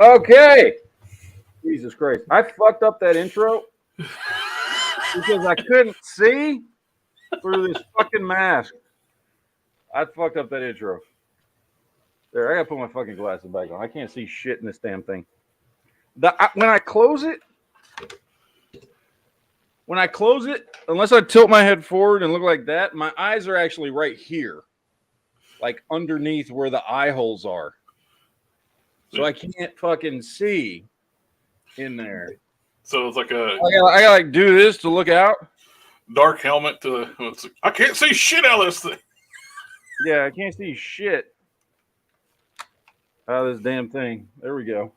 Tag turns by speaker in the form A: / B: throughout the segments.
A: Okay. Jesus Christ. I fucked up that intro because I couldn't see through this fucking mask. I fucked up that intro. There, I gotta put my fucking glasses back on. I can't see shit in this damn thing. When I close it, unless I tilt my head forward and look like that, my eyes are actually right here, like underneath where the eye holes are. So I can't fucking see in there.
B: So it's like
A: I gotta like do this to look out.
B: dark helmet to. I can't see shit out of this thing.
A: Yeah, I can't see shit out of this damn thing. There we go.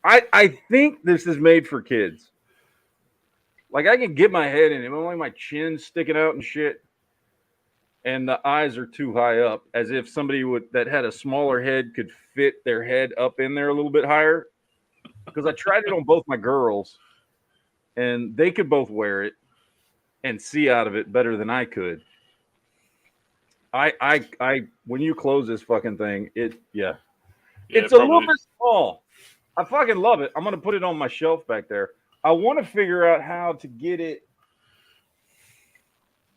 A: I think this is made for kids. Like I can get my head in it, but like my chin's sticking out and shit, and the eyes are too high up, as if somebody that had a smaller head could fit their head up in there a little bit higher. Because I tried it on both my girls, and they could both wear it and see out of it better than I could. When you close this fucking thing, it's a little bit small. I fucking love it. I'm gonna put it on my shelf back there. I want to figure out how to get it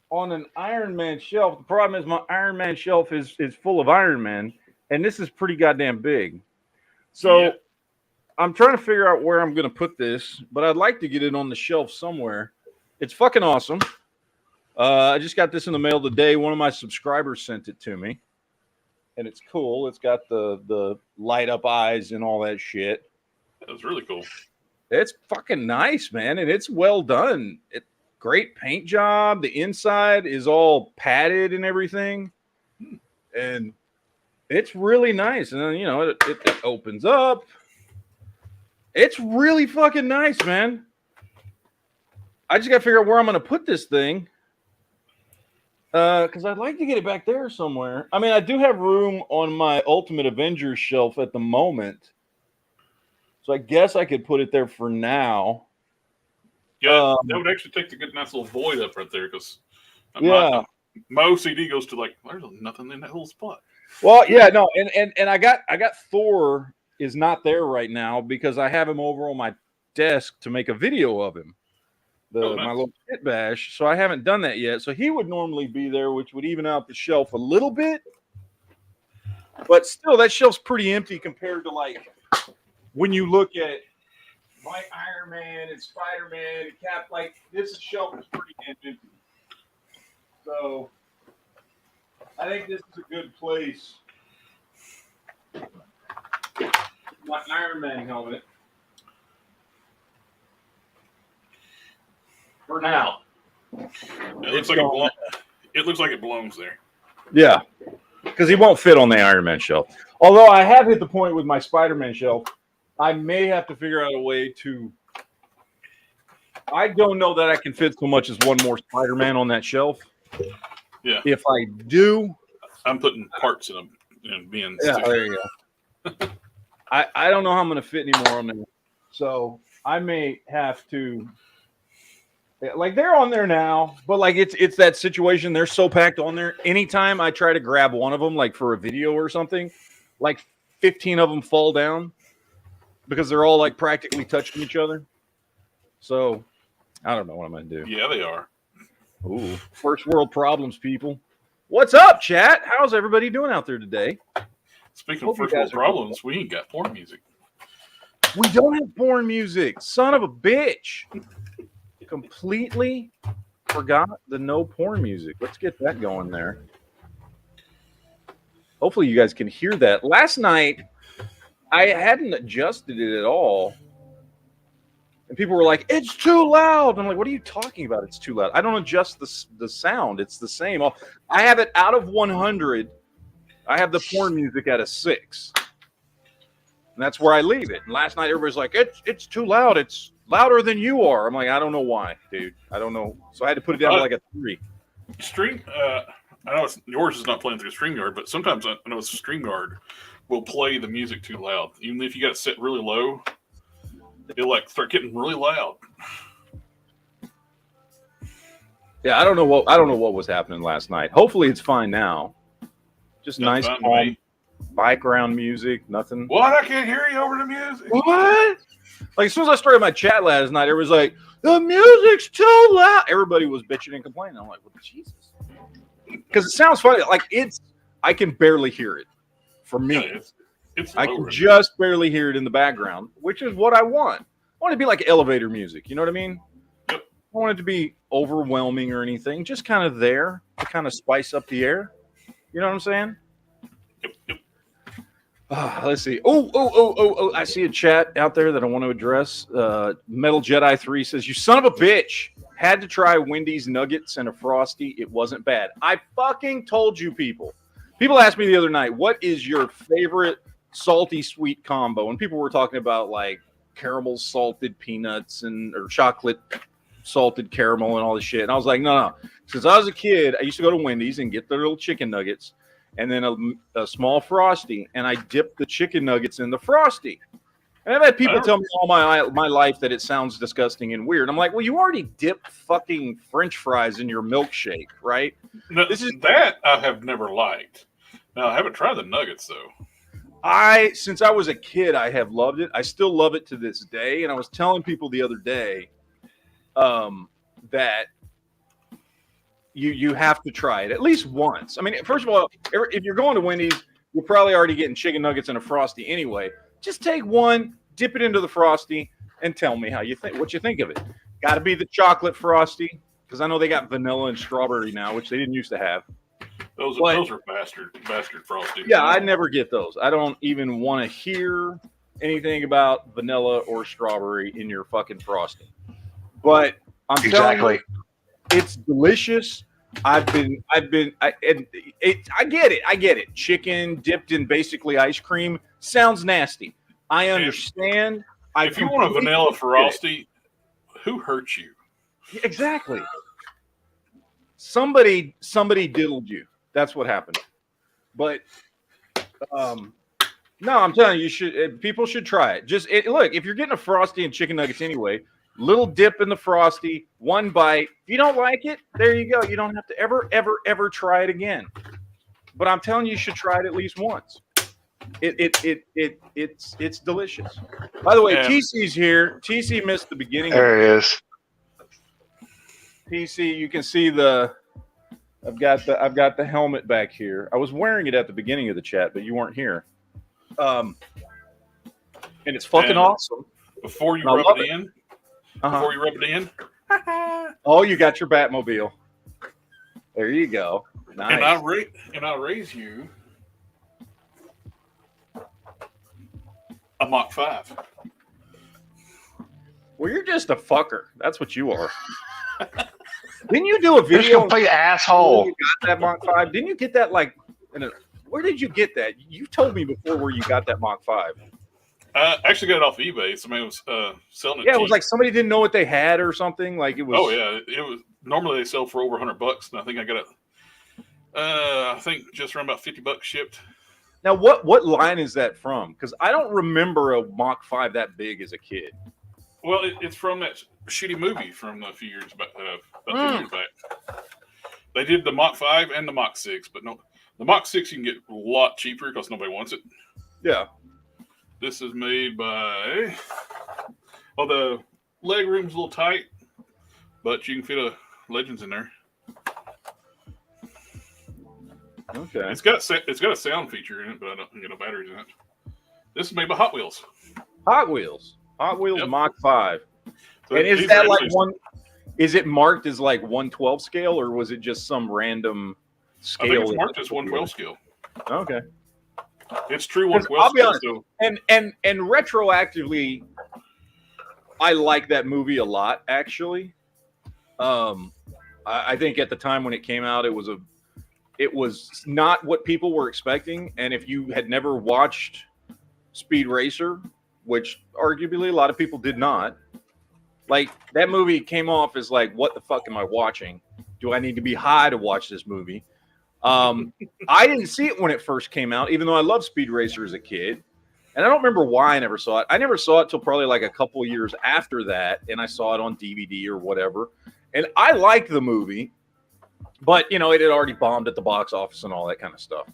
A: on an Iron Man shelf. The problem is my Iron Man shelf is full of Iron Man, and this is pretty goddamn big. So I'm trying to figure out where I'm going to put this, but I'd like to get it on the shelf somewhere. It's fucking awesome. I just got this in the mail today. One of my subscribers sent it to me, and it's cool. It's got the light up eyes and all that shit.
B: That was really cool.
A: It's fucking nice, man, and it's well done. Great paint job. The inside is all padded and everything, and it's really nice. And then it opens up. It's really fucking nice, man. I just got to figure out where I'm going to put this thing. Because I'd like to get it back there somewhere. I mean, I do have room on my Ultimate Avengers shelf at the moment. So I guess I could put it there for now.
B: Yeah, that would actually take the good nice little void up right there. Because my OCD goes to like, there's nothing in that little spot.
A: Well, yeah, no. And I got Thor is not there right now because I have him over on my desk to make a video of him. My little kit bash. So I haven't done that yet. So he would normally be there, which would even out the shelf a little bit. But still, that shelf's pretty empty compared to like when you look at my Iron Man and Spider-Man and Cap. Like this shelf is pretty empty. So I think this is a good place. My Iron Man helmet. For now.
B: It looks like it belongs there.
A: Yeah. Because he won't fit on the Iron Man shelf. Although I have hit the point with my Spider-Man shelf, I may have to figure out a way to. I don't know that I can fit so much as one more Spider-Man on that shelf.
B: Yeah.
A: If I do,
B: I'm putting parts in them and bins.
A: Yeah, there you go. I don't know how I'm going to fit anymore on there. So I may have to. Like they're on there now, but like it's that situation. They're so packed on there. Anytime I try to grab one of them, like for a video or something, like 15 of them fall down because they're all like practically touching each other. So I don't know what I'm going to do.
B: Yeah, they are.
A: Ooh, first world problems, people. What's up, chat? How's everybody doing out there today?
B: Speaking of first world problems, we ain't got porn music.
A: We don't have porn music. Son of a bitch. Completely forgot the no porn music. Let's get that going there. Hopefully you guys can hear that. Last night, I hadn't adjusted it at all. And people were like, it's too loud. I'm like, what are you talking about? It's too loud. I don't adjust the sound. It's the same. I have it out of 100. I have the porn music at a 6. And that's where I leave it. And last night, everybody's like, it's too loud. It's louder than you are. I'm like, I don't know why, dude. I don't know. So I had to put it down to like a 3.
B: I know yours is not playing through StreamYard, but sometimes I know it's StreamYard will play the music too loud. Even if you got it set really low, it'll like start getting really loud.
A: Yeah, I don't know what was happening last night. Hopefully it's fine now. Just nice, calm, background music, nothing.
B: What? I can't hear you over the music.
A: What? Like as soon as I started my chat last night, it was like the music's too loud. Everybody was bitching and complaining. I'm like, well, Jesus, because it sounds funny. Like I can barely hear it. For me,
B: Yeah, it's
A: I can just barely hear it in the background, which is what I want. I want it to be like elevator music. You know what I mean?
B: Yep.
A: I want it to be overwhelming or anything. Just kind of there to kind of spice up the air. You know what I'm saying?
B: Yep.
A: Let's see. Oh! I see a chat out there that I want to address. Metal Jedi 3 says, "You son of a bitch! Had to try Wendy's nuggets and a Frosty. It wasn't bad. I fucking told you, people." People asked me the other night, "What is your favorite salty sweet combo?" And people were talking about like caramel salted peanuts or chocolate salted caramel and all this shit. And I was like, no. Since I was a kid, I used to go to Wendy's and get the little chicken nuggets and then a small Frosty, and I dipped the chicken nuggets in the Frosty. And I've had people tell me all my life that it sounds disgusting and weird. I'm like, well, you already dipped fucking French fries in your milkshake, right?
B: No, that I have never liked. Now, I haven't tried the nuggets, though.
A: Since I was a kid, I have loved it. I still love it to this day. And I was telling people the other day that you have to try it at least once. I mean, first of all, if you're going to Wendy's, you're probably already getting chicken nuggets and a Frosty anyway. Just take one, dip it into the Frosty, and tell me what you think of it. Got to be the chocolate Frosty, because I know they got vanilla and strawberry now, which they didn't used to have.
B: Those are bastard Frosties.
A: Yeah, I never get those. I don't even want to hear anything about vanilla or strawberry in your fucking Frosty. But I'm telling you, it's delicious. I get it. Chicken dipped in basically ice cream sounds nasty. I understand.
B: If you want a vanilla Frosty, who hurt you?
A: Exactly. Somebody diddled you. That's what happened. But no, I'm telling you, people should try it. Look, if you're getting a Frosty and chicken nuggets anyway, little dip in the Frosty, one bite. If you don't like it, there you go. You don't have to ever try it again. But I'm telling you, you should try it at least once. It's delicious. By the way, TC's here. TC missed the beginning.
C: There he is.
A: TC, you can see I've got the helmet back here. I was wearing it at the beginning of the chat, but you weren't here. And it's fucking awesome.
B: Before you rub it in.
A: Oh, you got your Batmobile. There you go. Nice.
B: And I raise you a Mach 5.
A: Well, you're just a fucker. That's what you are. Didn't you do a video?
C: Complete asshole.
A: You got that Mach 5? Didn't you get that where did you get that? You told me before where you got that Mach 5.
B: I actually got it off eBay. Somebody was selling it.
A: Yeah, it was like somebody didn't know what they had or something. Like it was.
B: Oh yeah, it was. Normally they sell for over $100, and I think I got it. I think just around about $50 shipped.
A: Now, what line is that from? Because I don't remember a Mach 5 that big as a kid.
B: Well, it's from that shitty movie from a few years back. About 2 years back. They did the Mach 5 and the Mach 6, but no, the Mach 6 you can get a lot cheaper because nobody wants it.
A: Yeah.
B: This is made by. Well, the leg room's a little tight, but you can fit a Legends in there.
A: Okay.
B: It's got a sound feature in it, but I don't get no batteries in it. This is made by Hot Wheels.
A: Hot Wheels
B: Yep.
A: Mach 5.
B: So
A: and is that like one? Is it marked as like 1/12 scale, or was it just some random scale?
B: I think it's marked as 1/12 scale.
A: Okay.
B: It's true 1/12
A: I'll be
B: scale.
A: honest,
B: So.
A: and retroactively, I like that movie a lot. Actually, I think at the time when it came out, it was not what people were expecting. And if you had never watched Speed Racer, which arguably a lot of people did not, like that movie came off as like, what the fuck am I watching? Do I need to be high to watch this movie? I didn't see it when it first came out, even though I loved Speed Racer as a kid. And I don't remember why I never saw it. I never saw it till probably like a couple of years after that. And I saw it on DVD or whatever. And I liked the movie, but it had already bombed at the box office and all that kind of stuff.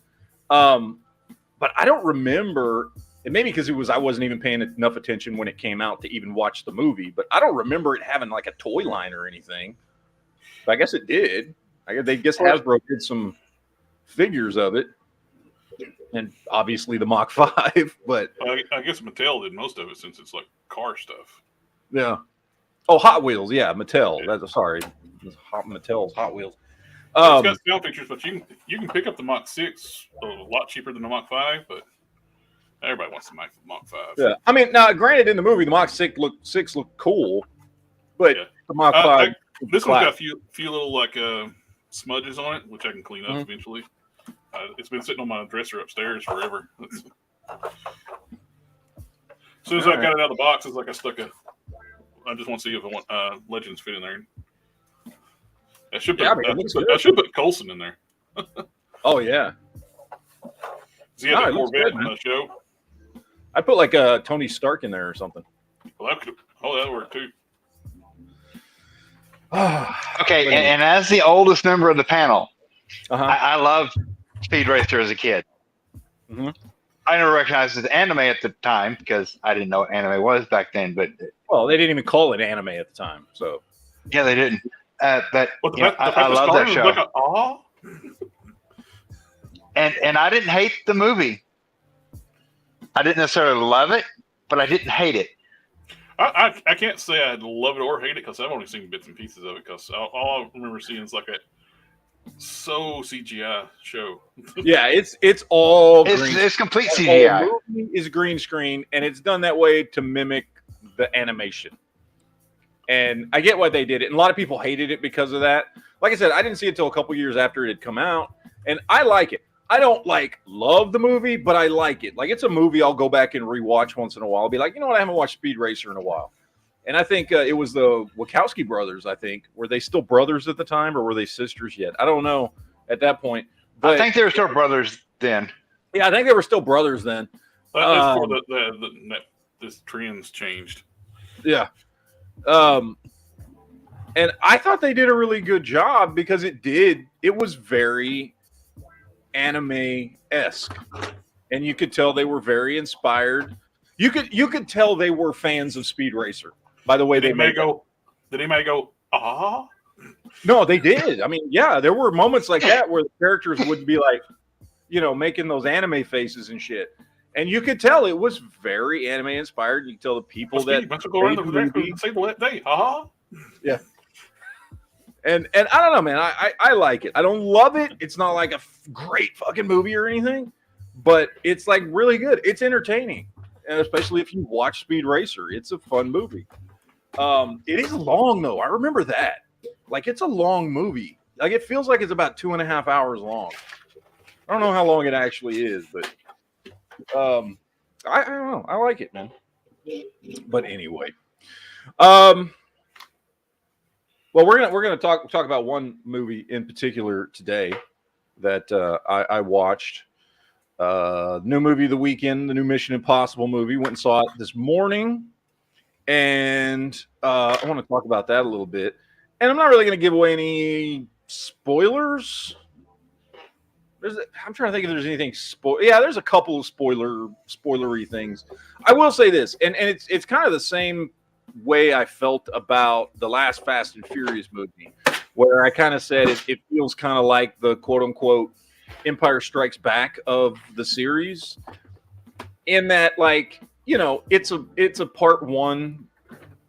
A: but I don't remember. And maybe because I wasn't even paying enough attention when it came out to even watch the movie. But I don't remember it having like a toy line or anything. But I guess it did. They guess Hasbro did some figures of it, and obviously the Mach 5. But
B: I guess Mattel did most of it since it's like car stuff.
A: Yeah. Oh, Hot Wheels. Yeah, Mattel. Yeah. Sorry, Mattel's Hot Wheels.
B: It's got scale pictures, but you can pick up the Mach 6 a lot cheaper than the Mach 5, but everybody wants the Mach 5.
A: Yeah, I mean, now granted, in the movie, the Mach 6 looked cool, but the Mach 5.
B: This one's got a few little like smudges on it, which I can clean up eventually. It's been sitting on my dresser upstairs forever. As soon as I got it out of the box, it's like I just want to see if I want Legends fit in there. I should put Coulson in there.
A: Oh yeah.
B: He had that Corvette on the show.
A: I put like a Tony Stark in there or something.
B: Well, that worked too.
C: Okay, and as the oldest member of the panel, I loved Speed Racer as a kid. Mm-hmm. I never recognized it as anime at the time because I didn't know what anime was back then. But
A: they didn't even call it anime at the time. So
C: yeah, they didn't. But I love that show. And I didn't hate the movie. I didn't necessarily love it, but I didn't hate it.
B: I can't say I love it or hate it because I've only seen bits and pieces of it. Because all I remember seeing is like a CGI show.
A: Yeah, it's all
C: it's complete CGI.
A: The movie is green screen, and it's done that way to mimic the animation. And I get why they did it. And a lot of people hated it because of that. Like I said, I didn't see it until a couple years after it had come out, and I like it. I don't love the movie, but I like it. Like, it's a movie I'll go back and rewatch once in a while. I'll be like, you know what? I haven't watched Speed Racer in a while. And I think it was the Wachowski brothers, I think. Were they still brothers at the time, or were they sisters yet? I don't know at that point. But,
C: I think they were still brothers then.
A: Yeah, I think they were still brothers then.
B: That's before this trends changed.
A: Yeah. And I thought they did a really good job because it was very anime-esque, and you could tell they were very inspired. You could tell they were fans of Speed Racer by the way
B: Did anybody go ah?
A: No, they did. I mean, yeah, there were moments like that where the characters would be like, making those anime faces and shit, and you could tell it was very anime inspired. You could tell the people that
B: go around the say the day,
A: yeah. And I don't know, man. I like it. I don't love it. It's not like a great fucking movie or anything, but it's like really good. It's entertaining, and especially if you watch Speed Racer, it's a fun movie. It is long though. I remember that. Like, it's a long movie. Like, it feels like it's about 2.5 hours long. I don't know how long it actually is, but I don't know. I like it, man. But anyway, well, we're gonna talk about one movie in particular today that I watched. New movie of the weekend, the new Mission Impossible movie. Went and saw it this morning, and I want to talk about that a little bit. And I'm not really going to give away any spoilers. I'm trying to think if there's anything Yeah, there's a couple of spoilery things. I will say this, and it's kind of the same way I felt about the last Fast and Furious movie, where I kind of said it feels kind of like the quote unquote Empire Strikes Back of the series, in that, like, it's a part one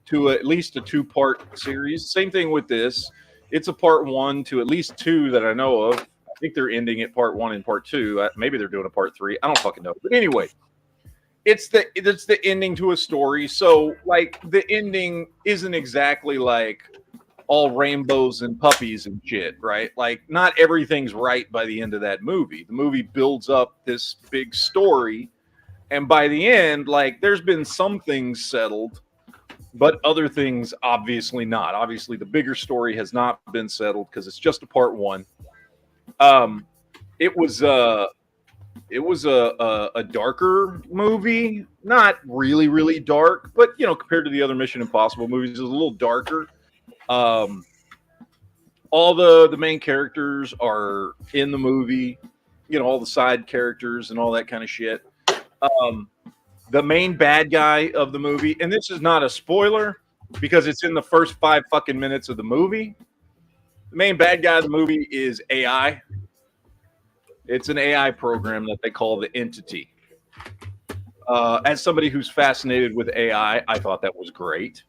A: to at least a 2-part series. Same thing with this. It's a part 1 to at least 2 that I know of. I think they're ending at part 1 and part 2. Maybe they're doing a part 3. I don't fucking know. But anyway, it's the ending to a story. So, like, the ending isn't exactly like all rainbows and puppies and shit, right? Like, not everything's right by the end of that movie. The movie builds up this big story, and by the end, like, there's been some things settled, but other things obviously not. Obviously, the bigger story has not been settled because it's just a part 1. It was a darker movie, not really, really dark, but compared to the other Mission Impossible movies, it's a little darker. All the main characters are in the movie. all the side characters and all that kind of shit. The main bad guy of the movie, and this is not a spoiler because it's in the first 5 fucking minutes of the movie. The main bad guy of the movie is AI. It's an AI program that they call the Entity. As somebody who's fascinated with AI, I thought that was great.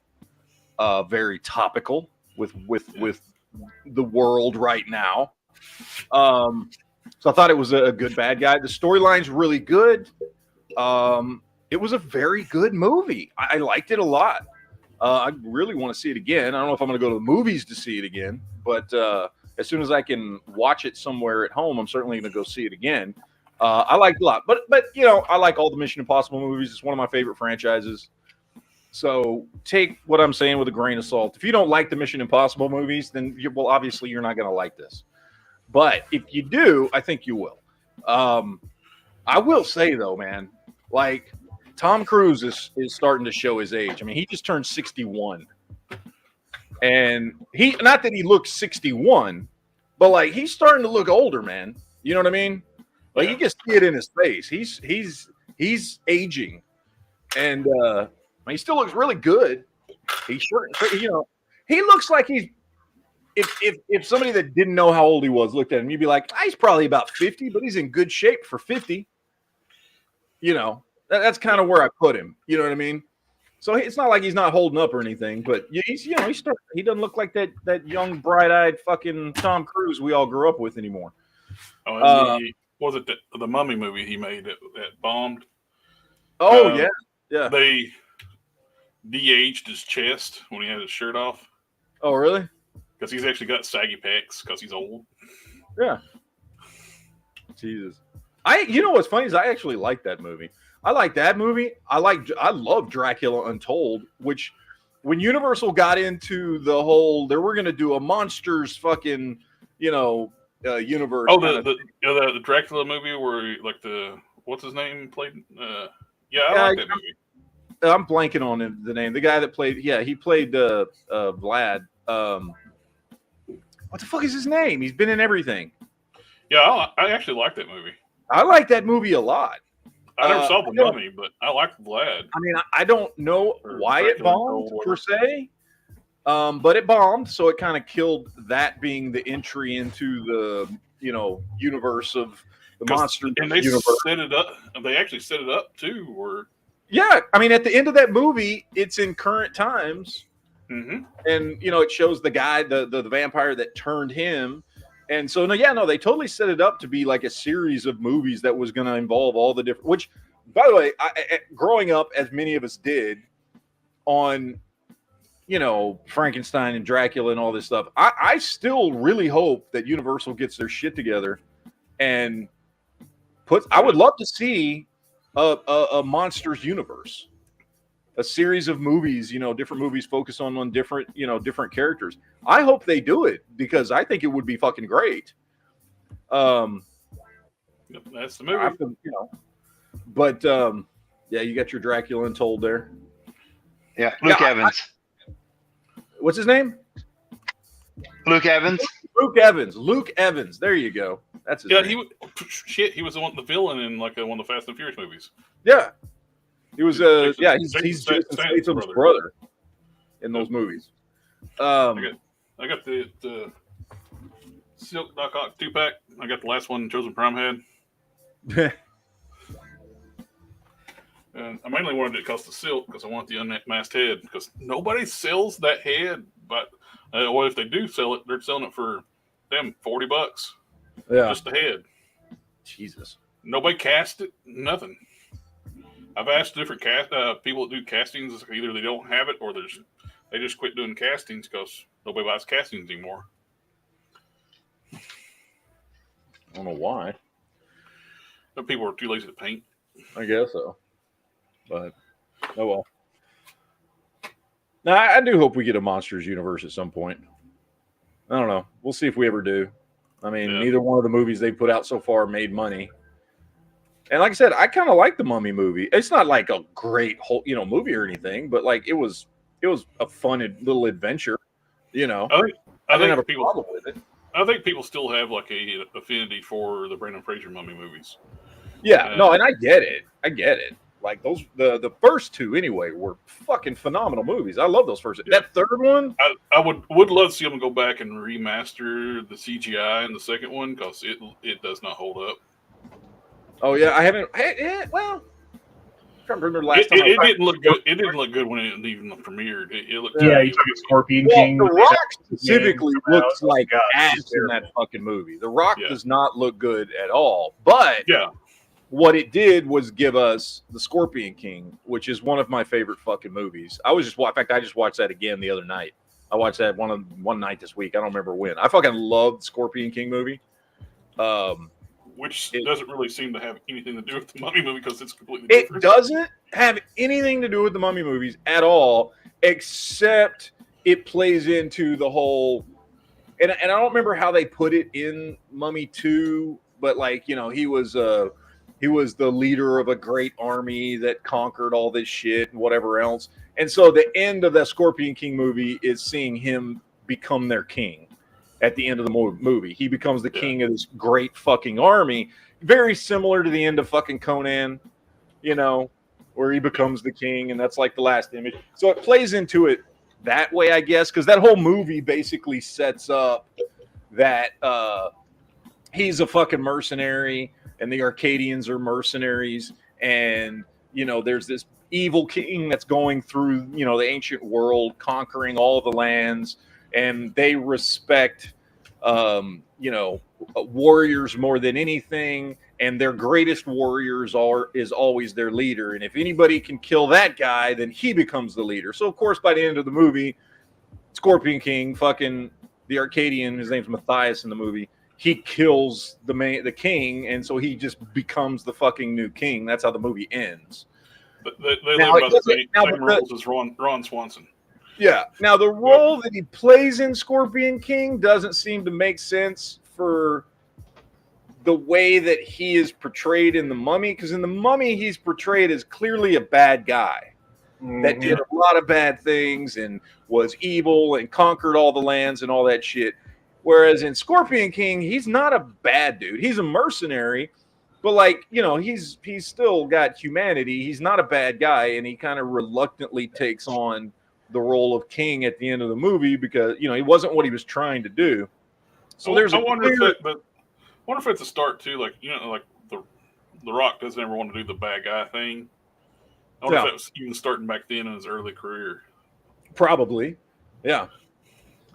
A: Very topical with the world right now. So I thought it was a good bad guy. The storyline's really good. It was a very good movie. I liked it a lot. I really want to see it again. I don't know if I'm going to go to the movies to see it again, but as soon as I can watch it somewhere at home, I'm certainly going to go see it again. I liked it a lot, but I like all the Mission Impossible movies. It's one of my favorite franchises. So take what I'm saying with a grain of salt. If you don't like the Mission Impossible movies, then obviously you're not going to like this. But if you do, I think you will. I will say though, man, like Tom Cruise is starting to show his age. I mean, he just turned 61. And not that he looks 61, but like he's starting to look older, man. You know what I mean? Like you can see it in his face. He's aging. And he still looks really good. He looks like he's if somebody that didn't know how old he was looked at him, you'd be like, he's probably about 50, but he's in good shape for 50. That's kind of where I put him. You know what I mean? So it's not like he's not holding up or anything, but he doesn't look like that young, bright-eyed fucking Tom Cruise we all grew up with anymore.
B: Was it the Mummy movie he made that bombed?
A: Oh yeah.
B: They de-aged his chest when he had his shirt off.
A: Oh really?
B: Because he's actually got saggy pecs because he's old.
A: Yeah. Jesus. What's funny is I actually like that movie. I like that movie. I love Dracula Untold, which when Universal got into the whole, they were going to do a monsters fucking, universe.
B: Oh, the Dracula movie where what's his name played? I like that movie.
A: I'm blanking on the name. The guy that played, he played Vlad. What the fuck is his name? He's been in everything.
B: Yeah, I actually like that movie.
A: I like that movie a lot.
B: I never saw The Mummy, but I like Vlad.
A: I mean, I don't know why it bombed per se, but it bombed, so it kind of killed that being the entry into the universe of the monster.
B: And they set it up. They actually set it up too.
A: Yeah, I mean, at the end of that movie, it's in current times, and it shows the guy, the vampire that turned him. And so, they totally set it up to be like a series of movies that was going to involve all the different, which, by the way, growing up, as many of us did, on, Frankenstein and Dracula and all this stuff, I still really hope that Universal gets their shit together and I would love to see a monsters universe, a series of movies, different movies focus on different, different characters. I hope they do it because I think it would be fucking great.
B: That's the movie.
A: But you got your Dracula Untold there.
C: Yeah, Luke Evans.
A: What's his name?
C: Luke Evans.
A: Luke Evans. There you go. That's his name.
B: He was the villain in one of the Fast and Furious movies.
A: Yeah. He was he's Jason Statham's brother in those movies.
B: I got the Silk Doc Ock 2-pack. I got the last one Chosen Prime had. And I mainly wanted it because the silk, because I want the unmasked head, because nobody sells that head. But if they do sell it, they're selling it for $40.
A: Yeah, just
B: the head.
A: Jesus.
B: Nobody cast it. Nothing. I've asked different people that do castings. Either they don't have it, or they just quit doing castings because nobody buys castings anymore.
A: I don't know why.
B: Some people are too lazy to paint.
A: I guess so. But oh well. Now I do hope we get a Monsters universe at some point. I don't know. We'll see if we ever do. I mean, neither one of the movies they put out so far made money. And like I said, I kind of like the Mummy movie. It's not like a great whole, movie or anything, but like it was a fun little adventure. I didn't have a problem with it.
B: I think people still have like a affinity for the Brendan Fraser mummy movies.
A: Yeah, no, and I get it. Like those, the first two anyway were fucking phenomenal movies. I love those first. Yeah. That third one,
B: I would love to see them go back and remaster the CGI in the second one because it does not hold up.
A: Oh yeah, I haven't. Well, I'm trying to remember last time.
B: It didn't look good. It didn't look good when it even premiered. It looked
D: you took a Scorpion King.
A: The Rock specifically looks like ass in that fucking movie. The Rock does not look good at all. But what it did was give us the Scorpion King, which is one of my favorite fucking movies. In fact, I just watched that again the other night. I watched that one night this week. I don't remember when. I fucking loved Scorpion King movie.
B: Which doesn't really seem to have anything to do with the Mummy movie because it's completely different.
A: It doesn't have anything to do with the Mummy movies at all, except it plays into the whole. And I don't remember how they put it in Mummy 2, but like, you know, he was the leader of a great army that conquered all this shit and whatever else. And so the end of that Scorpion King movie is seeing him become their king. At the end of the movie, he becomes the king of this great fucking army. Very similar to the end of fucking Conan, you know, where he becomes the king, and that's like the last image. So it plays into it that way, I guess, because that whole movie basically sets up that he's a fucking mercenary, and the Arcadians are mercenaries, and you know, there's this evil king that's going through, you know, the ancient world, conquering all the lands. And they respect, you know, warriors more than anything. And their greatest warriors is always their leader. And if anybody can kill that guy, then he becomes the leader. So, of course, by the end of the movie, Scorpion King, fucking the Arcadian, his name's Matthias in the movie, he kills the king. And so he just becomes the fucking new king. That's how the movie ends.
B: But they live by the same rules as Ron Swanson.
A: Yeah. Now, the role that he plays in Scorpion King doesn't seem to make sense for the way that he is portrayed in The Mummy, because in The Mummy, he's portrayed as clearly a bad guy that did a lot of bad things and was evil and conquered all the lands and all that shit. Whereas in Scorpion King, he's not a bad dude. He's a mercenary, but like, you know, he's still got humanity. He's not a bad guy, and he kind of reluctantly takes on the role of king at the end of the movie because, you know, he wasn't what he was trying to do. So
B: I wonder if it's a start too, like, you know, like the Rock doesn't ever want to do the bad guy thing. I wonder if that was even starting back then in his early career.
A: Probably, yeah.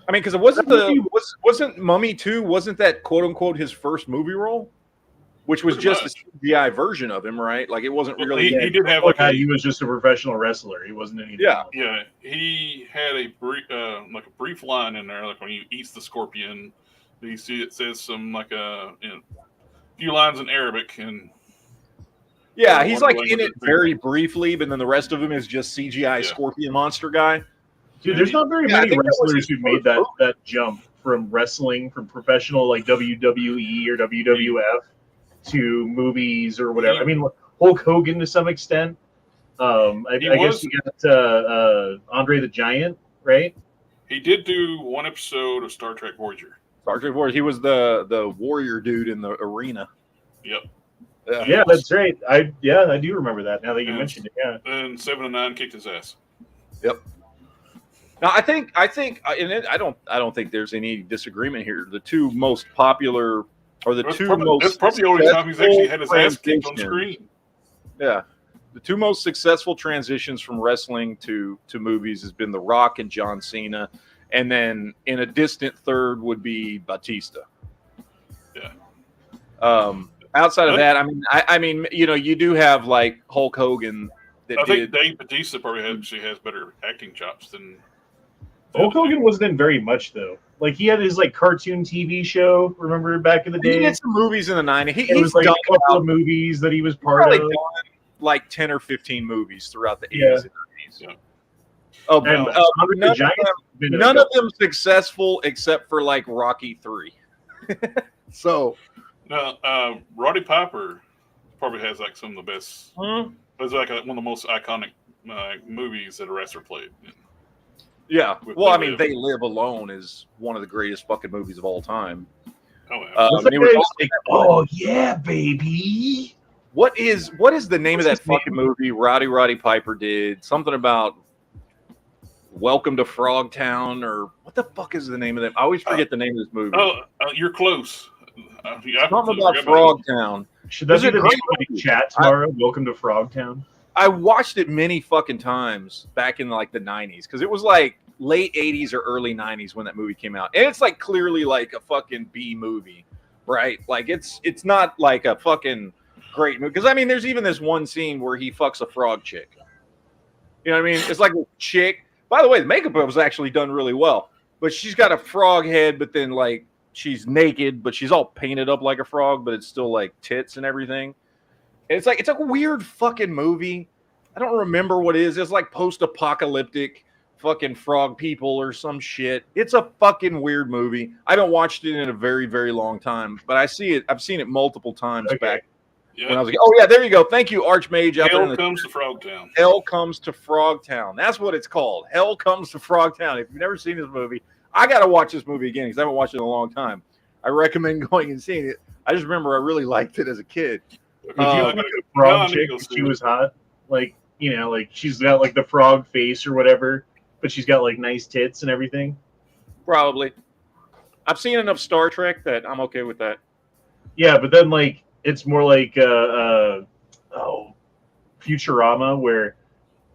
A: I mean, because it wasn't Mummy 2, wasn't that quote unquote his first movie role? Which was just a CGI version of him, right? Like, it wasn't really.
B: He did have
D: he was just a professional wrestler. He wasn't anything.
A: Yeah,
D: else.
B: Yeah. He had a brief line in there, like when he eats the scorpion. You see, it says some like a few lines in Arabic, and
A: yeah, he's like in it very briefly, but then the rest of him is just CGI scorpion monster guy.
D: Dude, there's not very many wrestlers who made that jump from wrestling, from professional like WWE or WWF. To movies or whatever. I mean, Hulk Hogan to some extent. I guess you got Andre the Giant, right?
B: He did do one episode of Star Trek Voyager.
A: Star Trek Voyager. He was the warrior dude in the arena.
B: Yep.
D: Yeah, that's right. I do remember that now that you mentioned it. Yeah.
B: And 7 and 9 kicked his ass.
A: Yep. Now I think, and I don't think there's any disagreement here. The two most popular. Or the two most.
B: That's probably the only time he's actually had his ass kicked on screen.
A: Yeah, the two most successful transitions from wrestling to movies has been The Rock and John Cena, and then in a distant third would be Batista.
B: Yeah.
A: Outside of that, I mean, you know, you do have like Hulk Hogan.
B: I think Dave Batista probably has better acting chops than.
D: Hulk Hogan wasn't in very much though. Like, he had his like cartoon TV show. Remember back in the day?
A: He did some movies in the 90s. He
D: was like a couple of movies that he was part of.
A: Like 10 or 15 movies throughout the 80s and 90s. Yeah.
D: Oh,
A: none of them successful except for like Rocky 3. So,
B: no, Roddy Piper probably has like some of the best. It's like one of the most iconic movies that a wrestler played.
A: Yeah. Well, I mean, They Live Alone is one of the greatest fucking movies of all time.
D: Oh yeah, baby.
A: What is the name of that fucking movie Roddy Piper did? Something about Welcome to Frogtown, or what the fuck is the name of that? I always forget the name of this movie.
B: You're close.
A: Something about Frogtown.
D: Should that be the name of the chat tomorrow? Welcome to Frogtown.
A: I watched it many fucking times back in like the 90s because it was like late 80s or early 90s when that movie came out. And it's like clearly like a fucking B movie, right? Like it's not like a fucking great movie. Because I mean, there's even this one scene where he fucks a frog chick. You know what I mean? It's like a chick. By the way, the makeup was actually done really well. But she's got a frog head, but then like she's naked, but she's all painted up like a frog, but it's still like tits and everything. And it's like a weird fucking movie. I don't remember what it is. It's like post-apocalyptic fucking frog people or some shit. It's a fucking weird movie. I haven't watched it in a very, very long time, but I've seen it multiple times back when I was like, oh yeah, there you go. Thank you, Archmage.
B: Hell Comes to Frogtown.
A: Hell Comes to Frogtown. That's what it's called. Hell Comes to Frogtown. If you've never seen this movie, I got to watch this movie again because I haven't watched it in a long time. I recommend going and seeing it. I just remember I really liked it as a kid.
D: If you like a frog chick, she was hot. Like, you know, like she's got like the frog face or whatever, but she's got like nice tits and everything.
A: Probably. I've seen enough Star Trek that I'm okay with that.
D: Yeah, but then like it's more like Futurama, where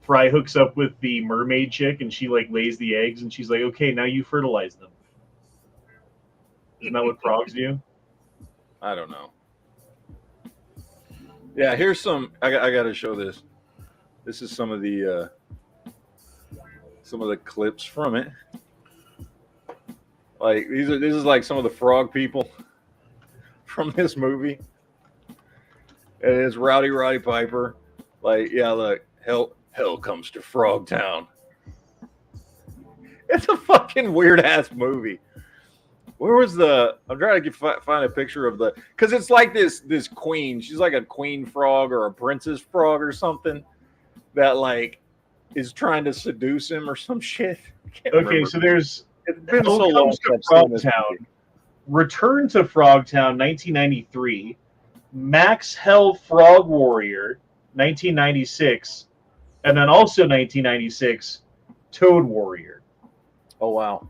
D: Fry hooks up with the mermaid chick and she like lays the eggs and she's like, okay, now you fertilize them. Isn't that what frogs do?
A: I don't know. Yeah, here's some. I got to show this. This is some of the clips from it. Like this is like some of the frog people from this movie. It is Roddy Piper. Like, yeah, look, hell comes to Frogtown. It's a fucking weird ass movie. Where was I'm trying to find a picture of because it's like this queen. She's like a queen frog or a princess frog or something that like is trying to seduce him or some shit.
D: Okay, so there's
A: it's been so long
D: since Frogtown. Return to Frogtown, 1993. Max Hell Frog Warrior, 1996, and then also 1996, Toad Warrior.
A: Oh wow.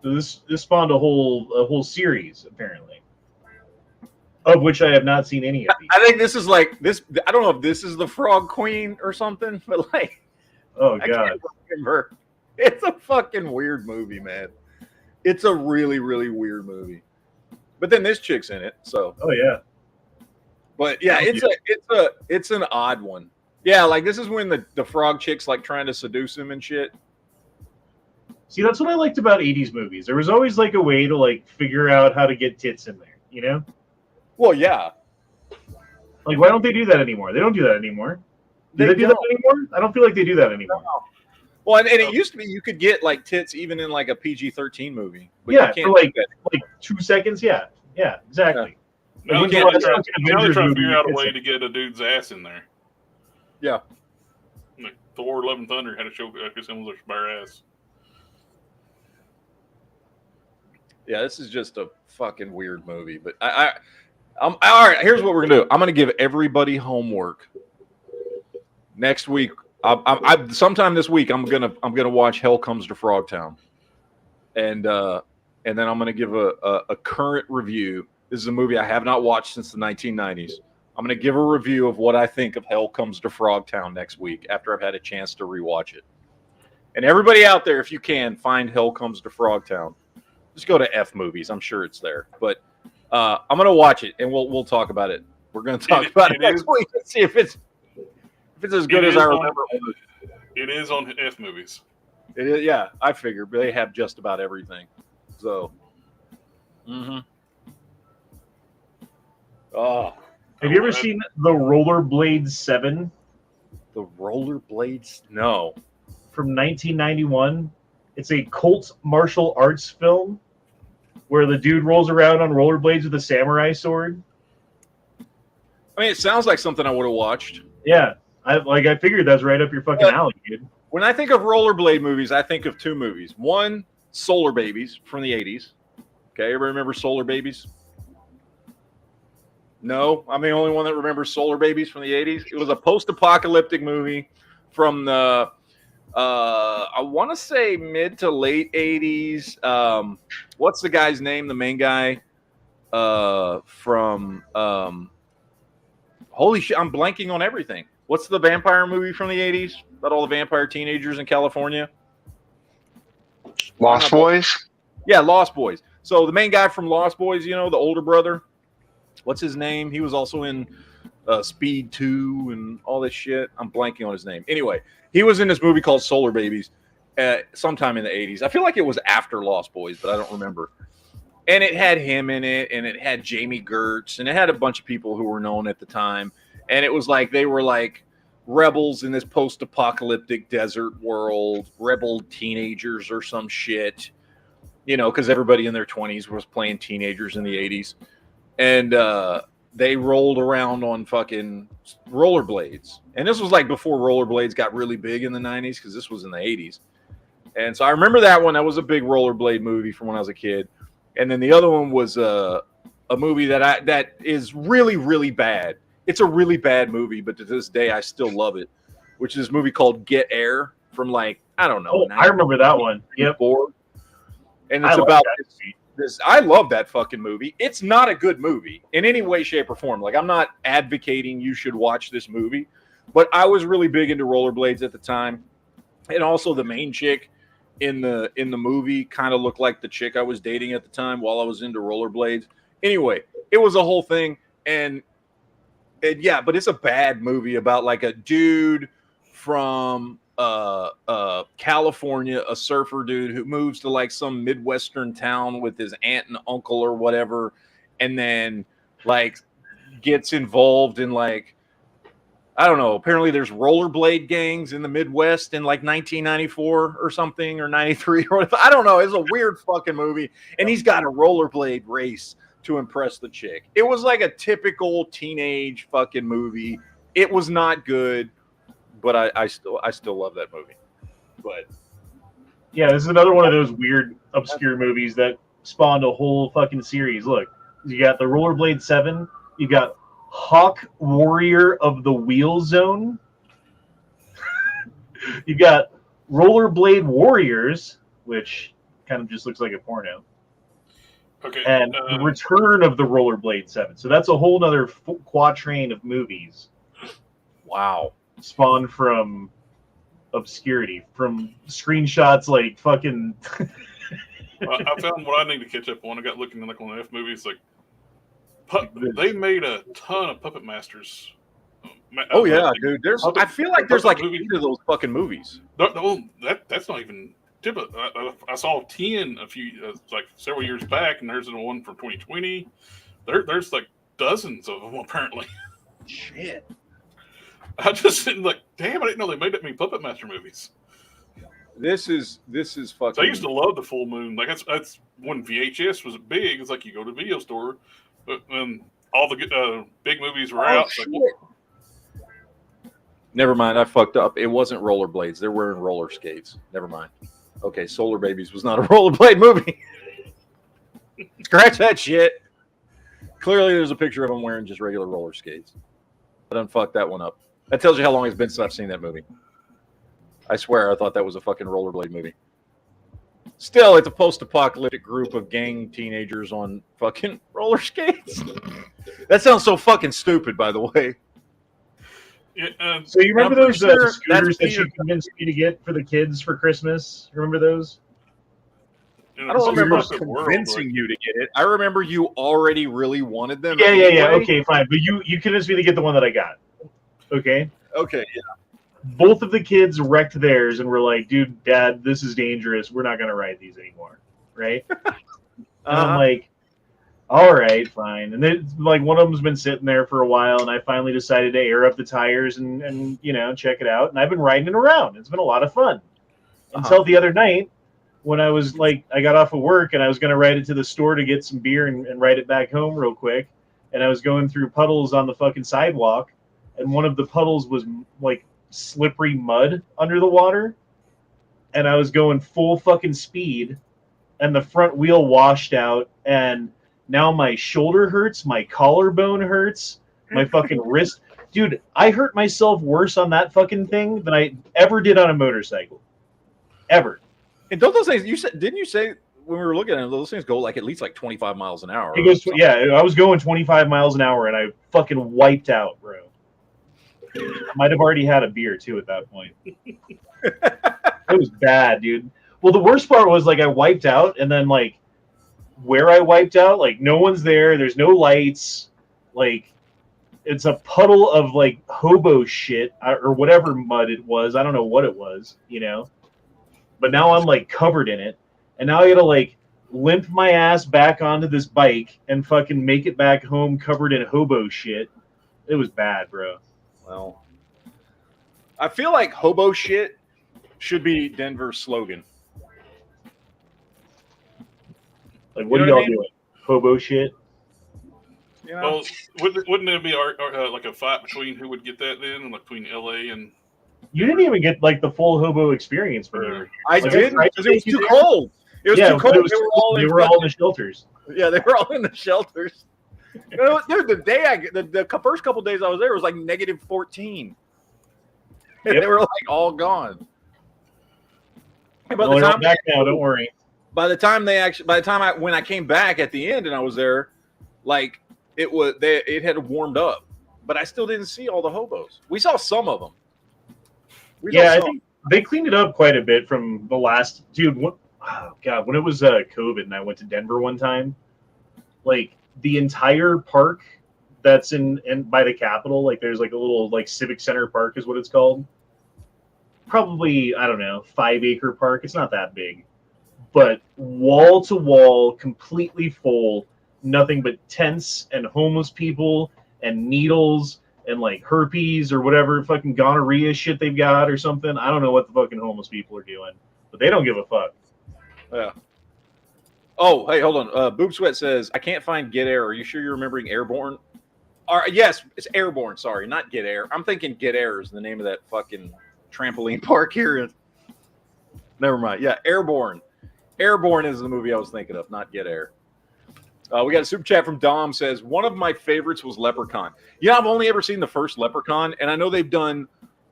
D: So this spawned a whole series, apparently, of which I have not seen any of these.
A: I think this is like this. I don't know if this is the Frog Queen or something, but like,
D: oh god,
A: I can't remember. It's a fucking weird movie, man. It's a really, really weird movie. But then this chick's in it, so.
D: Oh yeah.
A: But yeah, it's an odd one. Yeah, like this is when the frog chick's like trying to seduce him and shit.
D: See, that's what I liked about 80s movies. There was always like a way to like figure out how to get tits in there, you know?
A: Well, yeah.
D: Like, why don't they do that anymore? They don't do that anymore. Do they do that anymore? I don't feel like they do that anymore.
A: No. Well, and it used to be you could get like tits even in like a PG-13 movie. But
D: yeah, for like 2 seconds. Yeah, exactly.
B: Yeah. Now they're trying to figure out a way to get a dude's ass in there.
A: Yeah.
B: Like Thor: Love and Thunder had a show similar to bare ass.
A: Yeah, this is just a fucking weird movie. But I'm all right. Here's what we're gonna do. I'm gonna give everybody homework. Next week, sometime this week, I'm gonna watch Hell Comes to Frogtown, and then I'm gonna give a current review. This is a movie I have not watched since the 1990s. I'm gonna give a review of what I think of Hell Comes to Frogtown next week after I've had a chance to rewatch it. And everybody out there, if you can, find Hell Comes to Frogtown. Just go to F Movies. I'm sure it's there. But I'm gonna watch it and we'll talk about it. We're gonna talk about it next week and see if it's as good as I remember.
B: It is on F Movies.
A: It is, yeah. I figured they have just about everything. So, Oh,
D: have you ever seen the Rollerblades 7?
A: The Rollerblades? No.
D: From 1991. It's a cult martial arts film where the dude rolls around on rollerblades with a samurai sword.
A: I mean, it sounds like something I would have watched.
D: Yeah. I figured that's right up your fucking alley, dude.
A: When I think of rollerblade movies, I think of two movies. One, Solar Babies from the 80s. Okay, everybody remember Solar Babies? No, I'm the only one that remembers Solar Babies from the 80s. It was a post-apocalyptic movie from the, I want to say mid to late 80s. What's the guy's name? The main guy from, holy shit, I'm blanking on everything. What's the vampire movie from the 80s about all the vampire teenagers in California?
C: Lost Boys?
A: Yeah, Lost Boys. So the main guy from Lost Boys, you know, the older brother, what's his name? He was also in Speed 2 and all this shit. I'm blanking on his name. Anyway, he was in this movie called Solar Babies sometime in the 80s. I feel like it was after Lost Boys, but I don't remember. And it had him in it, and it had Jamie Gertz, and it had a bunch of people who were known at the time. And it was like they were like rebels in this post-apocalyptic desert world, rebel teenagers or some shit, you know, because everybody in their 20s was playing teenagers in the 80s. And they rolled around on fucking rollerblades. And this was like before rollerblades got really big in the 90s, because this was in the 80s. And so I remember that one. That was a big rollerblade movie from when I was a kid. And then the other one was a movie that is really, really bad. It's a really bad movie, but to this day I still love it, which is this movie called Get Air from like, I don't know.
D: I remember that one. Yep.
A: And it's about this. I love that fucking movie. It's not a good movie in any way, shape, or form. Like, I'm not advocating you should watch this movie, but I was really big into rollerblades at the time. And also the main chick in the movie kind of looked like the chick I was dating at the time while I was into rollerblades. Anyway, it was a whole thing. And yeah, but it's a bad movie about like a dude from California, a surfer dude who moves to like some Midwestern town with his aunt and uncle or whatever, and then like gets involved in like, I don't know, apparently there's rollerblade gangs in the Midwest in like 1994 or something, or 93 or whatever. I don't know. It's a weird fucking movie. And he's got a rollerblade race to impress the chick. It was like a typical teenage fucking movie. It was not good, but I still love that movie. But
D: yeah, this is another one of those weird, obscure movies that spawned a whole fucking series. Look, you got the Rollerblade 7, you got Hawk Warrior of the Wheel Zone, you got Rollerblade Warriors, which kind of just looks like a porno.
B: Okay.
D: And the Return of the Rollerblade 7. So that's a whole nother quatrain of movies.
A: Wow.
D: Spawned from obscurity, from screenshots like fucking.
B: I found what I need to catch up on. I got looking like on F movies. Like, they made a ton of Puppet Masters.
A: Oh yeah, dude. I feel like there's like 8 of those fucking movies.
B: No, that's not even. I saw 10 like several years back, and there's one from 2020. There's like dozens of them apparently.
A: Shit.
B: I just like, damn! I didn't know they made that many Puppet Master movies.
A: This is fucking.
B: So I used to love the Full Moon. Like that's when VHS was big. It's like you go to the video store, but when all the big movies were out. Like,
A: never mind. I fucked up. It wasn't rollerblades. They're wearing roller skates. Never mind. Okay, Solar Babies was not a rollerblade movie. Scratch that shit. Clearly, there's a picture of them wearing just regular roller skates. I done fucked that one up. That tells you how long it's been since I've seen that movie. I swear, I thought that was a fucking rollerblade movie. Still, it's a post-apocalyptic group of gang teenagers on fucking roller skates. That sounds so fucking stupid, by the way.
B: Yeah,
D: so you remember those scooters that you convinced me to get for the kids for Christmas? Remember those?
A: I don't remember convincing you to get it. I remember you already really wanted them.
D: Yeah. Okay, fine. But you convinced me to get the one that I got. Okay?
A: Okay, yeah.
D: Both of the kids wrecked theirs and were like, dude, Dad, this is dangerous. We're not going to ride these anymore. Right? And I'm like, all right, fine. And then, like, one of them's been sitting there for a while, and I finally decided to air up the tires and you know, check it out. And I've been riding it around. It's been a lot of fun. Until the other night, when I was like, I got off of work and I was going to ride it to the store to get some beer and ride it back home real quick. And I was going through puddles on the fucking sidewalk. and one of the puddles was like slippery mud under the water, and I was going full fucking speed, and the front wheel washed out, and now my shoulder hurts, my collarbone hurts, my fucking wrist. Dude, I hurt myself worse on that fucking thing than I ever did on a motorcycle. Ever.
A: And don't those things, didn't you say when we were looking at it, those things go like at least like 25 miles an hour?
D: It goes, yeah, I was going 25 miles an hour, and I fucking wiped out, bro. I might have already had a beer, too, at that point. It was bad, dude. Well, the worst part was, like, I wiped out, and then, like, where I wiped out, like, no one's there. There's no lights. Like, it's a puddle of, like, hobo shit or whatever mud it was. I don't know what it was, you know? But now I'm, like, covered in it. And now I gotta, like, limp my ass back onto this bike and fucking make it back home covered in hobo shit. It was bad, bro.
A: Well, I feel like hobo shit should be Denver's slogan.
D: Like, what are y'all doing? Hobo shit?
B: You know? Well, wouldn't there be like a fight between who would get that then, like between LA and?
D: You didn't even get like the full hobo experience for me.
A: I did because it was too cold. It was too cold.
D: They were all in the shelters.
A: Yeah, they were all in the shelters. Dude, the day the first couple days I was there was like -14. Yep. They were like all gone.
D: But they're back now. Don't worry.
A: When I came back at the end and I was there, like it had warmed up, but I still didn't see all the hobos. We saw some of them.
D: I think they cleaned it up quite a bit from the last dude. When it was COVID and I went to Denver one time, like the entire park that's in by the Capitol, like there's like a little like civic center park is what it's called. Probably, I don't know, 5-acre park. It's not that big, but wall to wall, completely full, nothing but tents and homeless people and needles and like herpes or whatever fucking gonorrhea shit they've got or something. I don't know what the fucking homeless people are doing, but they don't give a fuck.
A: Yeah. Oh, hey, hold on. Boob Sweat says, I can't find Get Air. Are you sure you're remembering Airborne? Yes, it's Airborne. Sorry, not Get Air. I'm thinking Get Air is the name of that fucking trampoline park here. Never mind. Yeah, Airborne. Airborne is the movie I was thinking of, not Get Air. We got a super chat from Dom says, one of my favorites was Leprechaun. Yeah, I've only ever seen the first Leprechaun, and I know they've done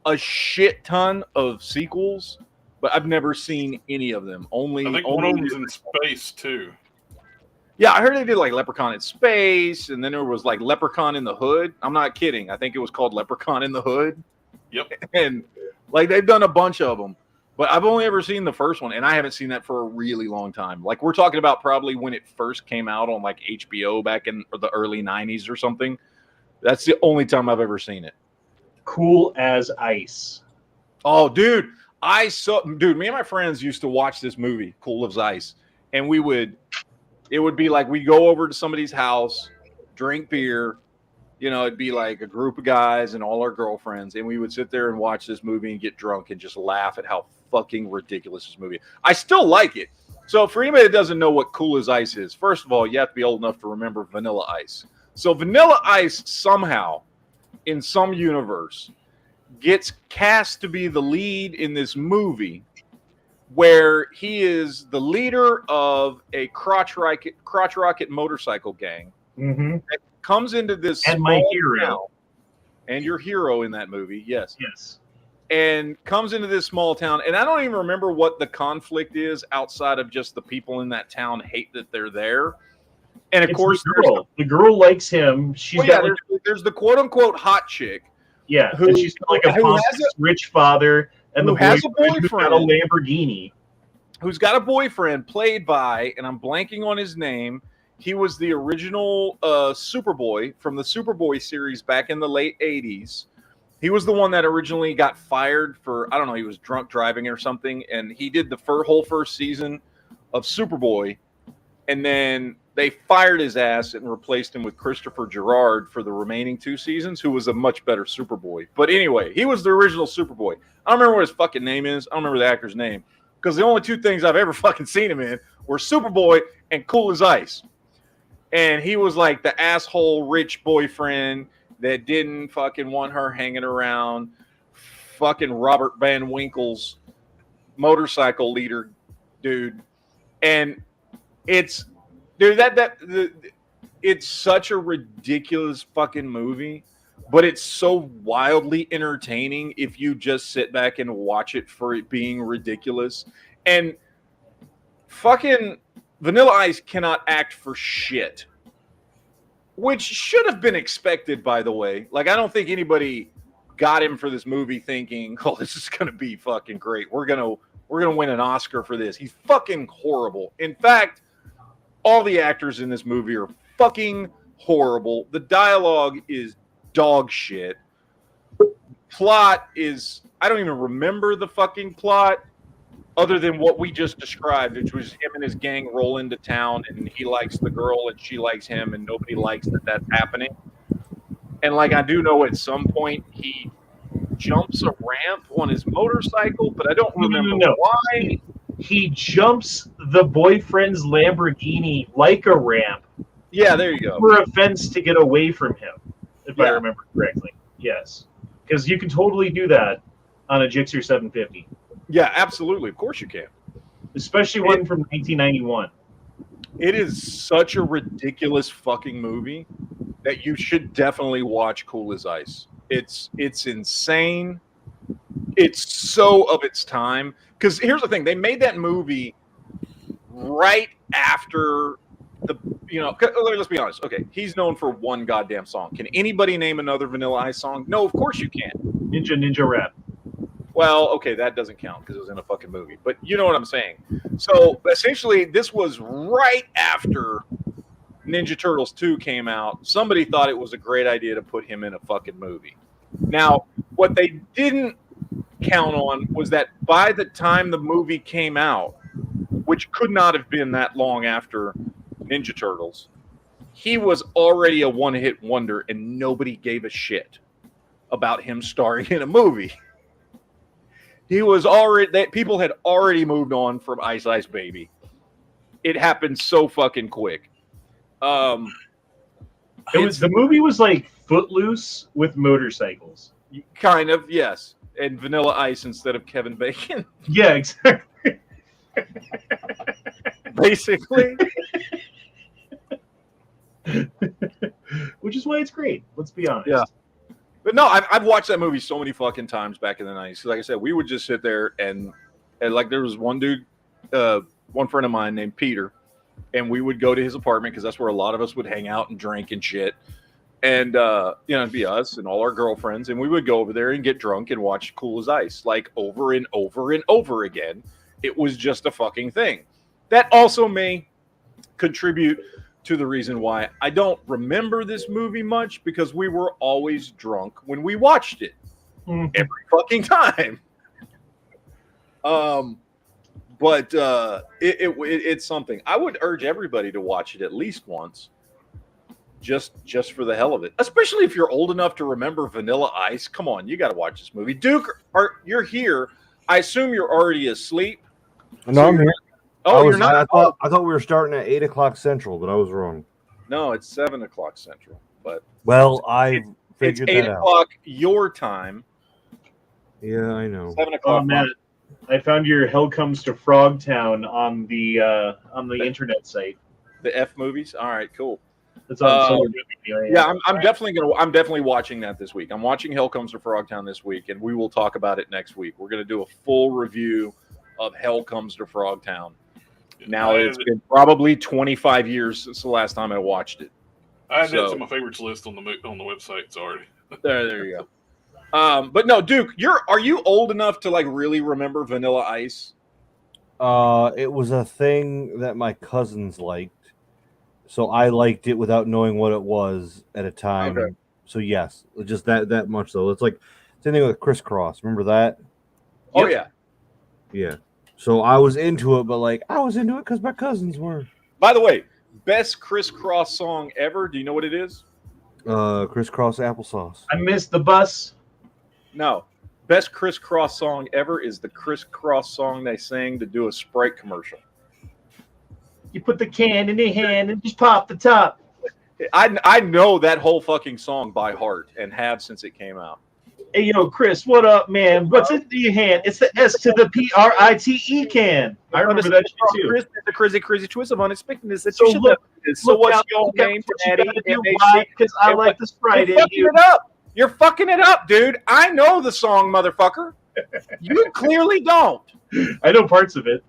A: a shit ton of sequels, but I've never seen any of them. I think
B: one of them's in space, too.
A: Yeah, I heard they did like Leprechaun in Space, and then there was like Leprechaun in the Hood. I'm not kidding. I think it was called Leprechaun in the Hood.
B: Yep.
A: And like they've done a bunch of them. But I've only ever seen the first one, and I haven't seen that for a really long time. Like, we're talking about probably when it first came out on, like, HBO back in the early 90s or something. That's the only time I've ever seen it.
D: Cool as Ice.
A: Oh, dude. Me and my friends used to watch this movie, Cool as Ice. And it would be like we'd go over to somebody's house, drink beer. You know, it'd be like a group of guys and all our girlfriends, and we would sit there and watch this movie and get drunk and just laugh at how fucking ridiculous this movie is. I still like it. So for anybody that doesn't know what Cool as Ice is, first of all, you have to be old enough to remember Vanilla Ice. So Vanilla Ice somehow, in some universe, gets cast to be the lead in this movie where he is the leader of a crotch rocket motorcycle gang.
D: Mm-hmm.
A: That comes into this
D: and my hero
A: town, and your hero in that movie, yes, and comes into this small town, and I don't even remember what the conflict is outside of just the people in that town hate that they're there, and of course
D: the girl likes him.
A: There's the quote unquote hot chick,
D: and she's got like a pompous rich father, and
A: who has a boyfriend,
D: who's got a Lamborghini,
A: who's got a boyfriend played by, and I'm blanking on his name. He was the original Superboy from the Superboy series back in the late 80s. He was the one that originally got fired for, I don't know, he was drunk driving or something. And he did the whole first season of Superboy. And then they fired his ass and replaced him with Christopher Gerard for the remaining 2 seasons, who was a much better Superboy. But anyway, he was the original Superboy. I don't remember what his fucking name is. I don't remember the actor's name. Because the only 2 things I've ever fucking seen him in were Superboy and Cool as Ice. And he was like the asshole rich boyfriend that didn't fucking want her hanging around fucking Robert Van Winkle's motorcycle leader dude. And it's it's such a ridiculous fucking movie, but it's so wildly entertaining if you just sit back and watch it for it being ridiculous. And fucking Vanilla Ice cannot act for shit, which should have been expected, by the way. Like, I don't think anybody got him for this movie thinking, oh, this is going to be fucking great. We're going to win an Oscar for this. He's fucking horrible. In fact, all the actors in this movie are fucking horrible. The dialogue is dog shit. Plot is, I don't even remember the fucking plot other than what we just described, which was him and his gang roll into town and he likes the girl and she likes him and nobody likes that that's happening. And like, I do know at some point he jumps a ramp on his motorcycle, but I don't remember why.
D: He jumps the boyfriend's Lamborghini like a ramp.
A: Yeah, there you go.
D: For a fence to get away from him, if I remember correctly. Yes. Because you can totally do that on a Gixxer 750.
A: Yeah, absolutely. Of course you can.
D: Especially one from 1991.
A: It is such a ridiculous fucking movie that you should definitely watch Cool as Ice. It's insane. It's so of its time. Because here's the thing. They made that movie right after the, let's be honest. Okay, he's known for one goddamn song. Can anybody name another Vanilla Ice song? No, of course you can't.
D: Ninja Rap.
A: Well, okay, that doesn't count because it was in a fucking movie. But you know what I'm saying. So essentially, this was right after Ninja Turtles 2 came out. Somebody thought it was a great idea to put him in a fucking movie. Now, what they didn't count on was that by the time the movie came out, which could not have been that long after Ninja Turtles, he was already a one-hit wonder and nobody gave a shit about him starring in a movie. He was already, people had already moved on from Ice Ice Baby. It happened so fucking quick.
D: The movie was like Footloose with motorcycles.
A: Kind of, yes. And Vanilla Ice instead of Kevin Bacon.
D: Yeah, exactly.
A: Basically.
D: Which is why it's great. Let's be honest.
A: Yeah. But no, I've watched that movie so many fucking times back in the 90s. Like I said, we would just sit there and like there was one dude, one friend of mine named Peter, and we would go to his apartment because that's where a lot of us would hang out and drink and shit. And, it'd be us and all our girlfriends, and we would go over there and get drunk and watch Cool as Ice, like over and over and over again. It was just a fucking thing. That also may contribute to the reason why I don't remember this movie much, because we were always drunk when we watched it every fucking time. But it's something I would urge everybody to watch it at least once, just for the hell of it. Especially if you're old enough to remember Vanilla Ice. Come on, you got to watch this movie. Duke, you're here. I assume you're already asleep.
E: No, I'm here.
A: Oh, you're not.
E: I thought we were starting at 8 o'clock Central, but I was wrong.
A: No, it's 7 o'clock Central. But
E: I figured
A: it's 8
E: that
A: o'clock your time.
E: Yeah, I know.
A: 7 o'clock.
D: Oh, man. I found your Hell Comes to Frogtown on the internet site.
A: The F movies. All right, cool.
D: It's on
A: yeah, I'm definitely watching that this week. I'm watching Hell Comes to Frogtown this week, and we will talk about it next week. We're going to do a full review of Hell Comes to Frogtown. Now it's been probably 25 years since the last time I watched it.
B: I have that on my favorites list on the website. It's already
A: there. You go. But no, Duke, are you old enough to like really remember Vanilla Ice?
E: It was a thing that my cousins liked, so I liked it without knowing what it was at a time. Okay. So yes, just that much though. It's like same thing with Crisscross. Remember that?
A: Oh yeah.
E: Yeah. So I was into it, but like I was into it because my cousins were.
A: By the way, best Crisscross song ever. Do you know what it is?
E: Crisscross Applesauce.
D: I missed the bus.
A: No. Best Crisscross song ever is the Crisscross song they sang to do a Sprite commercial.
D: You put the can in your hand and just pop the top.
A: I know that whole fucking song by heart and have since it came out.
D: Hey, yo, Chris, what up, man? What's in your hand? It's the S to the PRITE can. I remember that shit too.
A: Chris, the crazy twist of unexpectedness that
D: So
A: you should
D: look,
A: know. So what's
D: out,
A: your name, Daddy?
D: Because I like the Sprite.
A: You're fucking it up. You're fucking it up, dude. I know the song, motherfucker. You clearly don't.
D: I know parts of it.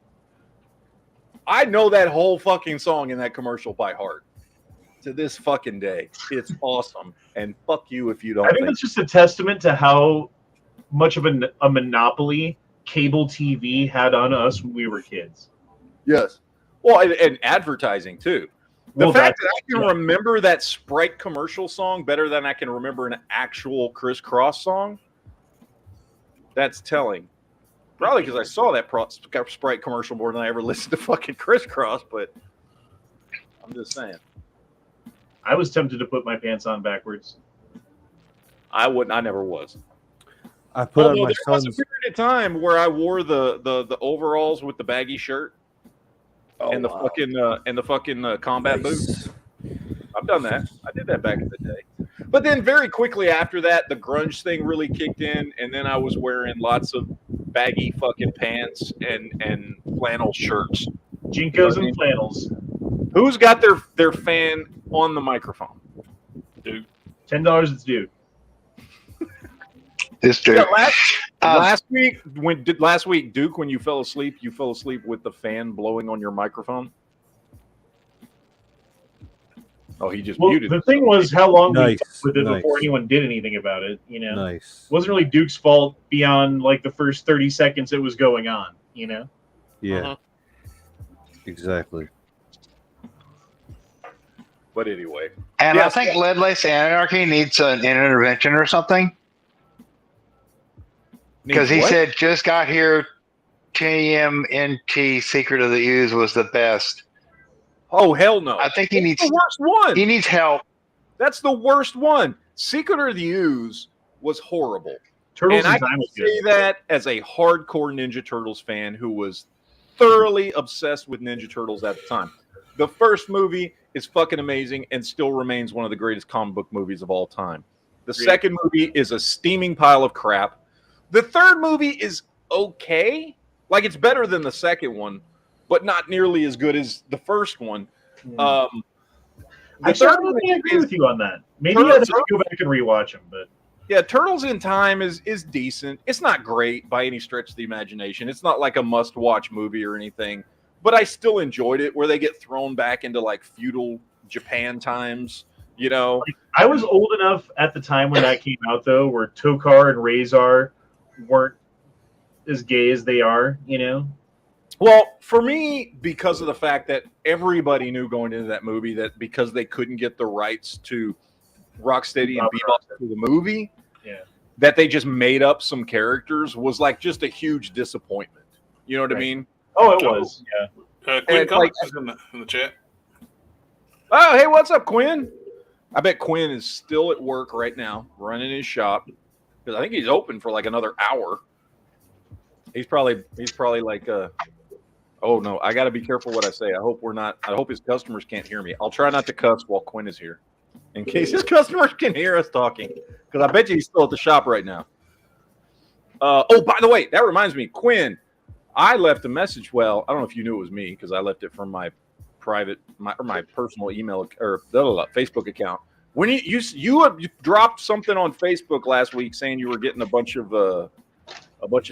A: I know that whole fucking song in that commercial by heart. To this fucking day. It's awesome. And fuck you if you don't.
D: I think it's just a testament to how much of a monopoly cable TV had on us when we were kids.
A: Yes. Well, and advertising too. The fact that I can remember that Sprite commercial song better than I can remember an actual Criss Cross song, that's telling. Probably because I saw that Sprite commercial more than I ever listened to fucking Criss Cross, but I'm just saying.
D: I was tempted to put my pants on backwards.
A: I wouldn't. I never was.
E: I put on my
A: there
E: son's.
A: was a period of time where I wore the overalls with the baggy shirt and the fucking combat boots. I've done that. I did that back in the day. But then very quickly after that, the grunge thing really kicked in, and then I was wearing lots of baggy fucking pants and flannel shirts.
D: Jinkos and flannels.
A: Who's got their fan on the microphone?
B: Dude.
D: $10 it's due.
C: This dude.
A: Yeah, last week, Duke, when you fell asleep with the fan blowing on your microphone. Oh, he just muted.
D: The thing was how long we talked with it
E: Nice.
D: before anyone did anything about it. You know,
E: Nice.
D: It wasn't really Duke's fault beyond like the first 30 seconds it was going on. You know.
E: Yeah. Exactly.
A: But anyway,
C: And
A: yes.
C: I think Lead Lace Anarchy needs an intervention or something. Because he said, just got here, TMNT Secret of the Ooze was the best.
A: Oh, hell no.
C: I think he needs
A: the worst one.
C: He needs help.
A: That's the worst one. Secret of the Ooze was horrible.
D: Turtles
A: and
D: in
A: I
D: Time
A: can
D: was
A: say
D: good.
A: that as a hardcore Ninja Turtles fan who was thoroughly obsessed with Ninja Turtles at the time. The first movie is fucking amazing and still remains one of the greatest comic book movies of all time. The second movie is a steaming pile of crap. The third movie is okay. Like, it's better than the second one, but not nearly as good as the first one.
D: I certainly agree with you on that. Maybe I'd have to go back and rewatch them, but
A: yeah, Turtles in Time is decent. It's not great by any stretch of the imagination. It's not like a must-watch movie or anything, but I still enjoyed it where they get thrown back into like feudal Japan times, you know.
D: I was old enough at the time when that came out, though, where Tokar and Razor weren't as gay as they are, you know.
A: Well, for me, because of the fact that everybody knew going into that movie that because they couldn't get the rights to Rocksteady and Bebop to the movie, that they just made up some characters was like just a huge disappointment. You know what I mean?
D: Oh, it was. Yeah.
B: Quinn Comics is in the chat.
A: Oh, hey, what's up, Quinn? I bet Quinn is still at work right now, running his shop because I think he's open for like another hour. He's probably like, oh no, I got to be careful what I say. I hope his customers can't hear me. I'll try not to cuss while Quinn is here, in case his customers can hear us talking. Because I bet you he's still at the shop right now. Oh, by the way, that reminds me, Quinn. I left a message. Well, I don't know if you knew it was me because I left it from my my personal email or Facebook account. When you dropped something on Facebook last week saying you were getting a bunch of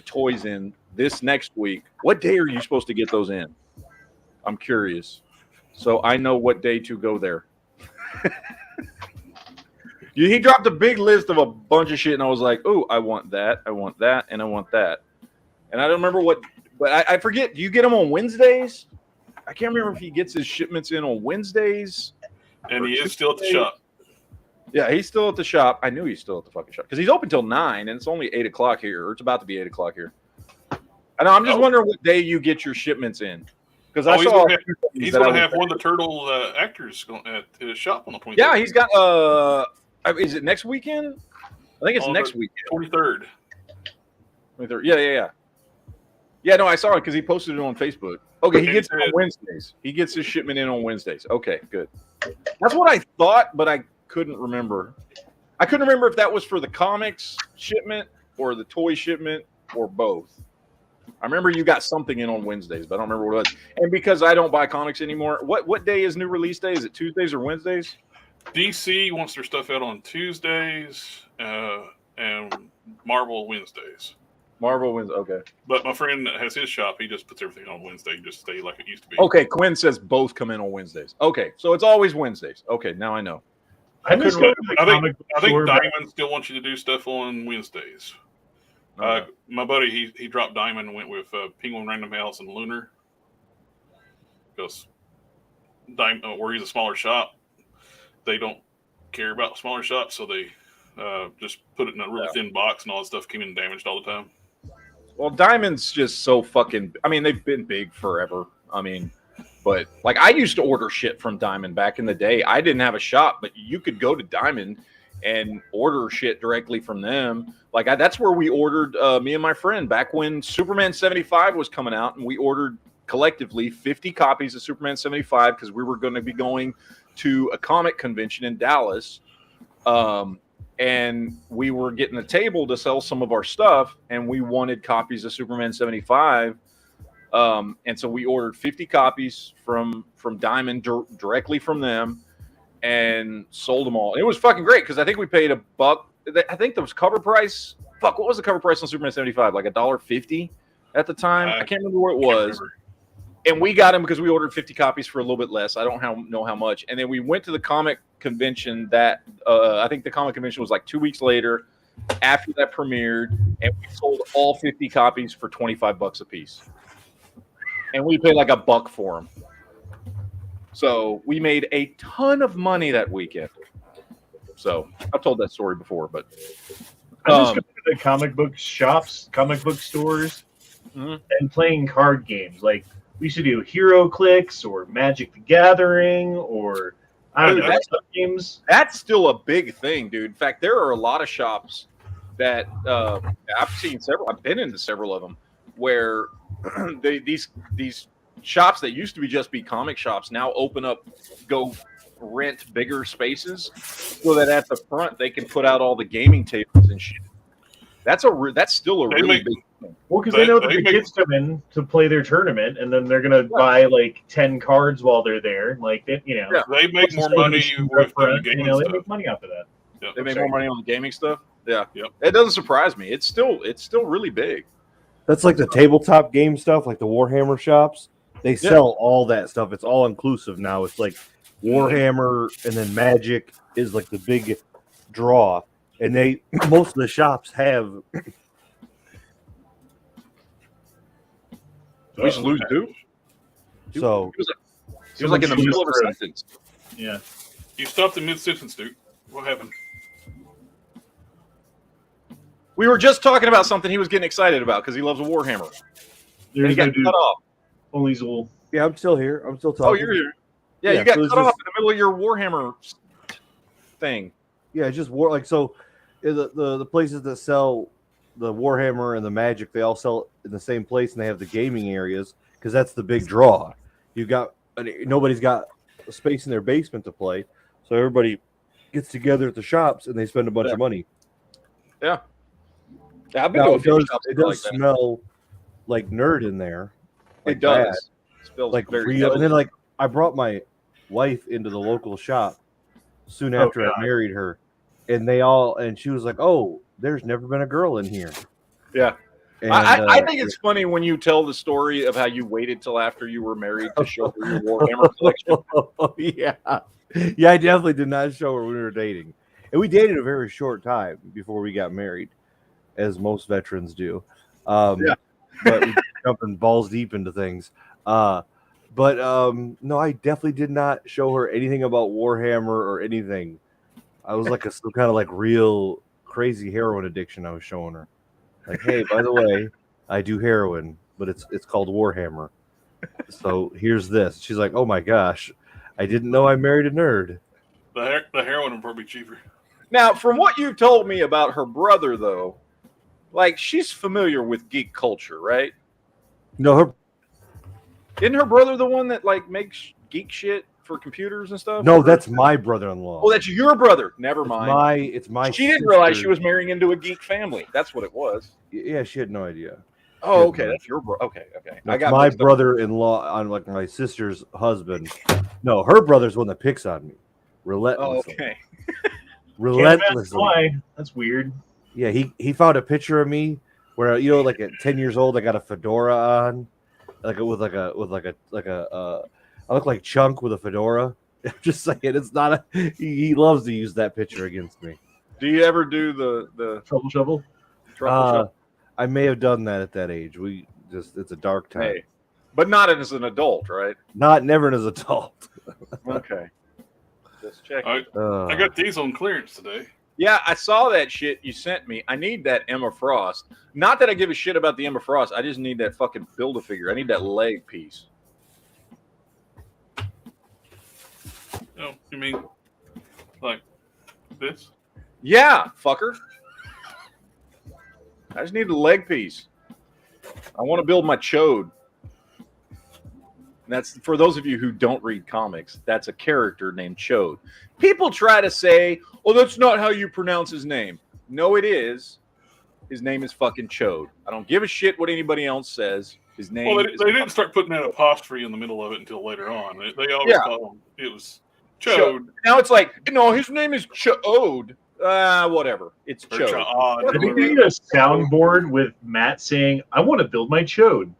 A: toys in this next week. What day are you supposed to get those in? I'm curious, so I know what day to go there. He dropped a big list of a bunch of shit, and I was like, "Oh, I want that, I want that, and I want that." And I don't remember what, but I forget. Do you get them on Wednesdays? I can't remember if he gets his shipments in on Wednesdays.
B: And he is still at the shop.
A: Yeah, he's still at the shop. I knew he's still at the fucking shop because he's open till 9, and it's only 8 o'clock here, or it's about to be 8 o'clock here. I know. I'm just wondering what day you get your shipments in because I saw
B: he's going to have one of the Turtle actors at his shop on the 23rd.
A: Yeah, he's got. Is it next weekend? I think it's next weekend.
B: 23rd.
A: 23rd. Yeah. Yeah, no, I saw it because he posted it on Facebook. Okay, he gets it on Wednesdays. He gets his shipment in on Wednesdays. Okay, good. That's what I thought, but I couldn't remember. I couldn't remember if that was for the comics shipment or the toy shipment or both. I remember you got something in on Wednesdays, but I don't remember what it was. And because I don't buy comics anymore, what day is new release day? Is it Tuesdays or Wednesdays?
B: DC wants their stuff out on Tuesdays and Marvel Wednesdays.
A: Marvel Wednesday, okay.
B: But my friend that has his shop, he just puts everything on Wednesday, just stay like it used to be.
A: Okay, Quinn says both come in on Wednesdays. Okay, so it's always Wednesdays. Okay, now I know.
B: I think Diamond still wants you to do stuff on Wednesdays. My buddy, he dropped Diamond and went with Penguin Random House and Lunar. Because Diamond, where he's a smaller shop, they don't care about smaller shops, so they just put it in a really thin box, and all the stuff came in damaged all the time.
A: Well, Diamond's just so fucking... I mean, they've been big forever. I mean, but like I used to order shit from Diamond back in the day. I didn't have a shop, but you could go to Diamond and order shit directly from them. Like that's where we ordered, me and my friend, back when Superman 75 was coming out, and we ordered collectively 50 copies of Superman 75 because we were going to be going to a comic convention in Dallas. And we were getting a table to sell some of our stuff, and we wanted copies of Superman 75. And so we ordered 50 copies from Diamond directly from them and sold them all. And it was fucking great because I think we paid $1. I think the cover price. Fuck, what was the cover price on Superman 75? Like $1.50 at the time. I can't remember what it was. And we got them because we ordered 50 copies for a little bit less. I don't know how much. And then we went to the comic convention that I think the comic convention was like 2 weeks later after that premiered, and we sold all 50 copies for $25 a piece. And we paid like $1 for them. So we made a ton of money that weekend. So I've told that story before, but
D: I'm just going to the comic book shops, comic book stores, and playing card games. Like we used to do Hero Clicks or Magic the Gathering or I don't know games.
A: That's still a big thing, dude. In fact, there are a lot of shops that I've seen several. I've been into several of them where these shops that used to just be comic shops now open up, go rent bigger spaces so that at the front they can put out all the gaming tables and shit. That's still a really big thing.
D: Well, because they know that the kids come in to play their tournament, and then they're gonna buy like 10 cards while they're there. Like they
B: make more money with the gaming stuff.
D: They make money off of that.
A: Yep. They make more money on the gaming stuff. Yeah, it doesn't surprise me. It's still really big.
E: That's like the tabletop game stuff, like the Warhammer shops. They sell all that stuff. It's all inclusive now. It's like Warhammer, and then Magic is like the big draw. And most of the shops have.
A: We just lose too.
E: So
A: he was like in the middle of a sentence.
D: Yeah,
B: you stopped in mid-sentence, dude. What happened?
A: We were just talking about something he was getting excited about because he loves a Warhammer.
D: He got
A: cut off.
D: Only Zool.
E: Yeah, I'm still here. I'm still talking.
A: Oh, you're here. Yeah, you got cut off in the middle of your Warhammer thing.
E: Yeah, just the places that sell the Warhammer and the Magic, they all sell in the same place, and they have the gaming areas because that's the big draw. Nobody's got a space in their basement to play, so everybody gets together at the shops and they spend a bunch of money.
A: Yeah, I've been to a few shops.
E: It does smell like nerd in there.
A: It does.
E: It smells like very real. And then like I brought my wife into the local shop soon after I married her, and she was like, "Oh, there's never been a girl in here."
A: Yeah. And, I think it's funny when you tell the story of how you waited till after you were married to show her your Warhammer collection.
E: Yeah, I definitely did not show her when we were dating, and we dated a very short time before we got married, as most veterans do. But we jumping balls deep into things. No, I definitely did not show her anything about Warhammer or anything. I was like some kind of like real crazy heroin addiction I was showing her. Like, hey, by the way, I do heroin, but it's called Warhammer. So here's this. She's like, oh my gosh, I didn't know I married a nerd.
B: The heroin would probably be cheaper.
A: Now, from what you told me about her brother, though, like she's familiar with geek culture, right?
E: No,
A: isn't her brother the one that like makes geek shit for computers and stuff?
E: No, that's my brother-in-law.
A: Oh, that's your brother. Never mind.
E: It's my.
A: She didn't realize she was marrying into a geek family. That's what it was.
E: Yeah, she had no idea.
A: Oh, okay, that's your brother. Okay.
E: That's I got my brother-in-law on like my sister's husband. No, her brother's one that picks on me relentlessly.
A: Oh, okay.
E: Relentlessly.
D: That's weird.
E: Yeah, he found a picture of me where like at 10 years old I got a fedora on, I look like Chunk with a fedora. I'm just saying, it's not a. He loves to use that picture against me.
A: Do you ever do the
D: truffle shovel?
E: I may have done that at that age. It's a dark time.
A: Hey, but not as an adult, right?
E: Never as an adult.
A: Okay. Just checking.
B: I got these on clearance today.
A: Yeah, I saw that shit you sent me. I need that Emma Frost. Not that I give a shit about the Emma Frost. I just need that fucking Build-A-Figure. I need that leg piece.
B: Oh, you mean like this?
A: Yeah, fucker. I just need the leg piece. I want to build my chode. That's for those of you who don't read comics. That's a character named Chode. People try to say, "Oh, that's not how you pronounce his name." No, it is. His name is fucking Chode. I don't give a shit what anybody else says. His name.
B: Well, they didn't start putting that apostrophe in the middle of it until later on. They always call him. It was Chode.
A: Now it's like, no, his name is Chode. Whatever. It's Chode.
D: I think we need a soundboard with Matt saying, "I want to build my Chode,"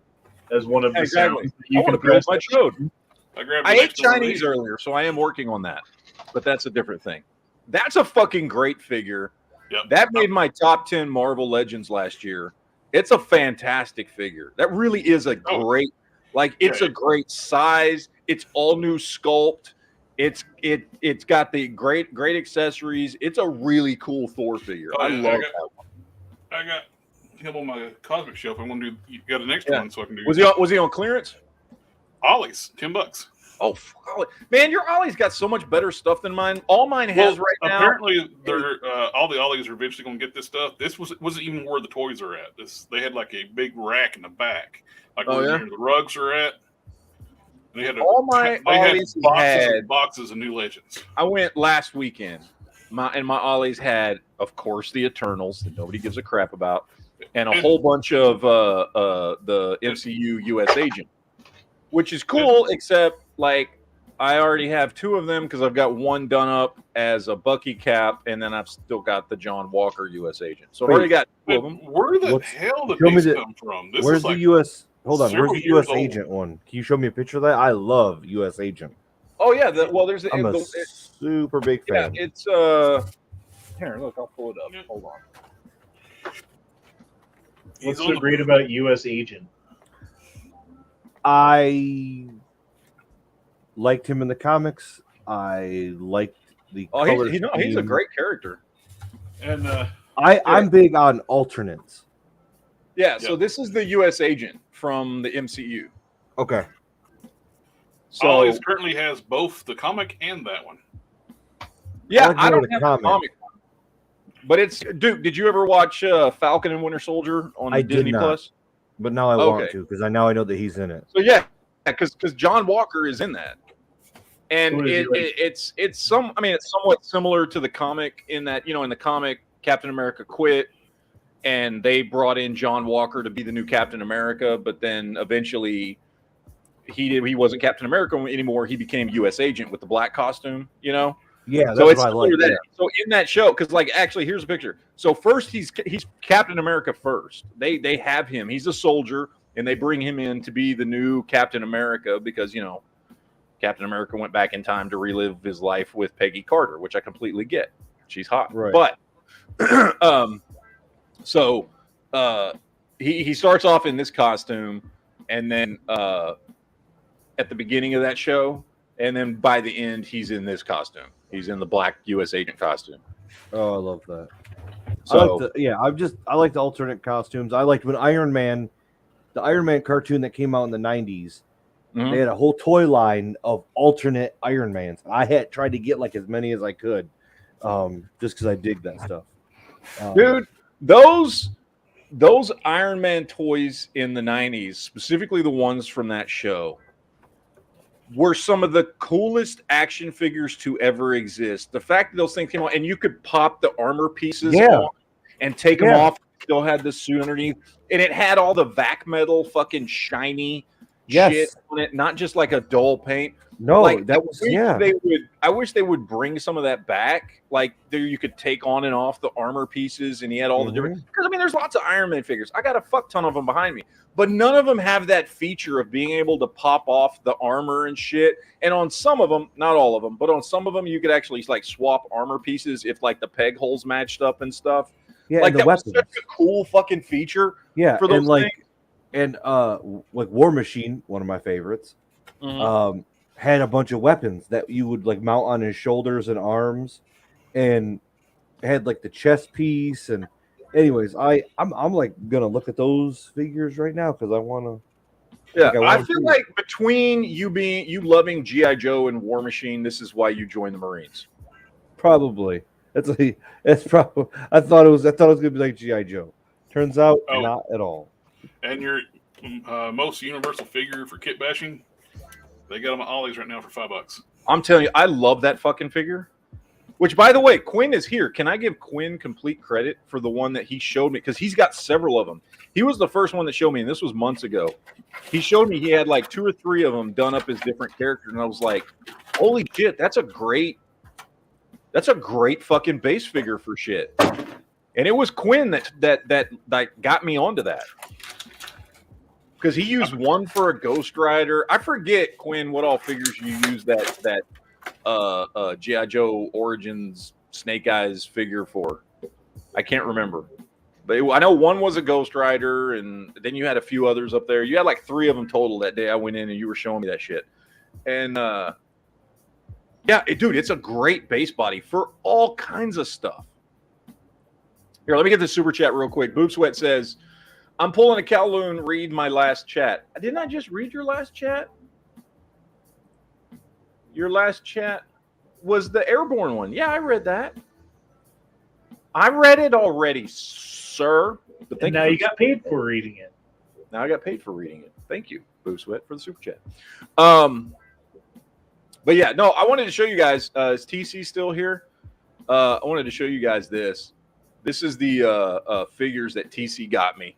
D: as one of the sounds that you can
A: build my Chode.
B: I
A: ate Chinese earlier, so I am working on that. But that's a different thing. That's a fucking great figure.
B: Yep.
A: That made my top 10 Marvel Legends last year. It's a fantastic figure. That really is a great, it's a great size. It's all new sculpt. It's got the great accessories. It's a really cool Thor figure. I love that one.
B: I got him on my cosmic shelf. I want to do. You got the next one, so I can do.
A: Was he on clearance?
B: Ollie's $10.
A: Oh, man, your Ollie's got so much better stuff than mine. All mine has right now.
B: Apparently, they're all the Ollies are eventually going to get this stuff. This wasn't even where the toys are at. They had like a big rack in the back, like where the rugs are at. They had boxes of new Legends.
A: I went last weekend. My Ollie's had, of course, the Eternals that nobody gives a crap about, and a whole bunch of the MCU US Agent, which is cool, except I already have two of them because I've got one done up as a Bucky cap, and then I've still got the John Walker US Agent. So I've already got two of them.
B: Where the hell did these come from?
E: Where's the US? Hold on, where's the US Agent one? Can you show me a picture of that? I love US Agent.
A: Oh yeah, I'm a
E: super big fan.
A: Yeah, it's here. Look, I'll pull it up. Hold on.
D: What's so great about US Agent?
E: I liked him in the comics. I liked the color.
A: He's a great character.
B: And
E: I'm big on alternates.
A: Yeah, so this is the US Agent from the MCU.
E: Okay.
A: So
B: Ollie's currently has both the comic and that one.
A: Yeah, I don't have the comic. But it's Duke. Did you ever watch Falcon and Winter Soldier on Disney Plus?
E: But now I want to because I know that he's in it.
A: So yeah, because John Walker is in that, and it's somewhat similar to the comic in that in the comic Captain America quit, and they brought in John Walker to be the new Captain America, but then eventually he wasn't Captain America anymore. He became U.S. Agent with the black costume.
E: Yeah, that's
A: so it's
E: what I like.
A: That. So in that show, because actually, here's a picture. So first, he's Captain America first. They have him. He's a soldier, and they bring him in to be the new Captain America because Captain America went back in time to relive his life with Peggy Carter, which I completely get. She's hot,
E: right?
A: But he starts off in this costume, and then at the beginning of that show, and then by the end, he's in this costume. He's in the black U.S. Agent costume.
E: Oh, I love that.
A: So
E: I like the alternate costumes. I liked when the Iron Man cartoon that came out in the 90s. Mm-hmm. They had a whole toy line of alternate Iron Mans. I had tried to get as many as I could, just because I dig that stuff.
A: Dude, those Iron Man toys in the 90s, specifically the ones from that show, were some of the coolest action figures to ever exist. The fact that those things came on and you could pop the armor pieces on and take them off, still had the suit underneath, and it had all the vac metal fucking shiny shit on it, not just like a dull paint.
E: No,
A: like,
E: that was
A: I wish they would bring some of that back. Like there, you could take on and off the armor pieces, and he had all the different. Because I mean, there's lots of Iron Man figures. I got a fuck ton of them behind me, but none of them have that feature of being able to pop off the armor and shit. And on some of them, not all of them, but on some of them, you could actually like swap armor pieces if like the peg holes matched up and stuff.
E: Yeah,
A: like
E: and
A: that was such a cool fucking feature.
E: Yeah,
A: for those things.
E: And like War Machine, one of my favorites. Had a bunch of weapons that you would like mount on his shoulders and arms, and had like the chest piece. And anyways, I'm like gonna look at those figures right now because I want to.
A: Yeah, I feel like between you loving GI Joe and War Machine, this is why you joined the Marines.
E: Probably that's probably. I thought it was gonna be like GI Joe. Turns out not at all.
B: And your most universal figure for kit bashing. They got them at Ollie's right now for $5.
A: I'm telling you, I love that fucking figure. Which, by the way, Quinn is here. Can I give Quinn complete credit for the one that he showed me? Because he's got several of them. He was the first one that showed me, and this was months ago. He showed me he had like 2 or 3 of them done up as different characters, and I was like, "Holy shit, that's a great fucking base figure for shit." And it was Quinn that got me onto that. Because he used one for a Ghost Rider. I forget, Quinn, what all figures you use that G.I. Joe Origins Snake Eyes figure for. I can't remember. But I know one was a Ghost Rider, and then you had a few others up there. You had like 3 of them total that day I went in, and you were showing me that shit. And, dude, it's a great base body for all kinds of stuff. Here, let me get the super chat real quick. Boob Sweat says, I'm pulling a Kowloon, read my last chat. Didn't I just read your last chat? Your last chat was the Airborne one. Yeah, I read that. I read it already, sir.
D: But now you got paid for reading it.
A: Now I got paid for reading it. Thank you, Boob Sweat, for the super chat. But yeah, no, I wanted to show you guys. Is TC still here? I wanted to show you guys this. This is the figures that TC got me.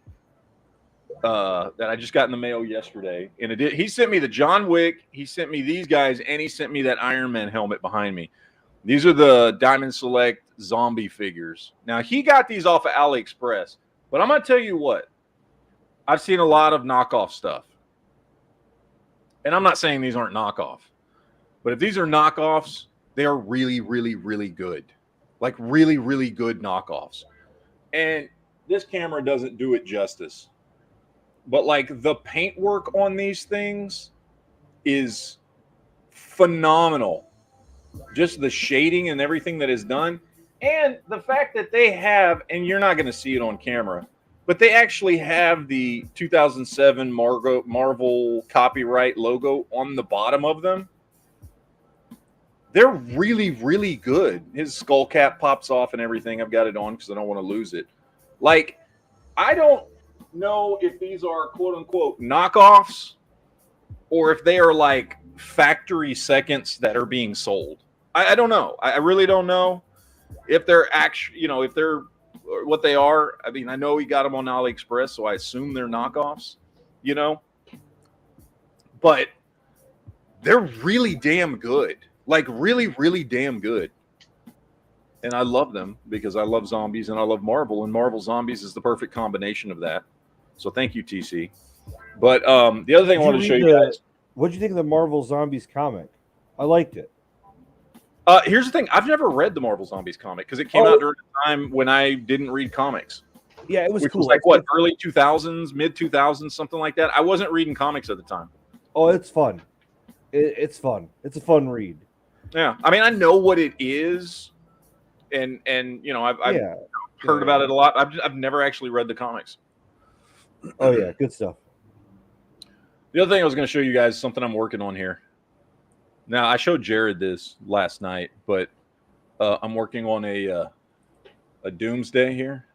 A: That I just got in the mail yesterday, and he sent me the John Wick, he sent me these guys, and he sent me that Iron Man helmet behind me. These are the Diamond Select zombie figures. Now he got these off of AliExpress, but I'm gonna tell you what, I've seen a lot of knockoff stuff, and I'm not saying these aren't knockoff, but if these are knockoffs, they are really, really, really good, like really, really good knockoffs. And this camera doesn't do it justice. But like the paintwork on these things is phenomenal. Just the shading and everything that is done. And the fact that they have, and you're not going to see it on camera, but they actually have the 2007 Marvel copyright logo on the bottom of them. They're really, really good. His skull cap pops off and everything. I've got it on because I don't want to lose it. Like, I don't know if these are quote unquote knockoffs or if they are like factory seconds that are being sold. I don't know. I really don't know if they're actually, if they're what they are. I mean, I know he got them on AliExpress, so I assume they're knockoffs, but they're really damn good. Like really, really damn good. And I love them because I love zombies and I love Marvel, and Marvel Zombies is the perfect combination of that. So thank you, TC. But the other thing I wanted to show you guys.
E: What did you think of the Marvel Zombies comic? I liked it.
A: Here's the thing. I've never read the Marvel Zombies comic because it came out during a time when I didn't read comics.
E: Yeah, it was
A: which
E: cool.
A: Was like what, early 2000s, mid 2000s, something like that. I wasn't reading comics at the time.
E: Oh, it's fun. It's fun. It's a fun read.
A: Yeah, I mean, I know what it is, and I've heard about it a lot. I've never actually read the comics.
E: Oh yeah, good stuff.
A: The other thing I was going to show you guys is something I'm working on here. Now, I showed Jared this last night, but I'm working on a Doomsday here.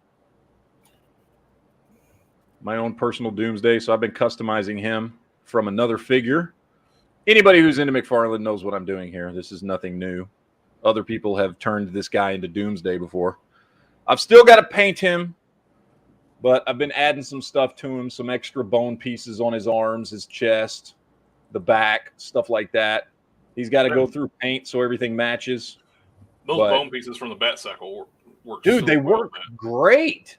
A: My own personal Doomsday. So I've been customizing him from another figure. Anybody who's into McFarlane knows what I'm doing here. This is nothing new. Other people have turned this guy into Doomsday before. I've still got to paint him, but I've been adding some stuff to him, some extra bone pieces on his arms, his chest, the back, stuff like that. He's got to go through paint so everything matches.
B: Those bone pieces from the bat cycle work.
A: Dude,
B: so
A: they
B: well,
A: work great.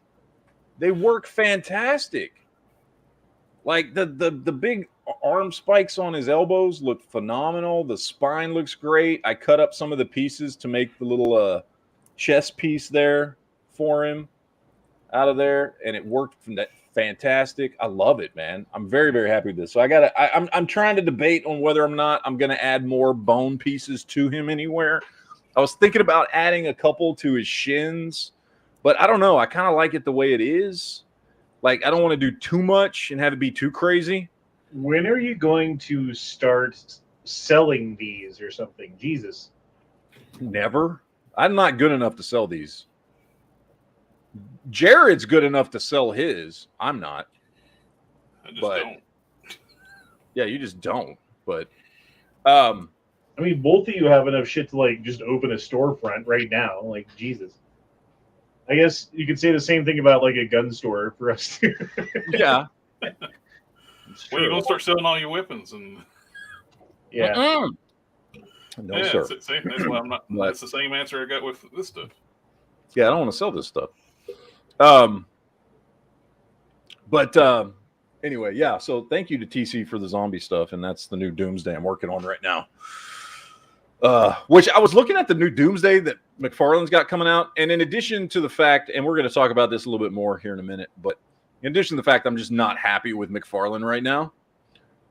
A: They work fantastic. Like the big arm spikes on his elbows look phenomenal. The spine looks great. I cut up some of the pieces to make the little chest piece there for him out of there, and it worked fantastic. I love it, man. I'm very, very happy with this. So I'm trying to debate on whether or not I'm going to add more bone pieces to him anywhere. I was thinking about adding a couple to his shins, but I don't know. I kind of like it the way it is. Like, I don't want to do too much and have it be too crazy.
D: When are you going to start selling these or something? Jesus.
A: Never. I'm not good enough to sell these. Jared's good enough to sell his. I'm not.
B: I just don't.
A: Yeah, you just don't. But
D: I mean, both of you have enough shit to like just open a storefront right now. Like, Jesus. I guess you could say the same thing about like a gun store for us too.
A: Yeah.
B: When are you gonna start selling all your weapons and?
D: Yeah.
A: No, sir.
B: That's why I'm not. That's the same answer I got with this stuff.
A: Yeah, I don't want to sell this stuff. Anyway, yeah. So thank you to TC for the zombie stuff, and that's the new Doomsday I'm working on right now. Which I was looking at the new Doomsday that McFarlane's got coming out, and in addition to the fact, and we're going to talk about this a little bit more here in a minute, but in addition to the fact I'm just not happy with McFarlane right now.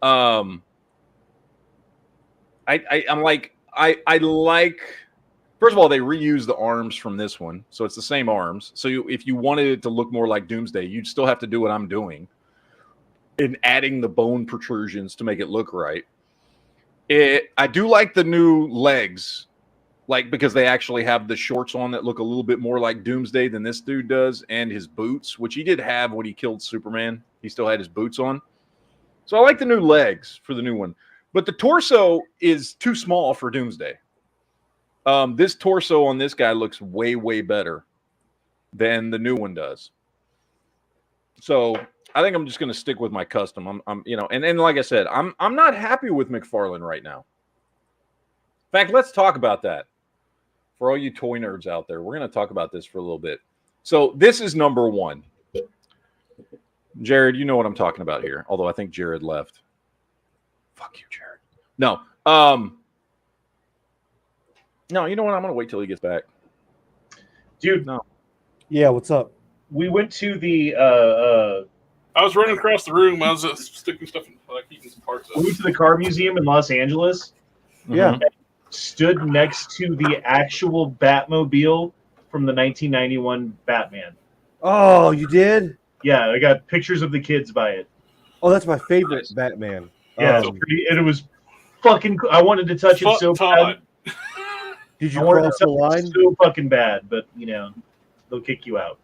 A: I'm like, I like. First of all, they reuse the arms from this one, so it's the same arms. So if you wanted it to look more like Doomsday, you'd still have to do what I'm doing in adding the bone protrusions to make it look right. I do like the new legs, like because they actually have the shorts on that look a little bit more like Doomsday than this dude does, and his boots, which he did have when he killed Superman. He still had his boots on. So I like the new legs for the new one. But the torso is too small for Doomsday. This torso on this guy looks way, way better than the new one does. So I think I'm just going to stick with my custom. And like I said, I'm not happy with McFarlane right now. In fact, let's talk about that. For all you toy nerds out there, we're going to talk about this for a little bit. So this is number one. Jared, you know what I'm talking about here. Although I think Jared left. Fuck you, Jared. No. No, you know what? I'm going to wait till he gets back.
D: Dude.
A: No.
E: Yeah, what's up?
D: We went to the
B: I was running across the room. I was sticking stuff in, like eating some parts of
D: we went to the car museum in Los Angeles.
E: Yeah.
D: Stood next to the actual Batmobile from the 1991 Batman.
E: Oh, you did?
D: Yeah, I got pictures of the kids by it.
E: Oh, that's my favorite Batman.
D: Yeah, it was fucking cool. I wanted to touch it so bad.
E: Did you cross the line?
D: So fucking bad, but they'll kick you out.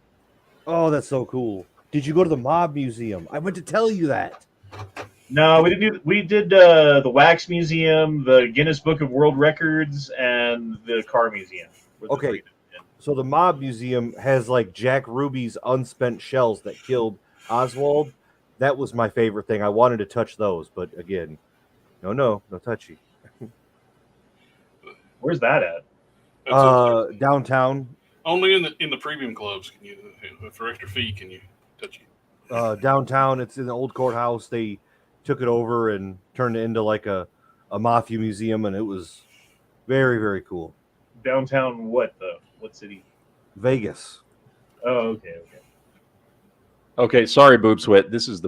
E: Oh, that's so cool. Did you go to the Mob Museum? I meant to tell you that.
D: No, we didn't. We did the Wax Museum, the Guinness Book of World Records, and the Car Museum.
E: Okay, so the Mob Museum has like Jack Ruby's unspent shells that killed Oswald. That was my favorite thing. I wanted to touch those, but again, no touchy.
D: Where's that at?
E: Downtown.
B: Only in the premium clubs can you, for extra fee, can you touch it.
E: Downtown, it's in the old courthouse. They took it over and turned it into like a mafia museum, and it was very, very cool.
D: Downtown, what though? What city?
E: Vegas.
D: Oh, okay.
A: Okay, sorry, Boob Sweat. This is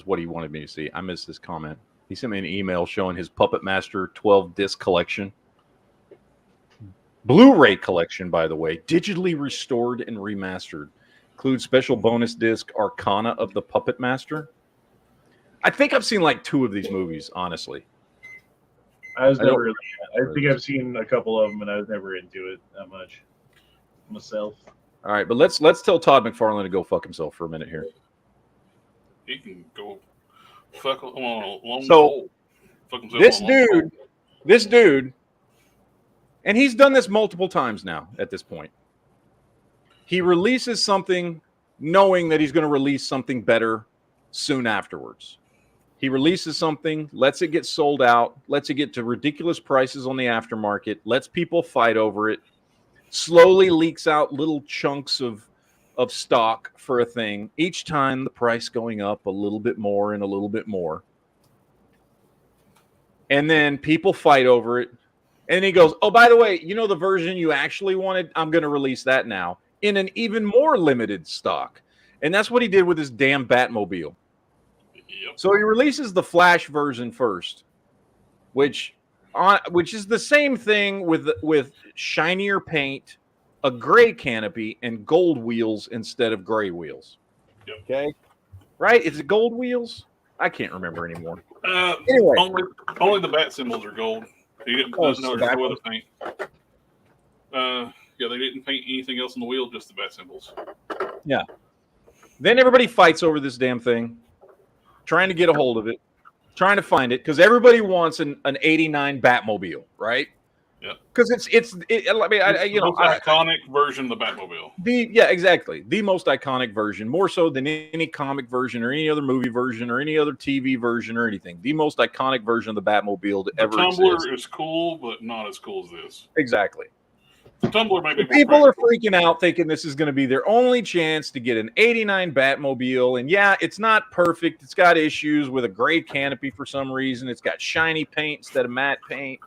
A: what he wanted me to see. I missed this comment. He sent me an email showing his Puppet Master 12-disc collection. Blu-ray collection, by the way, digitally restored and remastered. Includes special bonus disc Arcana of the Puppet Master. I think I've seen like 2 of these movies, honestly.
D: I think I've seen a couple of them, and I was never into it that much myself.
A: All right, but let's tell Todd McFarlane to go fuck himself for a minute here.
B: He can go fuck on a long
A: so This dude, and he's done this multiple times now at this point. He releases something knowing that he's going to release something better soon afterwards. He releases something, lets it get sold out, lets it get to ridiculous prices on the aftermarket, lets people fight over it, slowly leaks out little chunks of stock for a thing, each time the price going up a little bit more and a little bit more. And then people fight over it. And he goes, oh, by the way, you know the version you actually wanted? I'm going to release that now in an even more limited stock. And that's what he did with his damn Batmobile. Yep. So he releases the Flash version first, which is the same thing with shinier paint, a gray canopy, and gold wheels instead of gray wheels.
B: Yep.
A: Okay? Right? Is it gold wheels? I can't remember anymore.
B: Anyway. Only the bat symbols are gold. He didn't no other paint. Yeah, they didn't paint anything else on the wheel, just the bat symbols.
A: Yeah. Then everybody fights over this damn thing, trying to get a hold of it, trying to find it, because everybody wants an 89 Batmobile, right?
B: Yeah.
A: Because it's
B: iconic version of the Batmobile.
A: Exactly. The most iconic version, more so than any comic version or any other movie version or any other TV version or anything. The most iconic version of the Batmobile to ever exist.
B: The Tumbler is cool, but not as cool as this.
A: Exactly.
B: The Tumbler might be
A: people are freaking out thinking this is going to be their only chance to get an 89 Batmobile. And yeah, it's not perfect. It's got issues with a gray canopy for some reason. It's got shiny paint instead of matte paint.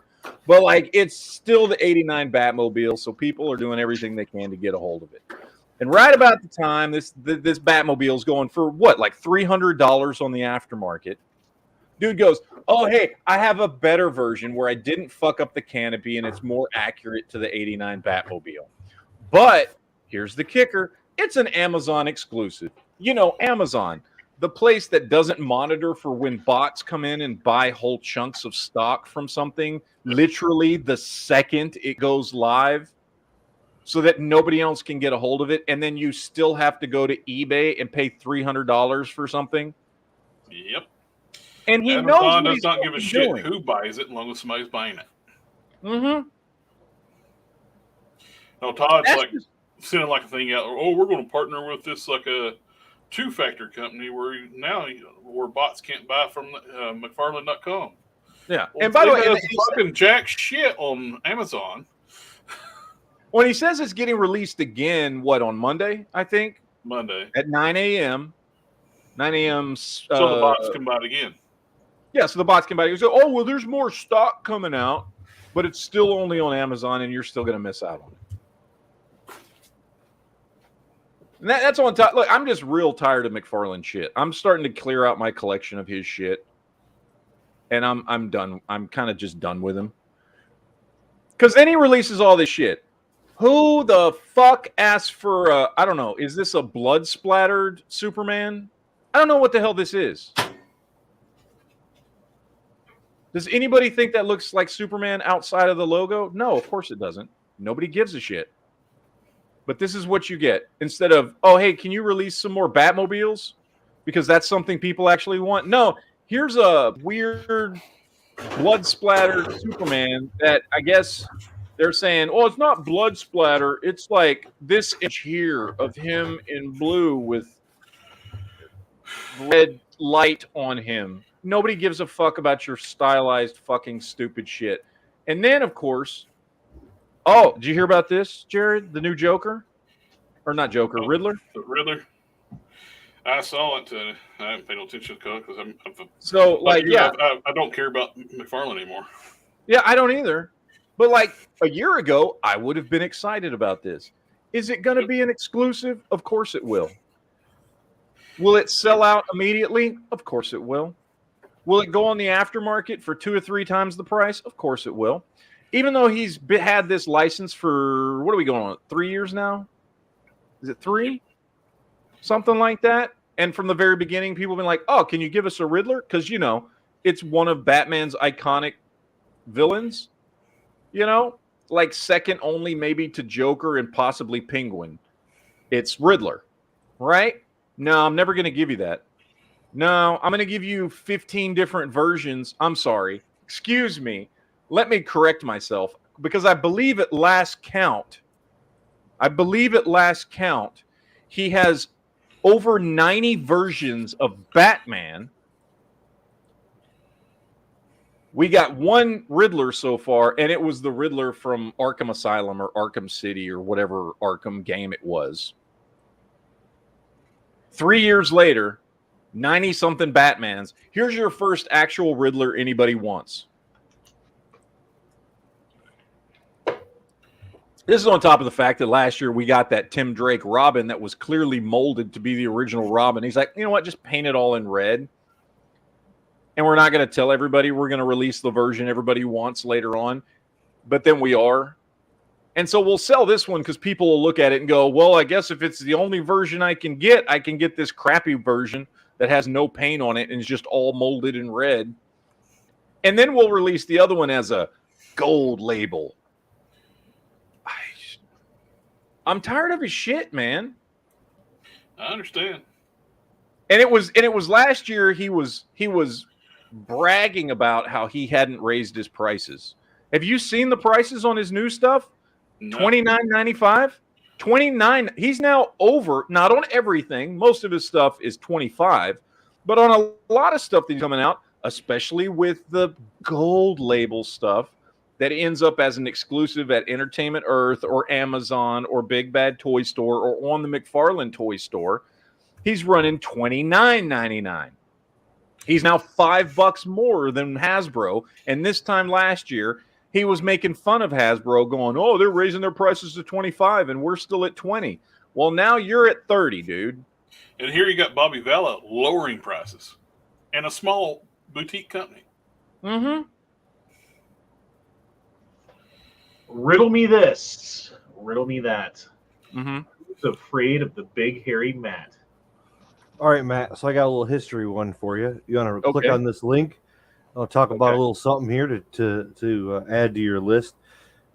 A: But like, it's still the 89 Batmobile, so people are doing everything they can to get a hold of it. And right about the time this Batmobile is going for what, like $300 on the aftermarket, dude goes, oh, hey, I have a better version where I didn't fuck up the canopy and it's more accurate to the 89 Batmobile. But here's the kicker. It's an Amazon exclusive. You know, Amazon, the place that doesn't monitor for when bots come in and buy whole chunks of stock from something, literally the second it goes live, so that nobody else can get a hold of it. And then you still have to go to eBay and pay $300 for something.
B: Yep.
A: And he
B: Amazon
A: knows
B: does not give a shit who buys it as long as somebody's buying it.
A: Mm-hmm.
B: No, Todd's sending like a thing out. Oh, we're going to partner with this like a two-factor company where bots can't buy from McFarlane.com.
A: Yeah,
B: well,
A: and by the way,
B: fucking jack shit on Amazon.
A: When he says it's getting released again, on Monday? I think
B: Monday
A: at 9 a.m. 9 a.m.
B: So the bots can buy it again.
A: Yeah, so the bots can buy it. So, oh well, there's more stock coming out, but it's still only on Amazon, and you're still going to miss out on it. And that's on top. Look, I'm just real tired of McFarlane shit. I'm starting to clear out my collection of his shit, and I'm done. I'm kind of just done with him. Because then he releases all this shit. Who the fuck asked for I don't know, is this a blood-splattered Superman? I don't know what the hell this is. Does anybody think that looks like Superman outside of the logo? No, of course it doesn't. Nobody gives a shit. But this is what you get. Instead of, oh, hey, can you release some more Batmobiles? Because that's something people actually want. No, here's a weird blood-splattered Superman that I guess they're saying, oh, it's not blood splatter. It's like this image here of him in blue with red light on him. Nobody gives a fuck about your stylized fucking stupid shit. And then, of course, oh, did you hear about this, Jared? The new Joker? Or not Joker, Riddler?
B: Riddler. I saw it. I haven't paid no attention to it because I'm
A: so, like, yeah.
B: I don't care about McFarlane anymore.
A: Yeah, I don't either. But, like, a year ago, I would have been excited about this. Is it going to be an exclusive? Of course it will. Will it sell out immediately? Of course it will. Will it go on the aftermarket for 2 or 3 times the price? Of course it will. Even though he's had this license for, what are we going on, 3 years now? Is it 3? Something like that. And from the very beginning, people have been like, oh, can you give us a Riddler? Because, you know, it's one of Batman's iconic villains. You know, like second only maybe to Joker and possibly Penguin. It's Riddler, right? No, I'm never going to give you that. No, I'm going to give you 15 different versions. I'm sorry. excuse me. Let me correct myself, because I believe at last count, he has over 90 versions of Batman. We got one Riddler so far, and it was the Riddler from Arkham Asylum or Arkham City or whatever Arkham game it was. 3 years later, 90-something Batmans. Here's your first actual Riddler anybody wants. This is on top of the fact that last year we got that Tim Drake Robin that was clearly molded to be the original Robin. He's like, you know what? Just paint it all in red. And we're not going to tell everybody we're going to release the version everybody wants later on. But then we are. And so we'll sell this one because people will look at it and go, well, I guess if it's the only version I can get this crappy version that has no paint on it and is just all molded in red. And then we'll release the other one as a gold label. I'm tired of his shit, man.
B: I understand.
A: And it was last year he was bragging about how he hadn't raised his prices. Have you seen the prices on his new stuff? No. $29.95? $29. He's now over, not on everything. Most of his stuff is $25, but on a lot of stuff that's coming out, especially with the gold label stuff that ends up as an exclusive at Entertainment Earth or Amazon or Big Bad Toy Store or on the McFarlane Toy Store, he's running $29.99. He's now $5 more than Hasbro, and this time last year, he was making fun of Hasbro, going, "Oh, they're raising their prices to $25, and we're still at $20." Well, now you're at $30, dude.
B: And here you got Bobby Valla lowering prices, and a small boutique company.
A: Mm-hmm.
D: Riddle me this. Riddle me that.
A: Mm-hmm.
D: Who's afraid of the big hairy Matt?
E: All right, Matt. So I got a little history one for you. You want to click on this link? I'll talk about a little something here to add to your list.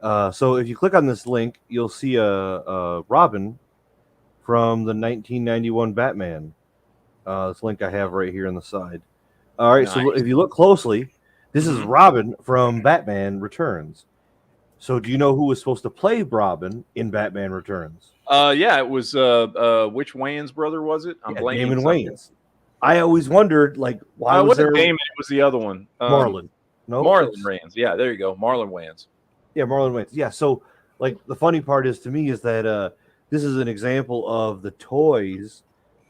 E: So if you click on this link, you'll see a Robin from the 1991 Batman. This link I have right here on the side. All right, nice. So if you look closely, this is Robin from Batman Returns. So do you know who was supposed to play Robin in Batman Returns?
A: Yeah, it was which Wayans brother was it? I'm blanking.
E: Damon Wayans. I always wondered, like, why was there
A: Damon? It was the other one.
E: Marlon. No,
A: Marlon Wayans. Yeah, there you go. Marlon Wayans.
E: Yeah, Marlon Wayans. Yeah, so like the funny part is to me is that this is an example of the toys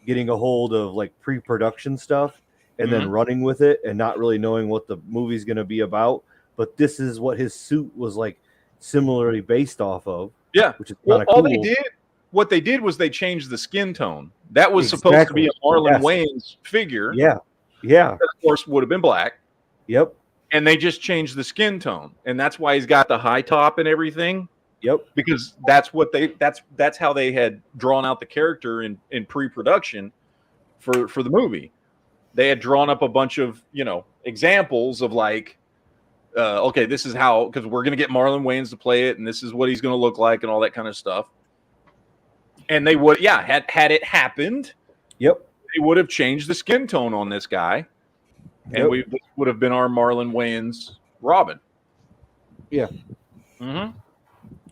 E: getting a hold of like pre-production stuff and then running with it and not really knowing what the movie's going to be about. But this is what his suit was like similarly based off of.
A: Yeah,
E: which is
A: well,
E: cool.
A: What they did was they changed the skin tone. That was supposed to be a Marlon Wayans figure.
E: Yeah.
A: That, of course, would have been black.
E: Yep.
A: And they just changed the skin tone, and that's why he's got the high top and everything.
E: Yep.
A: Because that's how they had drawn out the character in pre-production for the movie. They had drawn up a bunch of examples of like, okay, this is how, because we're going to get Marlon Wayans to play it, and this is what he's going to look like, and all that kind of stuff. And they would, had it happened, they would have changed the skin tone on this guy, and this would have been our Marlon Wayans Robin.
E: Yeah.
A: Mm-hmm.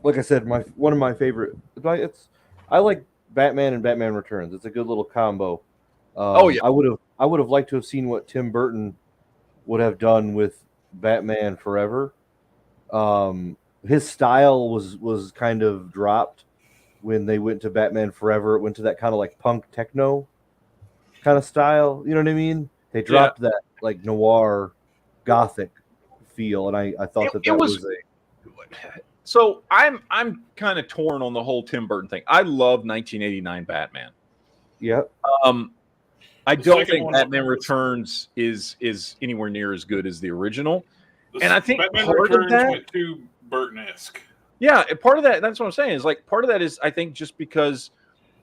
E: Like I said, one of my favorite. I like Batman and Batman Returns. It's a good little combo. I would have liked to have seen what Tim Burton would have done with Batman Forever. His style was kind of dropped when they went to Batman Forever. It went to that kind of like punk techno kind of style. You know what I mean? They dropped that like noir gothic feel, and I thought that was a.
A: So I'm kind of torn on the whole Tim Burton thing. I love 1989 Batman.
E: Yeah.
A: I don't think Batman Returns is anywhere near as good as the original. And I think
B: Batman
A: part
B: Returns
A: of that
B: went too Burton-esque.
A: Yeah, part of that, that's what I'm saying, is like part of that is I think just because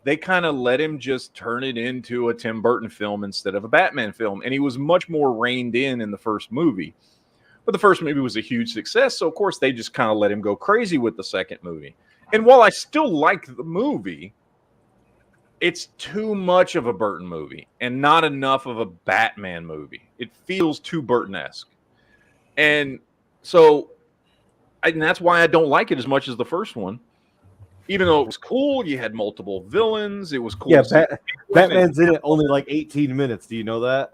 A: they kind of let him just turn it into a Tim Burton film instead of a Batman film. And he was much more reined in the first movie. But the first movie was a huge success, so of course they just kind of let him go crazy with the second movie. And while I still like the movie, it's too much of a Burton movie and not enough of a Batman movie. It feels too Burton-esque. And so, and that's why I don't like it as much as the first one. Even though it was cool, you had multiple villains. It was cool.
E: Yeah, Batman's in it only like 18 minutes. Do you know that?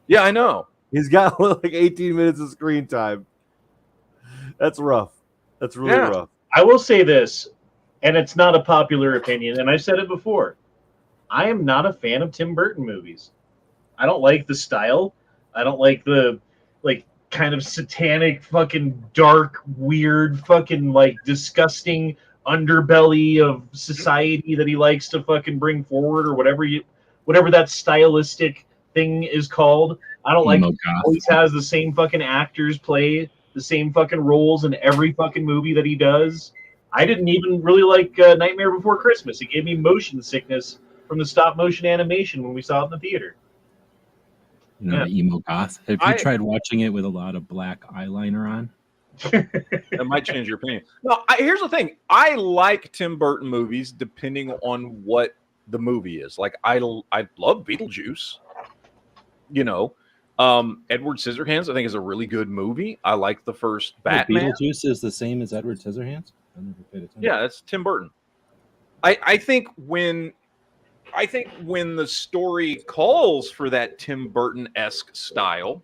A: Yeah, I know.
E: He's got like 18 minutes of screen time. That's rough. That's really rough.
D: I will say this, and it's not a popular opinion, and I've said it before. I am not a fan of Tim Burton movies. I don't like the style. I don't like the kind of satanic, fucking dark, weird, fucking disgusting underbelly of society that he likes to fucking bring forward, or whatever that stylistic thing is called. I don't like he always has the same fucking actors play the same fucking roles in every fucking movie that he does. I didn't even really like Nightmare Before Christmas. It gave me motion sickness from the stop motion animation when we saw it in the theater.
F: Emo goth. Have you tried watching it with a lot of black eyeliner on?
A: That might change your opinion. No, here's the thing. I like Tim Burton movies depending on what the movie is. Like I love Beetlejuice. Edward Scissorhands I think is a really good movie. I like the first Batman.
F: Beetlejuice is the same as Edward Scissorhands? I never paid attention.
A: Yeah, that's Tim Burton. I think when the story calls for that Tim Burton-esque style,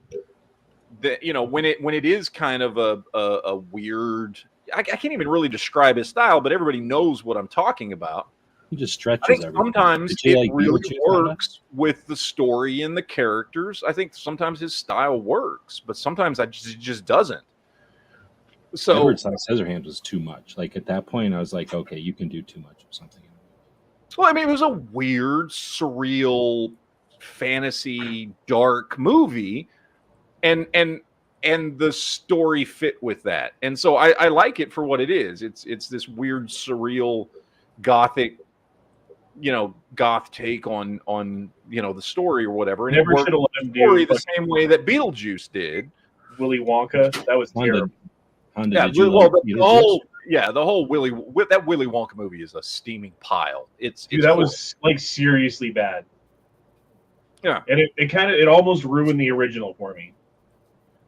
A: that when it is kind of a weird, I can't even really describe his style, but everybody knows what I'm talking about.
F: He just stretches.
A: I think sometimes it really works with the story and the characters. I think sometimes his style works, but sometimes it just doesn't. So
F: Edward Scissorhands was too much. Like at that point, I was like, okay, you can do too much of something.
A: Well, I mean, it was a weird, surreal, fantasy, dark movie, and the story fit with that, and so I like it for what it is. It's this weird, surreal, gothic, goth take on the story or whatever. And
D: Never should have let him do
A: the same way that Beetlejuice did.
D: Willy Wonka, that was terrible.
A: The whole Willy Wonka movie is a steaming pile.
D: That was seriously bad.
A: Yeah,
D: and it almost ruined the original for me.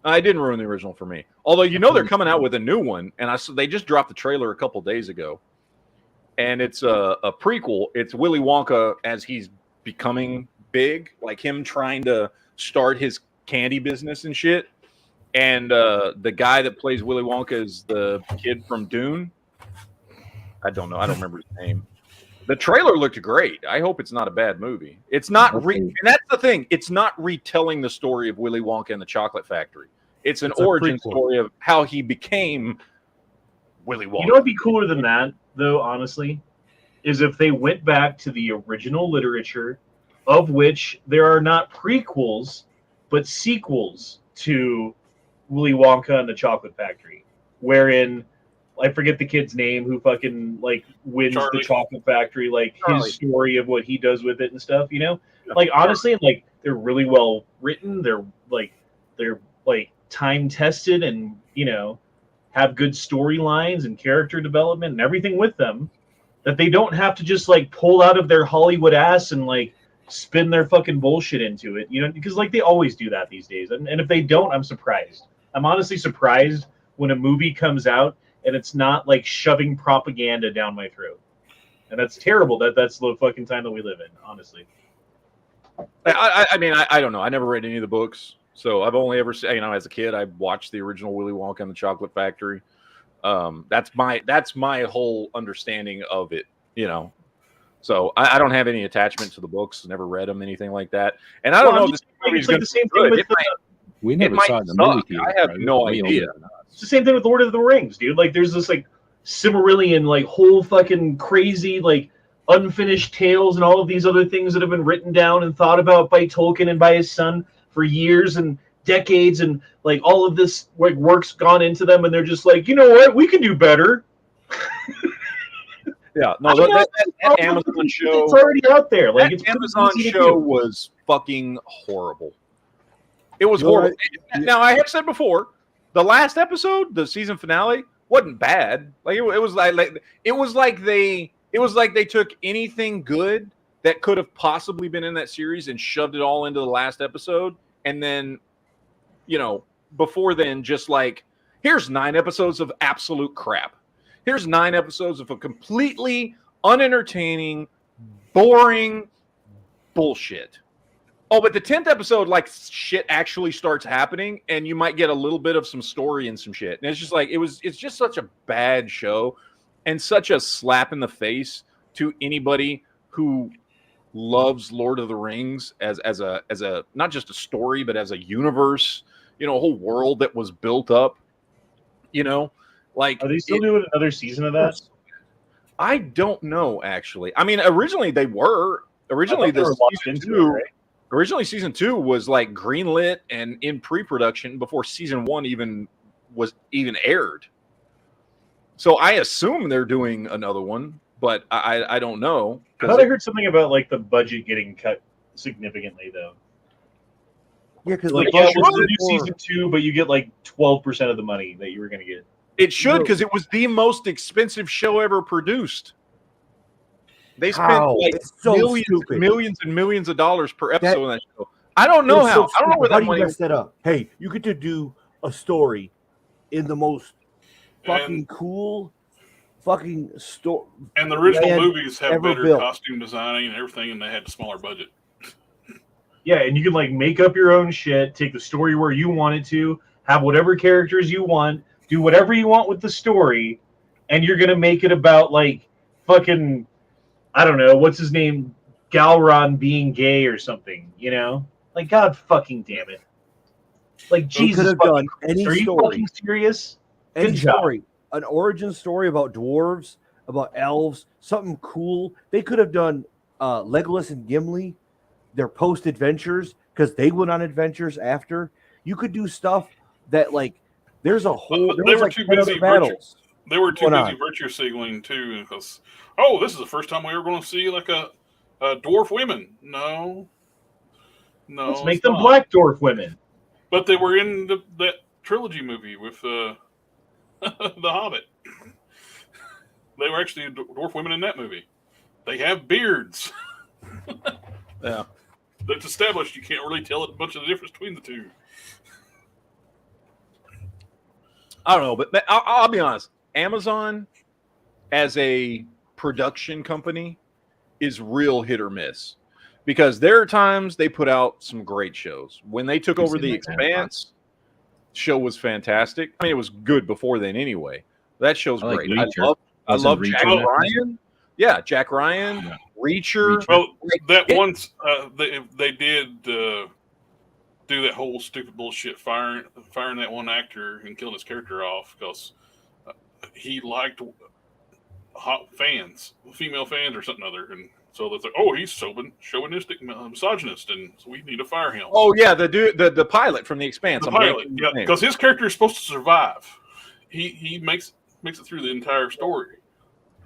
A: I didn't ruin the original for me. Although they're coming out with a new one, and they just dropped the trailer a couple days ago, and it's a prequel. It's Willy Wonka as he's becoming big, like him trying to start his candy business and shit. And the guy that plays Willy Wonka is the kid from Dune. I don't know. I don't remember his name. The trailer looked great. I hope it's not a bad movie. It's not, and that's the thing. It's not retelling the story of Willy Wonka and the Chocolate Factory. It's an origin story of how he became Willy Wonka.
D: You know what'd be cooler than that, though, honestly, is if they went back to the original literature, of which there are not prequels, but sequels to Willy Wonka and the Chocolate Factory, wherein I forget the kid's name who fucking wins the Chocolate Factory, his story of what he does with it and stuff, honestly, they're really well written. They're time tested and have good storylines and character development and everything with them, that they don't have to just pull out of their Hollywood ass and spin their fucking bullshit into it, because they always do that these days. And if they don't, I'm surprised. I'm honestly surprised when a movie comes out and it's not shoving propaganda down my throat. And that's terrible. That's the fucking time that we live in, honestly.
A: I mean, I don't know. I never read any of the books. So I've only ever seen, as a kid, I watched the original Willy Wonka and the Chocolate Factory. That's my whole understanding of it, So I don't have any attachment to the books. Never read them, anything like that. And I don't know if this movie's going to be good.
F: We never saw it in the movie theater.
A: I have no idea.
D: It's the same thing with Lord of the Rings, dude. There's this Silmarillion, whole fucking crazy unfinished tales and all of these other things that have been written down and thought about by Tolkien and by his son for years and decades, and all of this work's gone into them, and they're just you know what, we can do better.
A: Yeah, no, that Amazon show,
D: it's already out there.
A: That Amazon show was fucking horrible. It was horrible. Now, I have said before, the last episode, the season finale, wasn't bad. It was like they took anything good that could have possibly been in that series and shoved it all into the last episode, and then, before then just like, here's 9 episodes of absolute crap. Here's 9 episodes of a completely unentertaining, boring bullshit. Oh, but the 10th episode, like, shit actually starts happening, and you might get a little bit of some story and some shit. And it's just like, it's just such a bad show and such a slap in the face to anybody who loves Lord of the Rings as a not just a story, but as a universe, you know, a whole world that was built up, you know, like.
D: Are they still doing another season of that?
A: I don't know, actually. I mean, originally they were. Originally season 2 was like greenlit and in pre-production before season 1 even aired. So I assume they're doing another one, but I don't know.
D: I thought I heard something about like the budget getting cut significantly, though.
E: Yeah, because
D: like, yeah, we'll do season 2, but you get like 12% of the money that you were going to get.
A: It should, because it was the most expensive show ever produced. They spent like millions and millions of dollars per episode on that show. I don't know how. I don't know where that money
E: was set up. Hey, you get to do a story in the most fucking cool fucking story.
B: And the original movies have better costume designing and everything, and they had a smaller budget.
D: Yeah, and you can like make up your own shit, take the story where you want it to, have whatever characters you want, do whatever you want with the story, and you're gonna make it about like fucking, I don't know, what's his name, Galron being gay or something, you know? Like, God fucking damn it! Like, Jesus,
E: could have done any
D: are you
E: story.
D: fucking serious?
E: Any story, an origin story about dwarves, about elves, something cool. They could have done Legolas and Gimli, their post adventures, because they went on adventures after. You could do stuff that like there's a whole.
B: They were too busy battles. They were too busy virtue signaling too, because this is the first time we were going to see like a dwarf women. No,
D: let's make them black dwarf women.
B: But they were in that trilogy movie with the Hobbit. They were actually dwarf women in that movie. They have beards.
A: Yeah.
B: That's established. You can't really tell much of the difference between the two.
A: I don't know, but I'll be honest. Amazon, as a production company, is real hit or miss. Because there are times they put out some great shows. When they took over The Expanse, show was fantastic. I mean, it was good before then anyway. That show's great. I love Jack Ryan. Yeah, Jack Ryan, Reacher.
B: Well, that once they did do that whole stupid bullshit firing that one actor and killing his character off because he liked hot fans, female fans or something other, and so they're like, he's chauvinistic, misogynist, and so we need to fire him.
A: Oh yeah, the pilot from The Expanse.
B: The pilot, yeah, because his character is supposed to survive. He makes it through the entire story.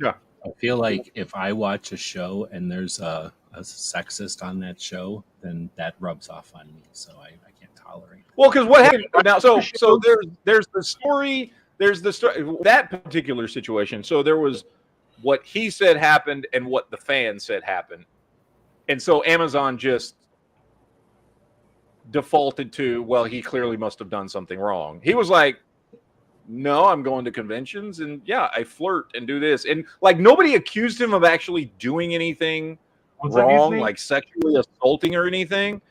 A: Yeah.
F: I feel like if I watch a show and there's a sexist on that show, then that rubs off on me. So I can't tolerate it.
A: Well, because what happened now? So there's the story. There's the story. That particular situation. So there was what he said happened and what the fans said happened, and so Amazon just defaulted to, well, he clearly must have done something wrong. He was like, no, I'm going to conventions and yeah, I flirt and do this. And like nobody accused him of actually doing anything wrong, like sexually assaulting or anything.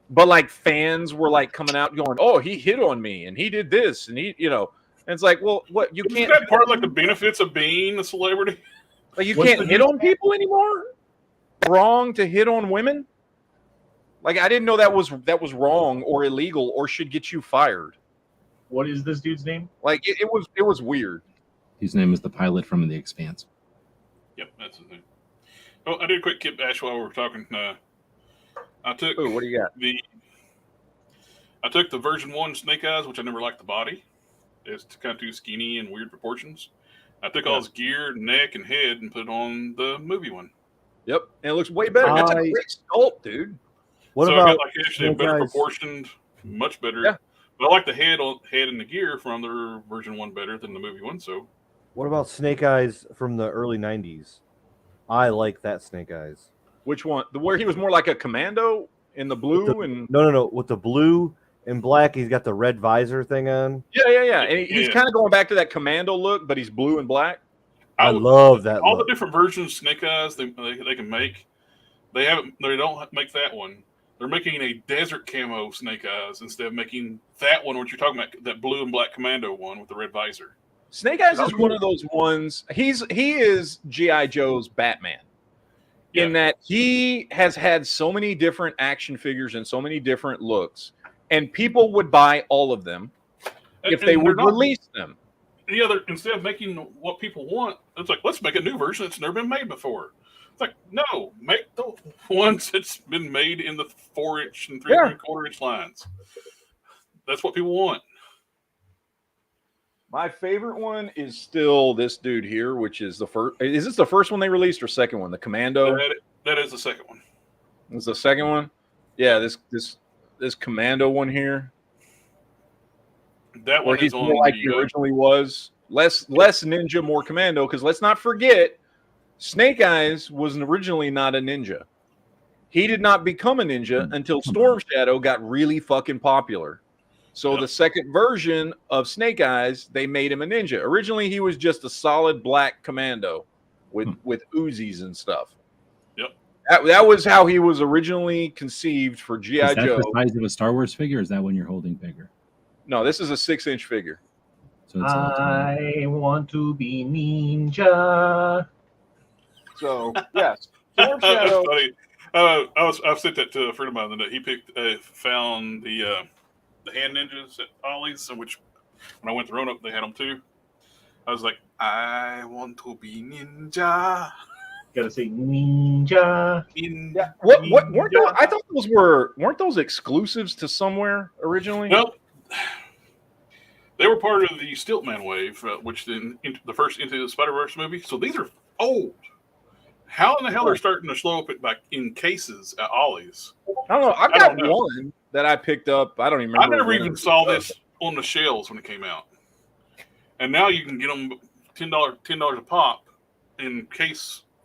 A: But like fans were like coming out going, oh, he hit on me and he did this and he, and it's like, well, what you can't.
B: Is that part of like the benefits of being a celebrity?
A: Like you can't hit on people anymore? Wrong to hit on women? Like I didn't know that was wrong or illegal or should get you fired.
D: What is this dude's name?
A: Like it was weird.
F: His name is the pilot from The Expanse.
B: Yep, that's his name. Oh, I did a quick kip dash while we were talking. I took
A: what do you got?
B: I took the version 1 Snake Eyes, which I never liked the body. It's kind of too skinny and weird proportions. I took all his gear, neck, and head and put it on the movie one.
A: Yep, and it looks way better. That's a great sculpt, dude.
B: What about I got like actually a better proportioned, much better. Yeah. But I like the head and the gear from the version 1 better than the movie one. So,
E: what about Snake Eyes from the early '90s? I like that Snake Eyes.
A: Which one? Where he was more like a commando in the blue
E: No, with the blue in black. He's got the red visor thing on.
A: Yeah. And he's kind of going back to that commando look, but he's blue and black.
E: I love that.
B: All the different versions of Snake Eyes they can make. They don't make that one. They're making a desert camo Snake Eyes instead of making that one, what you're talking about, that blue and black commando one with the red visor.
A: Snake Eyes is one of those ones. He is G.I. Joe's Batman. In that he has had so many different action figures and so many different looks, and people would buy all of them if they would release them.
B: Instead of making what people want, it's like, let's make a new version that's never been made before. It's like, no, make the ones that's been made in the 4-inch and 3.25-inch lines. That's what people want.
A: My favorite one is still this dude here, which is the first. Is this the first one they released or second one? The Commando.
B: That is the second one.
A: It's the second one. Yeah, this Commando one here.
B: That one is
A: more like he originally was. Less ninja, more Commando. Because let's not forget, Snake Eyes was originally not a ninja. He did not become a ninja until Storm Shadow got really fucking popular. So the second version of Snake Eyes, they made him a ninja. Originally, he was just a solid black commando with Uzis and stuff.
B: Yep.
A: That was how he was originally conceived for G.I. Joe.
F: Is that the size of a Star Wars figure, or is that one you're holding bigger?
A: No, this is a 6-inch figure.
F: So it's
D: I want to be ninja.
A: So, yes. Storm Shadow.
B: That's funny. I've sent that to a friend of mine that he found the hand ninjas at Ollie's, which when I went to Roanoke, they had them too. I was like, I want to be ninja.
D: Gotta say ninja.
A: Yeah. What weren't those, I thought those weren't those exclusives to somewhere originally?
B: Nope. They were part of the Stiltman wave, which then the first Into the Spider-Verse movie. So these are old. How in the hell they're starting to show up in cases at Ollie's?
A: I don't know. I've got one that I picked up. I don't even remember.
B: I never even saw this on the shelves when it came out. And now you can get them $10 a pop in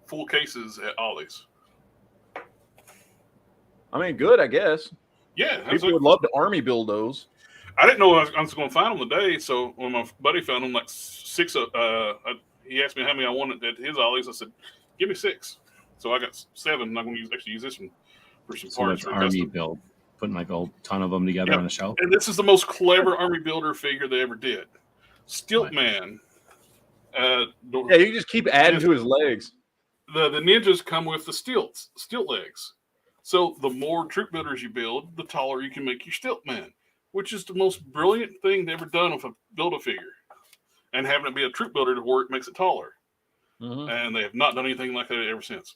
B: full cases at Ollie's.
A: I mean, good, I guess.
B: Yeah.
A: People would love to army build those.
B: I didn't know I was going to find them today, so when my buddy found them, like 6, he asked me how many I wanted at his Ollie's. I said, give me 6. So I got 7. I'm not going to actually use this one for some parts.
F: It's army build. Putting like a ton of them together on a shelf.
B: And this is the most clever army builder figure they ever did. Stiltman.
A: You just keep adding to his legs.
B: The ninjas come with the stilt legs. So the more troop builders you build, the taller you can make your Stiltman, which is the most brilliant thing they ever done with a Build-A-Figure. And having it be a troop builder to work makes it taller. Mm-hmm. And they have not done anything like that ever since.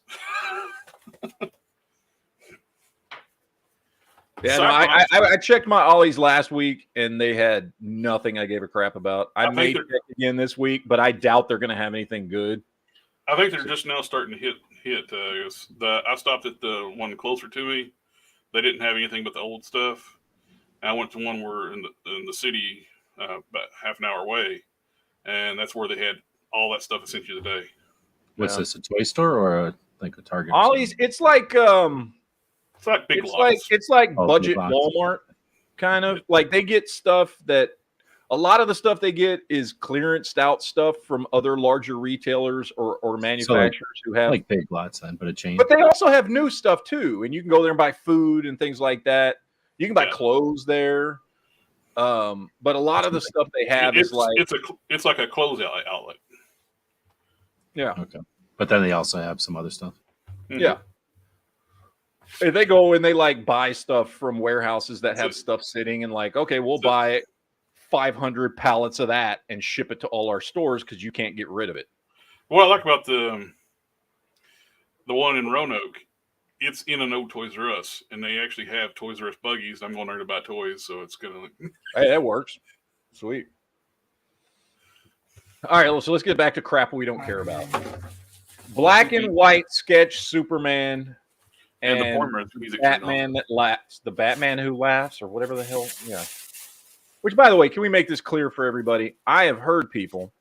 A: Yeah, no, I checked my Ollie's last week, and they had nothing I gave a crap about. I may check again this week, but I doubt they're going to have anything good.
B: I think they're just now starting to hit. I stopped at the one closer to me. They didn't have anything but the old stuff. And I went to one where in the city, about half an hour away, and that's where they had all that stuff essentially today.
F: What's this, a toy store or like a Target?
A: Ollie's, it's like
B: it's like Big Lots.
A: It's like budget Walmart, kind of. Like they get stuff that a lot of the stuff they get is clearanced out stuff from other larger retailers or manufacturers who have
F: like Big Lots then, but a chain.
A: But they also have new stuff too, and you can go there and buy food and things like that. You can buy clothes there. But a lot of the stuff they have is like
B: it's like a closeout outlet.
A: Yeah.
F: Okay. But then they also have some other stuff.
B: Mm-hmm.
A: Yeah. If they go and they like buy stuff from warehouses that have stuff sitting and like, okay, we'll buy 500 pallets of that and ship it to all our stores because you can't get rid of it.
B: What I like about the one in Roanoke, it's in an old Toys R Us, and they actually have Toys R Us buggies. I'm going there to buy toys, so it's gonna.
A: Hey, that works. Sweet. All right, so let's get back to crap we don't care about. Black and white sketch Superman and the Batman that laughs. The Batman who laughs, or whatever the hell. Yeah. Which, by the way, can we make this clear for everybody? I have heard people,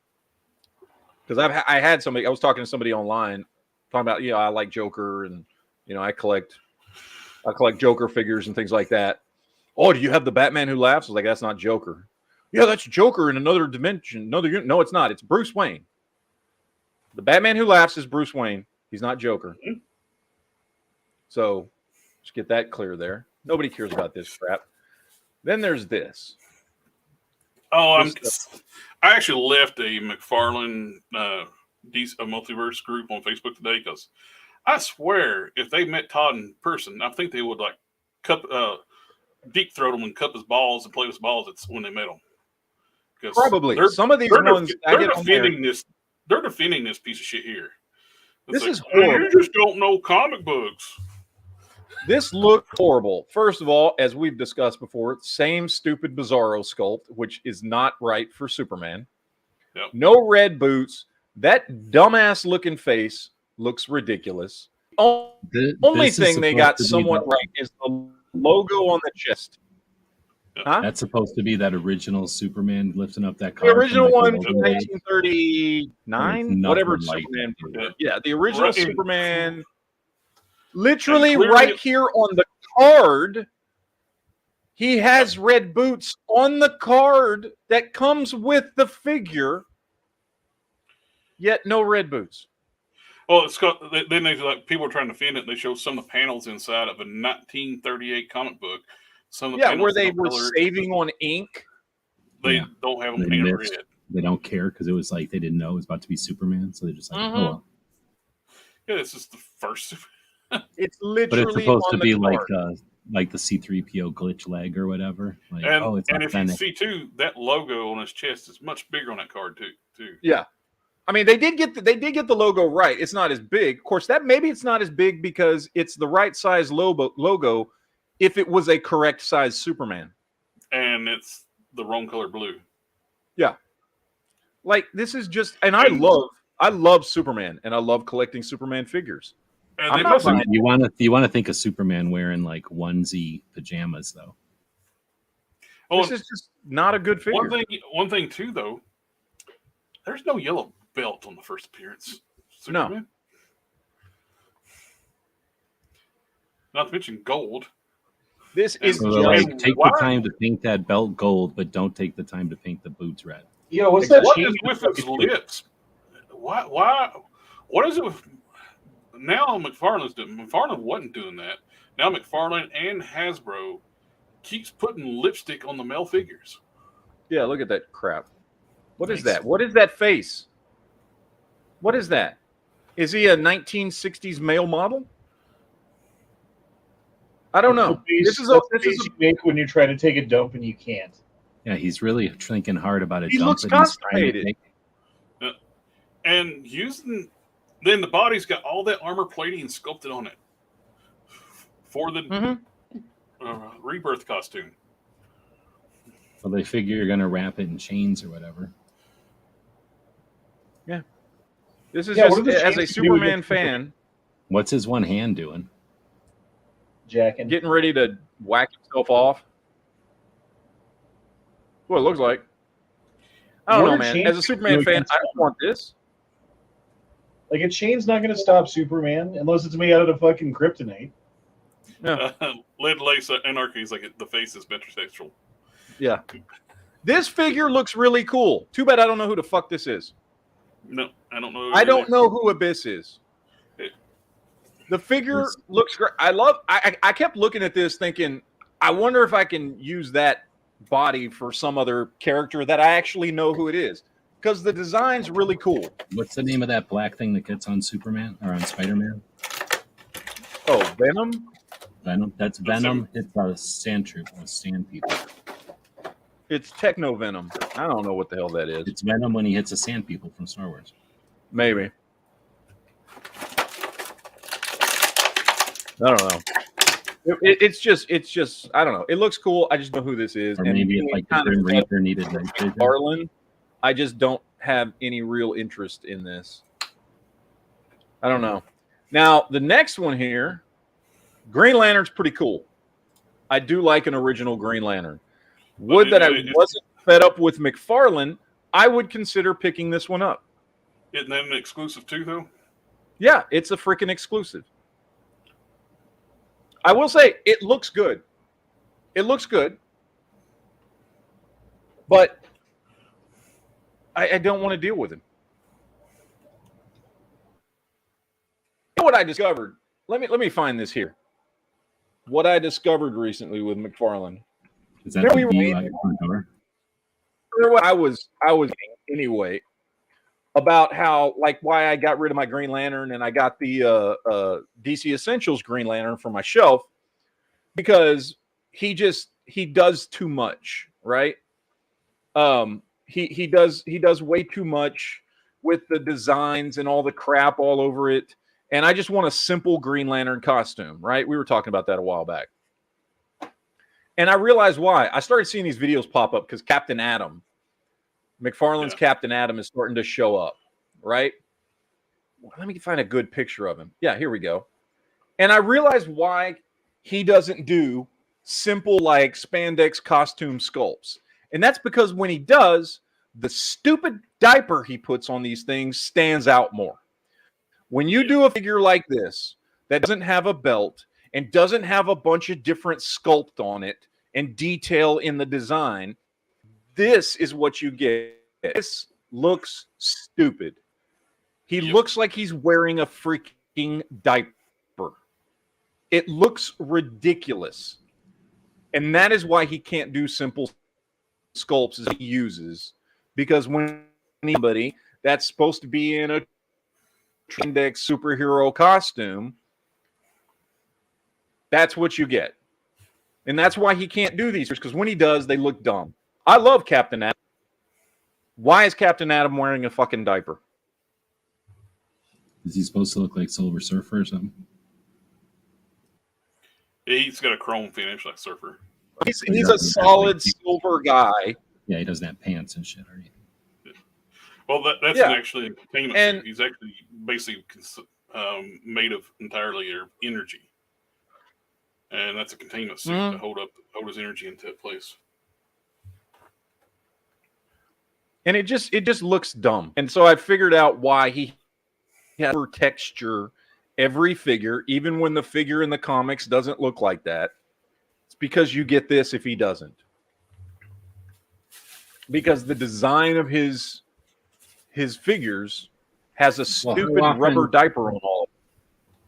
A: because I had somebody. I was talking to somebody online talking about, I like Joker, and I collect Joker figures and things like that. Oh, do you have the Batman Who Laughs? I was like, that's not Joker. Yeah, that's Joker in another dimension. No, it's not. It's Bruce Wayne. The Batman Who Laughs is Bruce Wayne. He's not Joker.
B: Mm-hmm.
A: So just get that clear there. Nobody cares about this crap. Then there's this.
B: Oh, I actually left a McFarlane multiverse group on Facebook today because I swear if they met Todd in person, I think they would like deep throat him and cup his balls and play with his balls. It's when they met him.
A: Probably some of these ones
B: they're defending this piece of shit here.
A: This is horrible.
B: You just don't know comic books.
A: This looked horrible. First of all, as we've discussed before, same stupid Bizarro sculpt, which is not right for Superman.
B: Yep.
A: No red boots. That dumbass looking face looks ridiculous. Only thing they got somewhat right is the logo on the chest.
F: Huh? That's supposed to be that original Superman lifting up that car.
A: The original one from 1939, whatever Superman. Yeah, the original Superman. Literally right here on the card, he has red boots on the card that comes with the figure, yet no red boots.
B: Well, it's got, then they like people are trying to defend it. They show some of the panels inside of a 1938 comic book. Some of the
A: where they were saving on ink.
B: They don't have them painted red.
F: They don't care because it was like they didn't know it was about to be Superman, so they're just like, oh well.
B: Yeah, this is the first.
A: It's literally,
F: but it's supposed to be like the C-3PO glitch leg or whatever. Like,
B: and if you see too, that logo on his chest is much bigger on that card too.
A: Yeah, I mean they did get the logo right. It's not as big, of course. That maybe it's not as big because it's the right size logo. If it was a correct size Superman,
B: and it's the wrong color blue.
A: Yeah, like this is just, and I love Superman, and I love collecting Superman figures.
F: You want to think of Superman wearing like onesie pajamas though.
A: Oh, this is just not a good figure.
B: One thing too though, there's no yellow belt on the first appearance. Superman.
A: No.
B: Not to mention gold.
A: This is
F: like, take the time to paint that belt gold, but don't take the time to paint the boots red.
D: Yeah, what's that?
B: What is with his lips? Why? What is it with? Now McFarlane's doing. McFarlane wasn't doing that. Now McFarlane and Hasbro keeps putting lipstick on the male figures.
A: Yeah, look at that crap. What is that? What is that face? What is that? Is he a 1960s male model? I don't know.
D: This is a face you make when you try to take a dump and you can't.
F: Yeah, he's really thinking hard about it.
A: He looks constipated.
B: And then the body's got all that armor plating sculpted on it for the rebirth costume.
F: Well, they figure you're going to wrap it in chains or whatever.
A: Yeah. This is just, as a Superman fan.
F: What's his one hand doing?
D: Jacking.
A: Getting ready to whack himself off. What it looks like. I don't know, man. As a Superman fan, I don't want this.
D: Like, a chain's not going to stop Superman unless it's made out of fucking kryptonite.
B: Yeah. Lead lace anarchy is like the face is metrosexual.
A: Yeah. This figure looks really cool. Too bad I don't know who the fuck this is.
B: No, I don't know.
A: I don't know who Abyss is. The figure looks great. I kept looking at this thinking, I wonder if I can use that body for some other character that I actually know who it is. Because the design's really cool.
F: What's the name of that black thing that gets on Superman or on Spider-Man?
A: Oh, Venom?
F: Venom. That's Venom. It's a sand troop, a sand people.
A: It's Techno Venom. I don't know what the hell that is.
F: It's Venom when he hits a sand people from Star Wars.
A: Maybe. I don't know. It's just I don't know. It looks cool. I just know who this is.
F: Or maybe if like the Grim Reaper needed
A: McFarlane, I just don't have any real interest in this. I don't know. Now the next one here, Green Lantern's pretty cool. I do like an original Green Lantern. Would that I wasn't fed up with McFarlane, I would consider picking this one up.
B: Isn't that an exclusive too, though?
A: Yeah, it's a freaking exclusive. I will say it looks good. It looks good, but I don't want to deal with him. You know what I discovered? Let me find this here. What I discovered recently with McFarlane.
F: Is that the view out your door?
A: What I was anyway about how, like, why I got rid of my Green Lantern and I got the DC Essentials Green Lantern for my shelf, because he does too much, right? He does way too much with the designs and all the crap all over it. And I just want a simple Green Lantern costume, right? We were talking about that a while back. And I realized why. I started seeing these videos pop up because Captain Atom, McFarlane's Captain Atom, is starting to show up, right? Let me find a good picture of him. Yeah, here we go. And I realized why he doesn't do simple, like, spandex costume sculpts. And that's because when he does, the stupid diaper he puts on these things stands out more. When you do a figure like this that doesn't have a belt and doesn't have a bunch of different sculpt on it and detail in the design, this is what you get. This looks stupid. He looks like he's wearing a freaking diaper. It looks ridiculous. And that is why he can't do simple sculpts as he uses, because when anybody that's supposed to be in a index superhero costume, that's what you get. And that's why he can't do these, because when he does, they look dumb. I love Captain Atom. Why is Captain Atom wearing a fucking diaper?
F: Is he supposed to look like Silver Surfer or something?
B: He's got a chrome finish like Surfer.
A: He's a solid silver guy.
F: Yeah, he doesn't have pants and shit, or anything.
B: Well, that's actually a containment suit. He's actually basically made of entirely energy, and that's a containment suit to hold his energy into place.
A: And it just looks dumb. And so I figured out why he has texture every figure, even when the figure in the comics doesn't look like that. It's because you get this if he doesn't. Because the design of his figures has a stupid rubber diaper on all of them.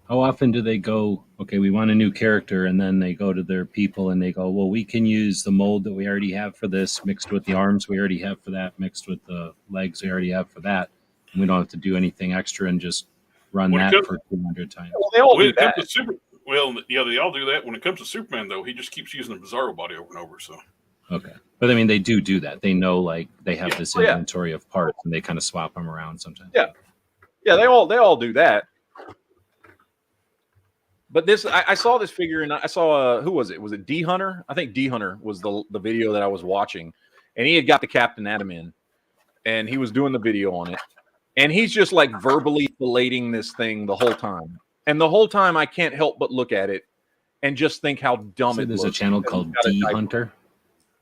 F: How often do they go, okay, we want a new character, and then they go to their people and they go, well, we can use the mold that we already have for this, mixed with the arms we already have for that, mixed with the legs we already have for that. And we don't have to do anything extra and just run that for 200 times.
A: Well, they all do that.
B: They all do that. When it comes to Superman, though, he just keeps using the Bizarro body over and over. So,
F: okay, but I mean, they do that. They know, like, they have this inventory of parts, and they kind of swap them around sometimes.
A: Yeah, they all do that. But this, I saw this figure, and I saw who was it? Was it D Hunter? I think D Hunter was the video that I was watching, and he had got the Captain Atom in, and he was doing the video on it, and he's just like verbally filleting this thing the whole time. And the whole time, I can't help but look at it and just think how dumb it looks.
F: There's a channel called D Hunter?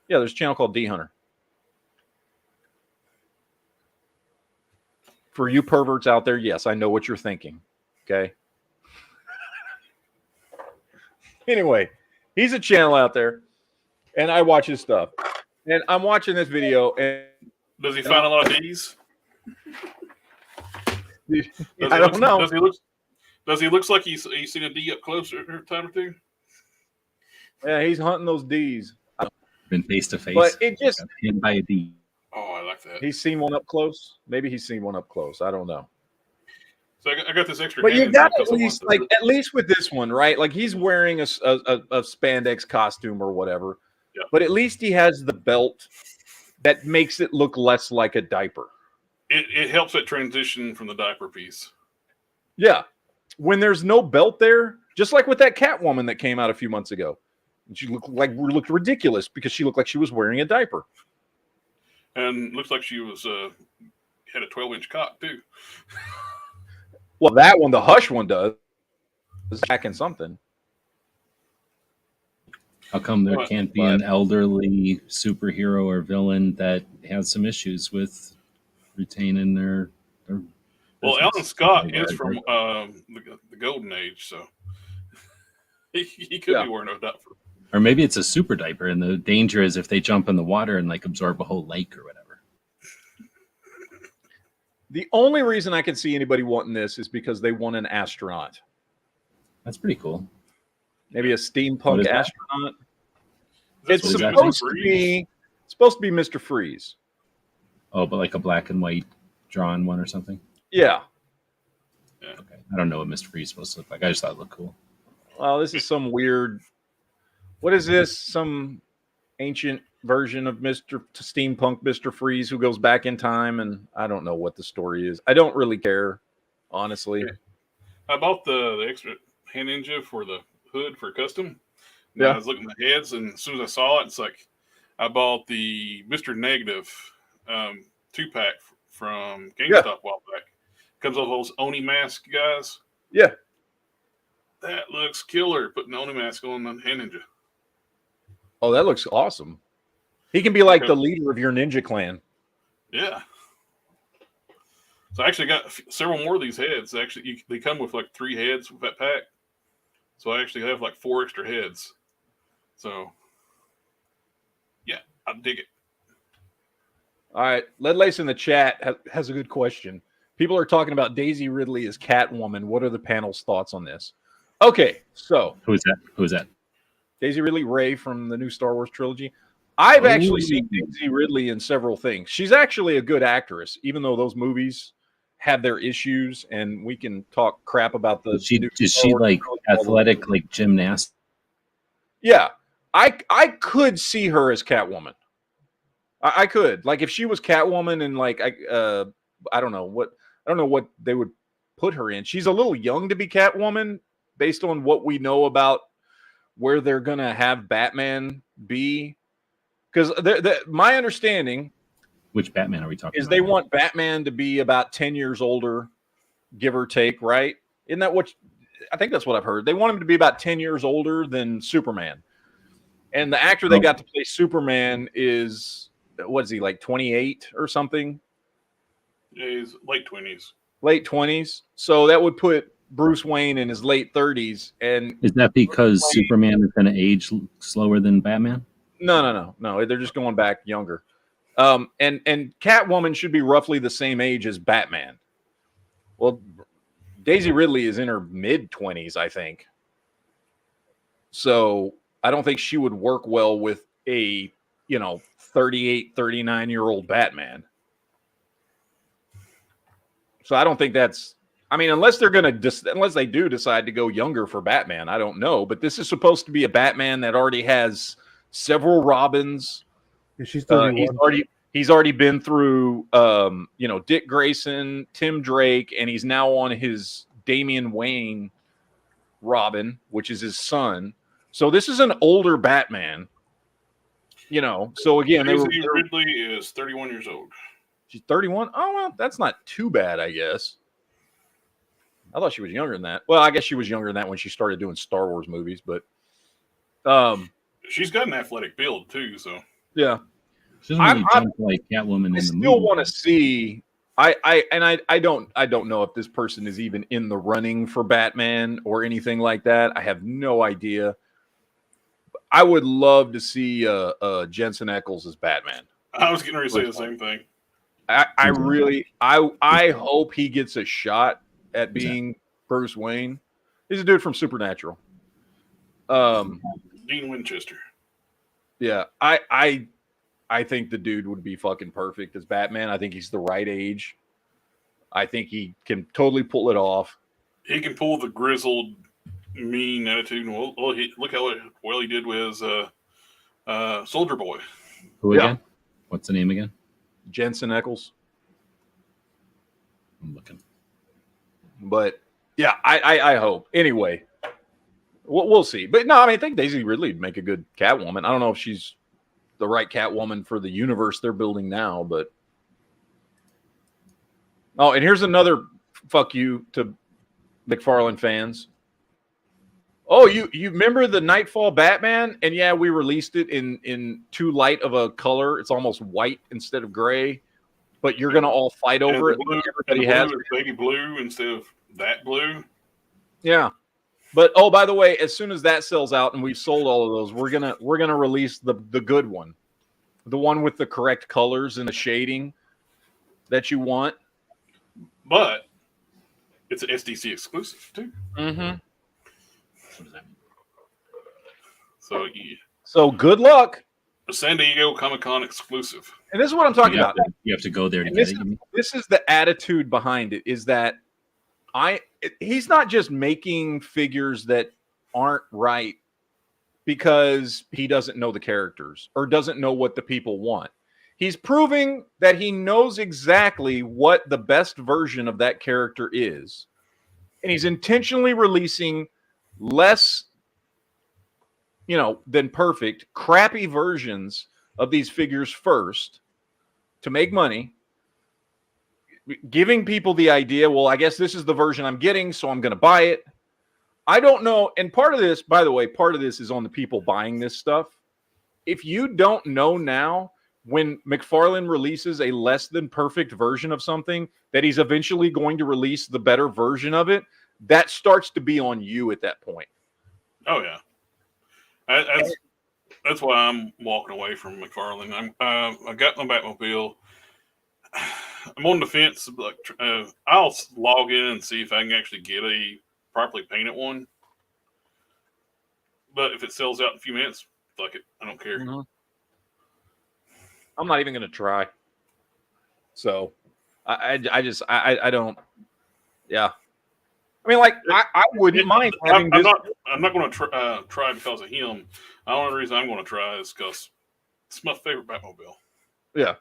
A: Yeah, there's a channel called D Hunter. For you perverts out there, yes, I know what you're thinking. Okay? Anyway, he's a channel out there, and I watch his stuff. And I'm watching this video, and...
B: Does he find a lot of D's?
A: I don't know.
B: Does he look like he's seen a D up close a time or two?
A: Yeah, he's hunting those D's.
F: Been face to face.
A: But it just
F: hit by a D.
B: Oh, I like that.
A: He's seen one up close. Maybe he's seen one up close. I don't know.
B: So I got this extra.
A: But you got at least with this one, right? Like, he's wearing a spandex costume or whatever. Yeah. But at least he has the belt that makes it look less like a diaper.
B: It helps that transition from the diaper piece.
A: Yeah. When there's no belt there, just like with that Catwoman that came out a few months ago. And she looked ridiculous because she looked like she was wearing a diaper.
B: And looks like she was had a 12-inch cock too.
A: Well, that one, the Hush one, does. It's packing something.
F: How come there can't be an elderly superhero or villain that has some issues with retaining their
B: well, Alan Scott is from the Golden Age, so he could be wearing a diaper.
F: Or maybe it's a super diaper, and the danger is if they jump in the water and like absorb a whole lake or whatever.
A: The only reason I can see anybody wanting this is because they want an astronaut.
F: That's pretty cool.
A: Maybe a steampunk
F: that?
A: astronaut.
B: It's
A: It's supposed to be Mr. Freeze.
F: Oh, but like a black and white drawn one or something?
A: Yeah.
F: Okay. I don't know what Mr. Freeze is supposed to look like. I just thought it looked cool.
A: Well, this is some weird. What is this? Some ancient version of steampunk Mr. Freeze who goes back in time, and I don't know what the story is. I don't really care, honestly.
B: I bought the extra hand ninja for the hood for custom.
A: Yeah.
B: I was looking at the heads, and as soon as I saw it, it's like I bought the Mr. Negative 2-pack from GameStop a while back. Comes with those Oni mask guys.
A: Yeah.
B: That looks killer, putting the Oni mask on the hand ninja.
A: Oh, that looks awesome. He can be like the leader of your ninja clan.
B: Yeah. So I actually got several more of these heads. Actually, they come with like 3 heads with that pack. So I actually have like 4 extra heads. So, yeah, I dig it.
A: All right. Lead Lace in the chat has a good question. People are talking about Daisy Ridley as Catwoman. What are the panel's thoughts on this? Okay, so.
F: Who is that?
A: Daisy Ridley, Rey from the new Star Wars trilogy. I've actually seen Daisy Ridley in several things. She's actually a good actress, even though those movies have their issues, and we can talk crap about the.
F: Is she like athletic, like gymnast?
A: Yeah, I could see her as Catwoman. I could, like, if she was Catwoman and like I don't know what they would put her in. She's a little young to be Catwoman, based on what we know about where they're gonna have Batman be. Because my understanding,
F: which Batman are we talking
A: is
F: about?
A: they want Batman to be about 10 years older, give or take, right? Isn't that what I think that's what I've heard? They want him to be about 10 years older than Superman. And the actor they got to play Superman is, what is he, like 28 or something?
B: Yeah, he's late 20s.
A: Late 20s. So that would put Bruce Wayne in his late 30s. And
F: is that because Superman is going to age slower than Batman?
A: No. They're just going back younger. And Catwoman should be roughly the same age as Batman. Well, Daisy Ridley is in her mid-20s, I think. So I don't think she would work well with a, 38, 39-year-old Batman. So I don't think that's, unless they're going to, unless they do decide to go younger for Batman, I don't know. But this is supposed to be a Batman that already has several Robins.
E: She's 31.
A: He's already been through, Dick Grayson, Tim Drake, and he's now on his Damian Wayne Robin, which is his son. So this is an older Batman, So again,
B: Ridley is 31 years old.
A: She's 31. Oh well, that's not too bad, I guess. I thought she was younger than that. Well, I guess she was younger than that when she started doing Star Wars movies, but
B: she's got an athletic build too. So
A: yeah,
F: she doesn't really jump like Catwoman in the movie.
A: I still want to see. I don't know if this person is even in the running for Batman or anything like that. I have no idea. I would love to see Jensen Ackles as Batman.
B: I was getting ready to say the same thing.
A: I hope he gets a shot at being Bruce Wayne. He's a dude from Supernatural.
B: Dean Winchester.
A: Yeah, I think the dude would be fucking perfect as Batman. I think he's the right age. I think he can totally pull it off.
B: He can pull the grizzled, mean attitude. Look how well he did with Soldier Boy.
F: Who again? What's the name again?
A: Jensen Ackles.
F: I'm looking.
A: But yeah, I hope. Anyway, we'll see. But no, I think Daisy Ridley would make a good Catwoman. I don't know if she's the right Catwoman for the universe they're building now, but and here's another fuck you to McFarlane fans. Oh, you remember the Nightfall Batman? And yeah, we released it in too light of a color. It's almost white instead of gray. But you're gonna all fight over it.
B: Blue, everybody has baby blue instead of that blue.
A: Yeah. But oh, by the way, as soon as that sells out and we've sold all of those, we're gonna release the good one, the one with the correct colors and the shading that you want.
B: But it's an SDC exclusive too.
A: Mm-hmm.
F: What does that mean?
B: So yeah.
A: So good luck.
B: A San Diego Comic-Con exclusive.
A: And this is what I'm talking about.
F: You have to go there to
A: And
F: get it.
A: this is the attitude behind it, is that he's not just making figures that aren't right because he doesn't know the characters or doesn't know what the people want. He's proving that he knows exactly what the best version of that character is. And he's intentionally releasing less, than perfect, crappy versions of these figures first to make money, giving people the idea, well, I guess this is the version I'm getting, so I'm going to buy it. I don't know. And part of this, by the way, is on the people buying this stuff. If you don't know now, when McFarlane releases a less than perfect version of something, that he's eventually going to release the better version of it, that starts to be on you at that point.
B: Oh, yeah. That's why I'm walking away from McFarlane. I got my Batmobile. I'm on the fence. I'll log in and see if I can actually get a properly painted one. But if it sells out in a few minutes, fuck it. I don't care.
A: Mm-hmm. I'm not even going to try. So I don't. Yeah. I mean, I wouldn't mind having this.
B: I'm not going to try because of him. The only reason I'm going to try is because it's my favorite Batmobile.
A: Yeah.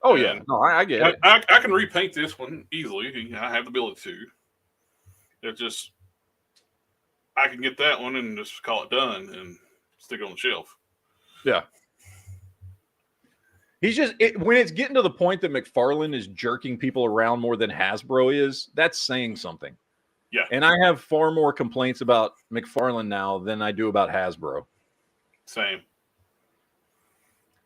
A: Oh, yeah. No, I get it.
B: I can repaint this one easily. I have the ability to. It's just, I can get that one and just call it done and stick it on the shelf.
A: Yeah. He's just, when it's getting to the point that McFarlane is jerking people around more than Hasbro is, that's saying something.
B: Yeah.
A: And I have far more complaints about McFarlane now than I do about Hasbro.
B: Same.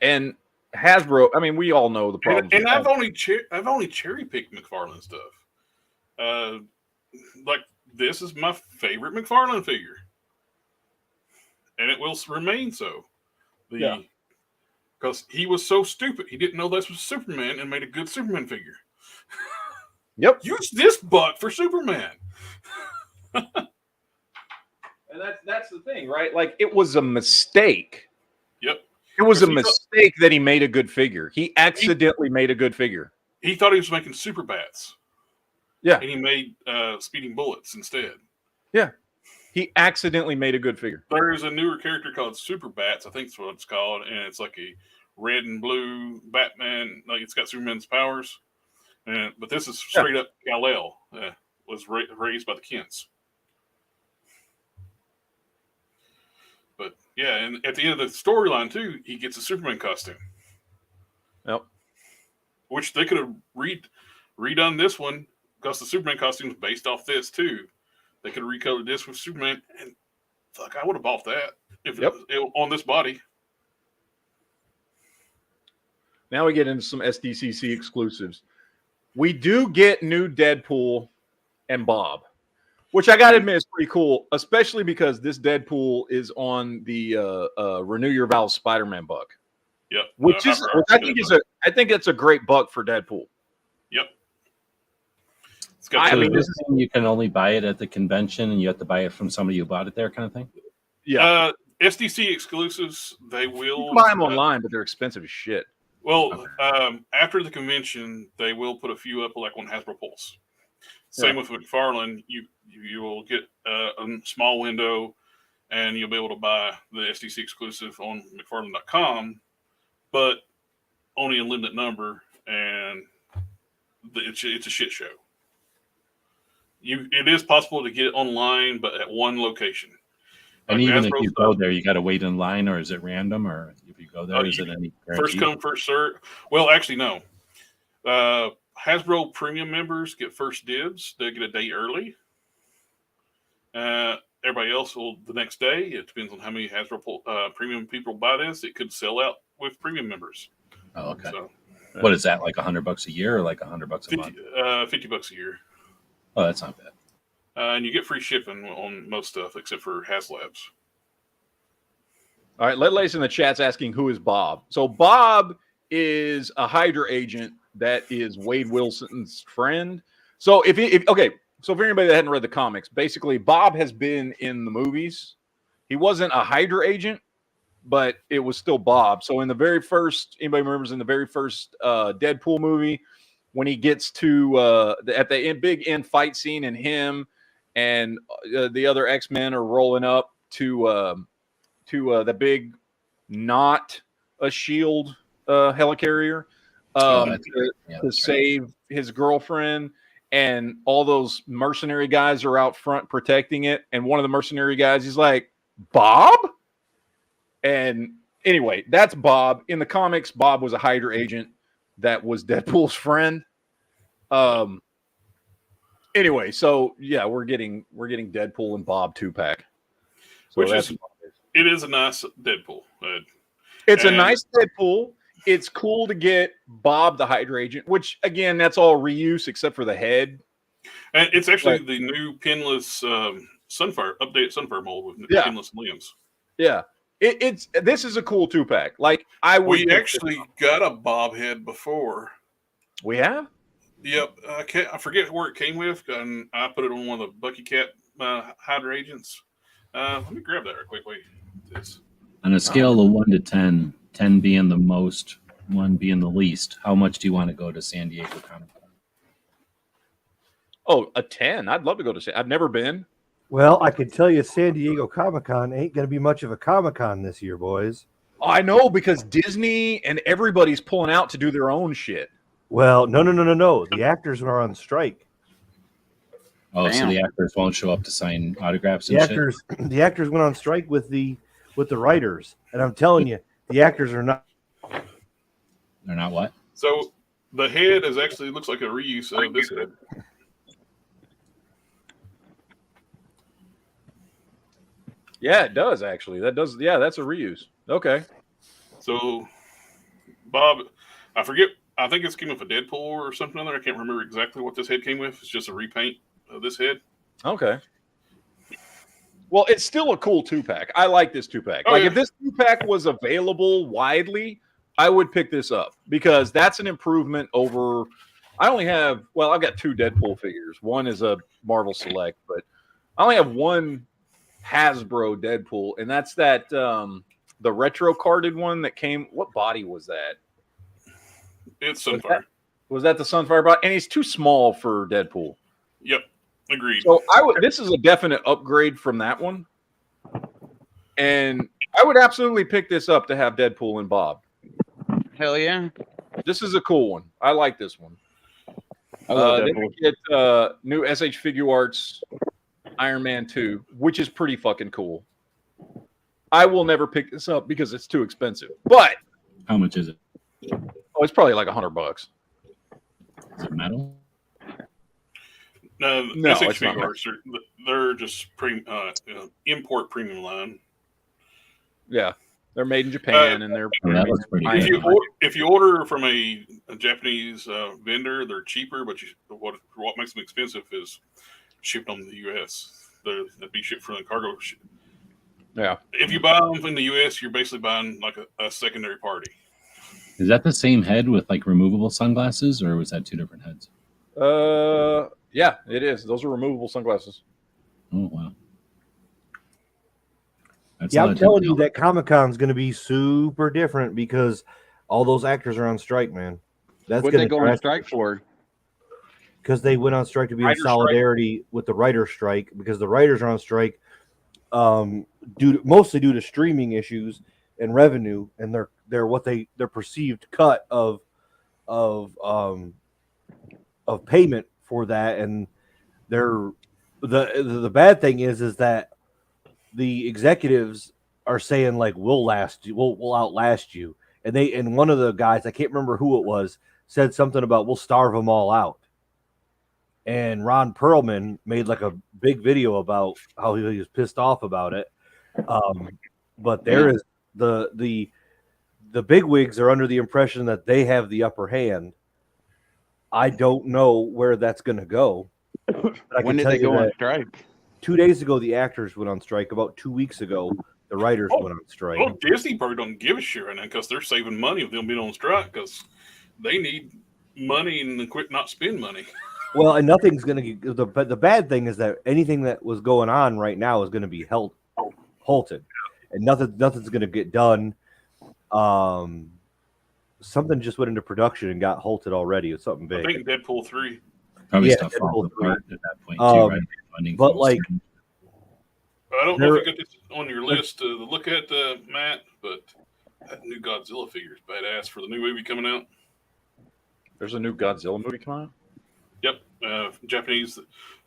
A: And Hasbro, I mean, we all know the problems.
B: And I've only cherry picked McFarlane stuff. Like this is my favorite McFarlane figure, and it will remain so. Because he was so stupid, he didn't know this was Superman and made a good Superman figure.
A: Yep.
B: Use this butt for Superman.
A: And that's the thing, right? Like, it was a mistake.
B: Yep.
A: It was a mistake that he made a good figure. He accidentally made a good figure.
B: He thought he was making super bats.
A: Yeah.
B: And he made speeding bullets instead.
A: Yeah. He accidentally made a good figure.
B: There's a newer character called Super Bats, I think that's what it's called, and it's like a red and blue Batman. Like, it's got Superman's powers. But this is straight up Kal-El. Was raised by the Kents. But yeah, and at the end of the storyline too, he gets a Superman costume.
A: Yep.
B: Which they could have redone this one because the Superman costume is based off this too. They could have recolored this with Superman, and fuck, I would have bought that if it on this body.
A: Now we get into some SDCC exclusives. We do get new Deadpool and Bob, which I got to admit is pretty cool, especially because this Deadpool is on the Renew Your Vows Spider-Man buck.
B: Yep.
A: Which I think it's a great buck for Deadpool.
B: Yep.
F: This is you can only buy it at the convention, and you have to buy it from somebody who bought it there, kind of thing.
B: Yeah. SDC exclusives, they will
A: you can buy them online, but they're expensive as shit.
B: Well, after the convention, they will put a few up, like on Hasbro Pulse. Same with McFarlane. You will get a small window, and you'll be able to buy the SDC exclusive on McFarlane.com, but only a limited number, and it's a shit show. It is possible to get it online, but at one location.
F: And like even if you go there, you got to wait in line, or is it random? Or if you go there, is it any guarantee?
B: First come, first serve? Well, actually, no. Hasbro Premium members get first dibs. They get a day early. Everybody else will the next day. It depends on how many Hasbro Premium people buy this. It could sell out with Premium members.
F: Oh, okay.
B: So,
F: what is that, like $100 a year, or like $100 a month?
B: $50 a year.
F: Oh, that's not bad.
B: And you get free shipping on most stuff except for HasLabs.
A: All right, Lace in the chat's asking who is Bob. So Bob is a Hydra agent that is Wade Wilson's friend. So so for anybody that hadn't read the comics, basically Bob has been in the movies. He wasn't a Hydra agent, but it was still Bob. So in the very first, anybody remembers in the very first Deadpool movie, when he gets to at the big end fight scene, and him and the other X-Men are rolling up to the big, not a shield helicarrier to save his girlfriend, and all those mercenary guys are out front protecting it, and one of the mercenary guys is like, Bob? And anyway, that's Bob. In the comics, Bob was a Hydra agent that was Deadpool's friend. Anyway, so yeah, we're getting Deadpool and Bob 2-pack. So
B: it is a nice Deadpool.
A: It's a nice Deadpool. It's cool to get Bob the Hydra agent, which again, that's all reuse except for the head.
B: And it's actually the new pinless updated Sunfire mold with pinless limbs.
A: Yeah. This is a cool 2-pack. Like
B: we actually got a Bob head before.
A: We have?
B: Yep. I forget where it came with, and I put it on one of the Bucky Cat Hydra agents. Let me grab that real quick. Wait.
F: On a scale of 1 to 10, 10 being the most, 1 being the least, how much do you want to go to San Diego Comic Con?
A: Oh, a 10. I'd love to go to I've never been.
E: Well, I can tell you San Diego Comic-Con ain't going to be much of a Comic-Con this year, boys.
A: Oh, I know, because Disney and everybody's pulling out to do their own shit.
E: Well, no. The actors are on strike.
F: Oh, so the actors won't show up to sign autographs and
E: shit? The actors went on strike with the writers. And I'm telling you, the actors are not.
F: They're not what?
B: So the head looks like a reuse of this head.
A: Yeah, it does actually. That's a reuse. Okay.
B: So, Bob, I forget. I think it's came with a Deadpool or something other. I can't remember exactly what this head came with. It's just a repaint of this head.
A: Okay. Well, it's still a cool 2-pack. I like this 2-pack. If this 2-pack was available widely, I would pick this up because that's an improvement over. I've got 2 Deadpool figures. One is a Marvel Select, but I only have one Hasbro Deadpool, and that's that the retro carded one that came. What body was that?
B: It's Sunfire.
A: Was that the Sunfire body? And he's too small for Deadpool.
B: Yep, agreed.
A: So this is a definite upgrade from that one, and I would absolutely pick this up to have Deadpool and Bob.
G: Hell yeah!
A: This is a cool one. I like this one.
G: I love
A: then we get new SH Figure Arts Iron Man 2, which is pretty fucking cool. I will never pick this up because it's too expensive. But
F: how much is it?
A: Oh, it's probably like $100.
F: Is it metal?
B: No, SH Figure Arts they're just import premium line.
A: Yeah, they're made in Japan and they're.
B: If you order from a Japanese vendor, they're cheaper. But what makes them expensive is shipped on the U.S. They'd be shipped from the cargo.
A: Yeah. If
B: you buy them from the U.S., you're basically buying like a secondary party.
F: Is that the same head with like removable sunglasses, or was that 2 different heads?
A: Yeah, it is. Those are removable sunglasses.
F: Oh wow.
E: I'm telling you that Comic-Con is going to be super different because all those actors are on strike, man. That's
G: what they go on strike for?
E: Because they went on strike to be in solidarity with the writer's strike, because the writers are on strike mostly due to streaming issues and revenue, and their perceived cut of payment for that, and the bad thing is that the executives are saying like we'll outlast you, and one of the guys, I can't remember who it was, said something about we'll starve them all out. And Ron Perlman made like a big video about how he was pissed off about it. But there is the bigwigs are under the impression that they have the upper hand. I don't know where that's going to go.
G: When did they go on strike?
E: 2 days ago, the actors went on strike. About 2 weeks ago, the writers went on strike.
B: Well, Disney probably don't give a shit right now because they're saving money with them being on strike because they need money and quit not spend money.
E: Well, and nothing's going to. The bad thing is that anything that was going on right now is going to be halted, and nothing's going to get done. Something just went into production and got halted already. It's something big.
B: I think Deadpool 3.
F: Probably stuff falls apart at that point too, right? Funding
E: but like,
B: I don't know if you got this on your list to look at, Matt, but that new Godzilla figure is badass for the new movie coming out.
A: There's a new Godzilla movie coming out?
B: Yep. Japanese.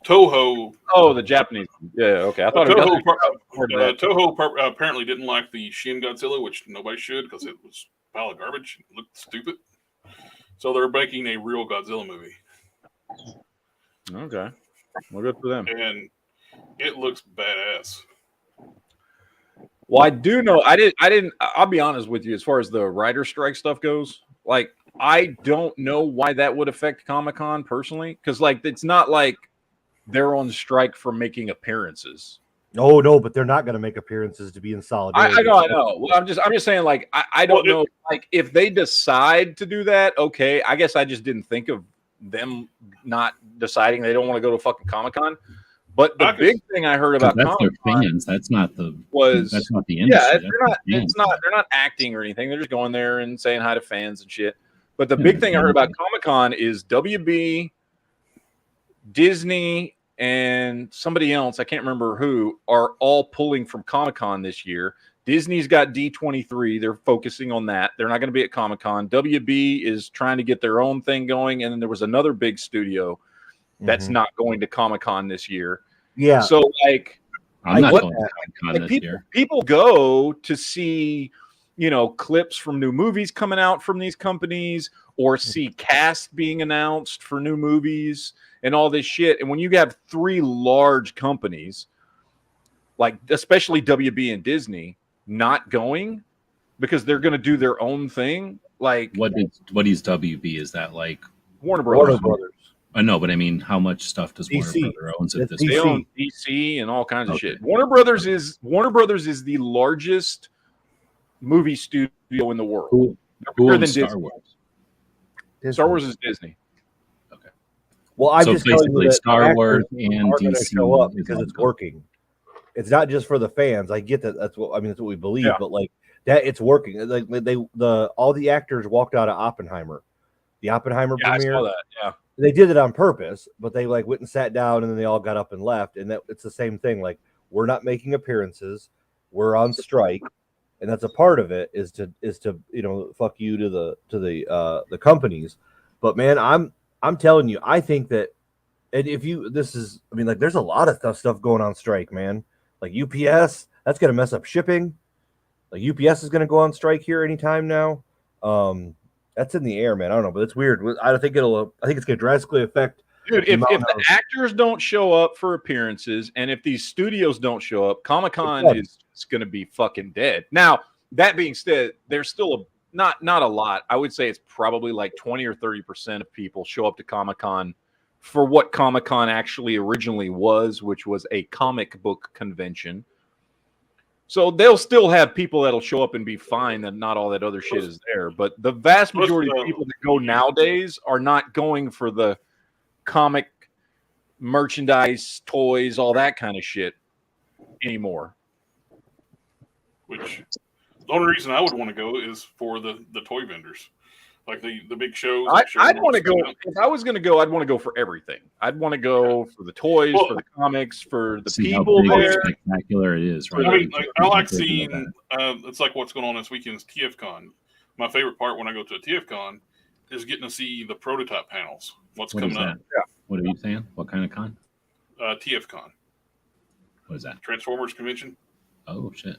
B: Toho.
A: Oh, the Japanese. Yeah, okay. I thought
B: Toho apparently didn't like the Shin Godzilla, which nobody should because it was a pile of garbage. It looked stupid. So they're making a real Godzilla movie.
A: Okay. Well, good for them.
B: And it looks badass.
A: Well, I do know. I'll be honest with you. As far as the writer strike stuff goes, like, I don't know why that would affect Comic-Con personally, because like it's not like they're on strike for making appearances.
E: Oh no, but they're not going to make appearances to be in solidarity.
A: I know. Well, I'm just saying, like, I don't know. Like, if they decide to do that, okay. I guess I just didn't think of them not deciding they don't want to go to fucking Comic-Con. But the big thing I heard about
F: that's their fans. That's not the industry. Yeah,
A: they're not acting or anything. They're just going there and saying hi to fans and shit. But the big thing I heard about Comic-Con is WB, Disney, and somebody else, I can't remember who, are all pulling from Comic-Con this year. Disney's got D23. They're focusing on that. They're not going to be at Comic-Con. WB is trying to get their own thing going. And then there was another big studio that's not going to Comic-Con this year.
E: Yeah.
A: So, like,
F: I'm not going to Comic-Con this year.
A: People go to see, clips from new movies coming out from these companies, or see cast being announced for new movies and all this shit. And when you have three large companies, like especially WB and Disney, not going because they're going to do their own thing, like
F: what is WB? Is that like
A: Warner Brothers?
F: I know, but I mean, how much stuff does
E: DC.
F: Warner Brothers owns at this
A: point? They own DC and all kinds of shit. Warner Brothers is the largest movie studio in the world.
F: Who owns Star Wars?
E: Disney.
A: Star Wars is Disney.
F: Okay.
E: Well, I'm
F: so
E: just telling you that
F: Star Wars and DC
E: show up because it's working. It's not just for the fans. I get that. That's what we believe. Yeah. But like that, it's working. Like all the actors walked out of Oppenheimer, the Oppenheimer premiere.
A: I saw that. Yeah.
E: They did it on purpose, but they like went and sat down, and then they all got up and left. And that it's the same thing. Like, we're not making appearances. We're on strike, and that's a part of it. Is to fuck you to the companies. But man, I'm telling you, I think that, and there's a lot of stuff going on strike, man. Like UPS, that's gonna mess up shipping. Like UPS is gonna go on strike here anytime now. That's in the air, man. I don't know, but it's weird. I think it's gonna drastically affect.
A: Dude, if the actors don't show up for appearances, and if these studios don't show up, Comic-Con is going to be fucking dead. Now, that being said, there's still not a lot. I would say it's probably like 20 or 30% of people show up to Comic-Con for what Comic-Con actually originally was, which was a comic book convention. So they'll still have people that'll show up and be fine, that not all that other shit is there. But the vast majority of people that go nowadays are not going for the comic merchandise, toys, all that kind of shit anymore.
B: Which the only reason I would want to go is for the toy vendors, like the big shows.
A: I'd want to go. If I was going to go, I'd want to go for everything. I'd want to go for the toys, for the comics, for the people there.
F: Spectacular it is, right?
B: I mean, I like seeing. It's like what's going on this weekend is TFCon. My favorite part when I go to a TFCon is getting to see the prototype panels. What's coming up?
F: Yeah. What are you saying? What kind of con?
B: TFCon.
F: What is that?
B: Transformers Convention.
F: Oh shit!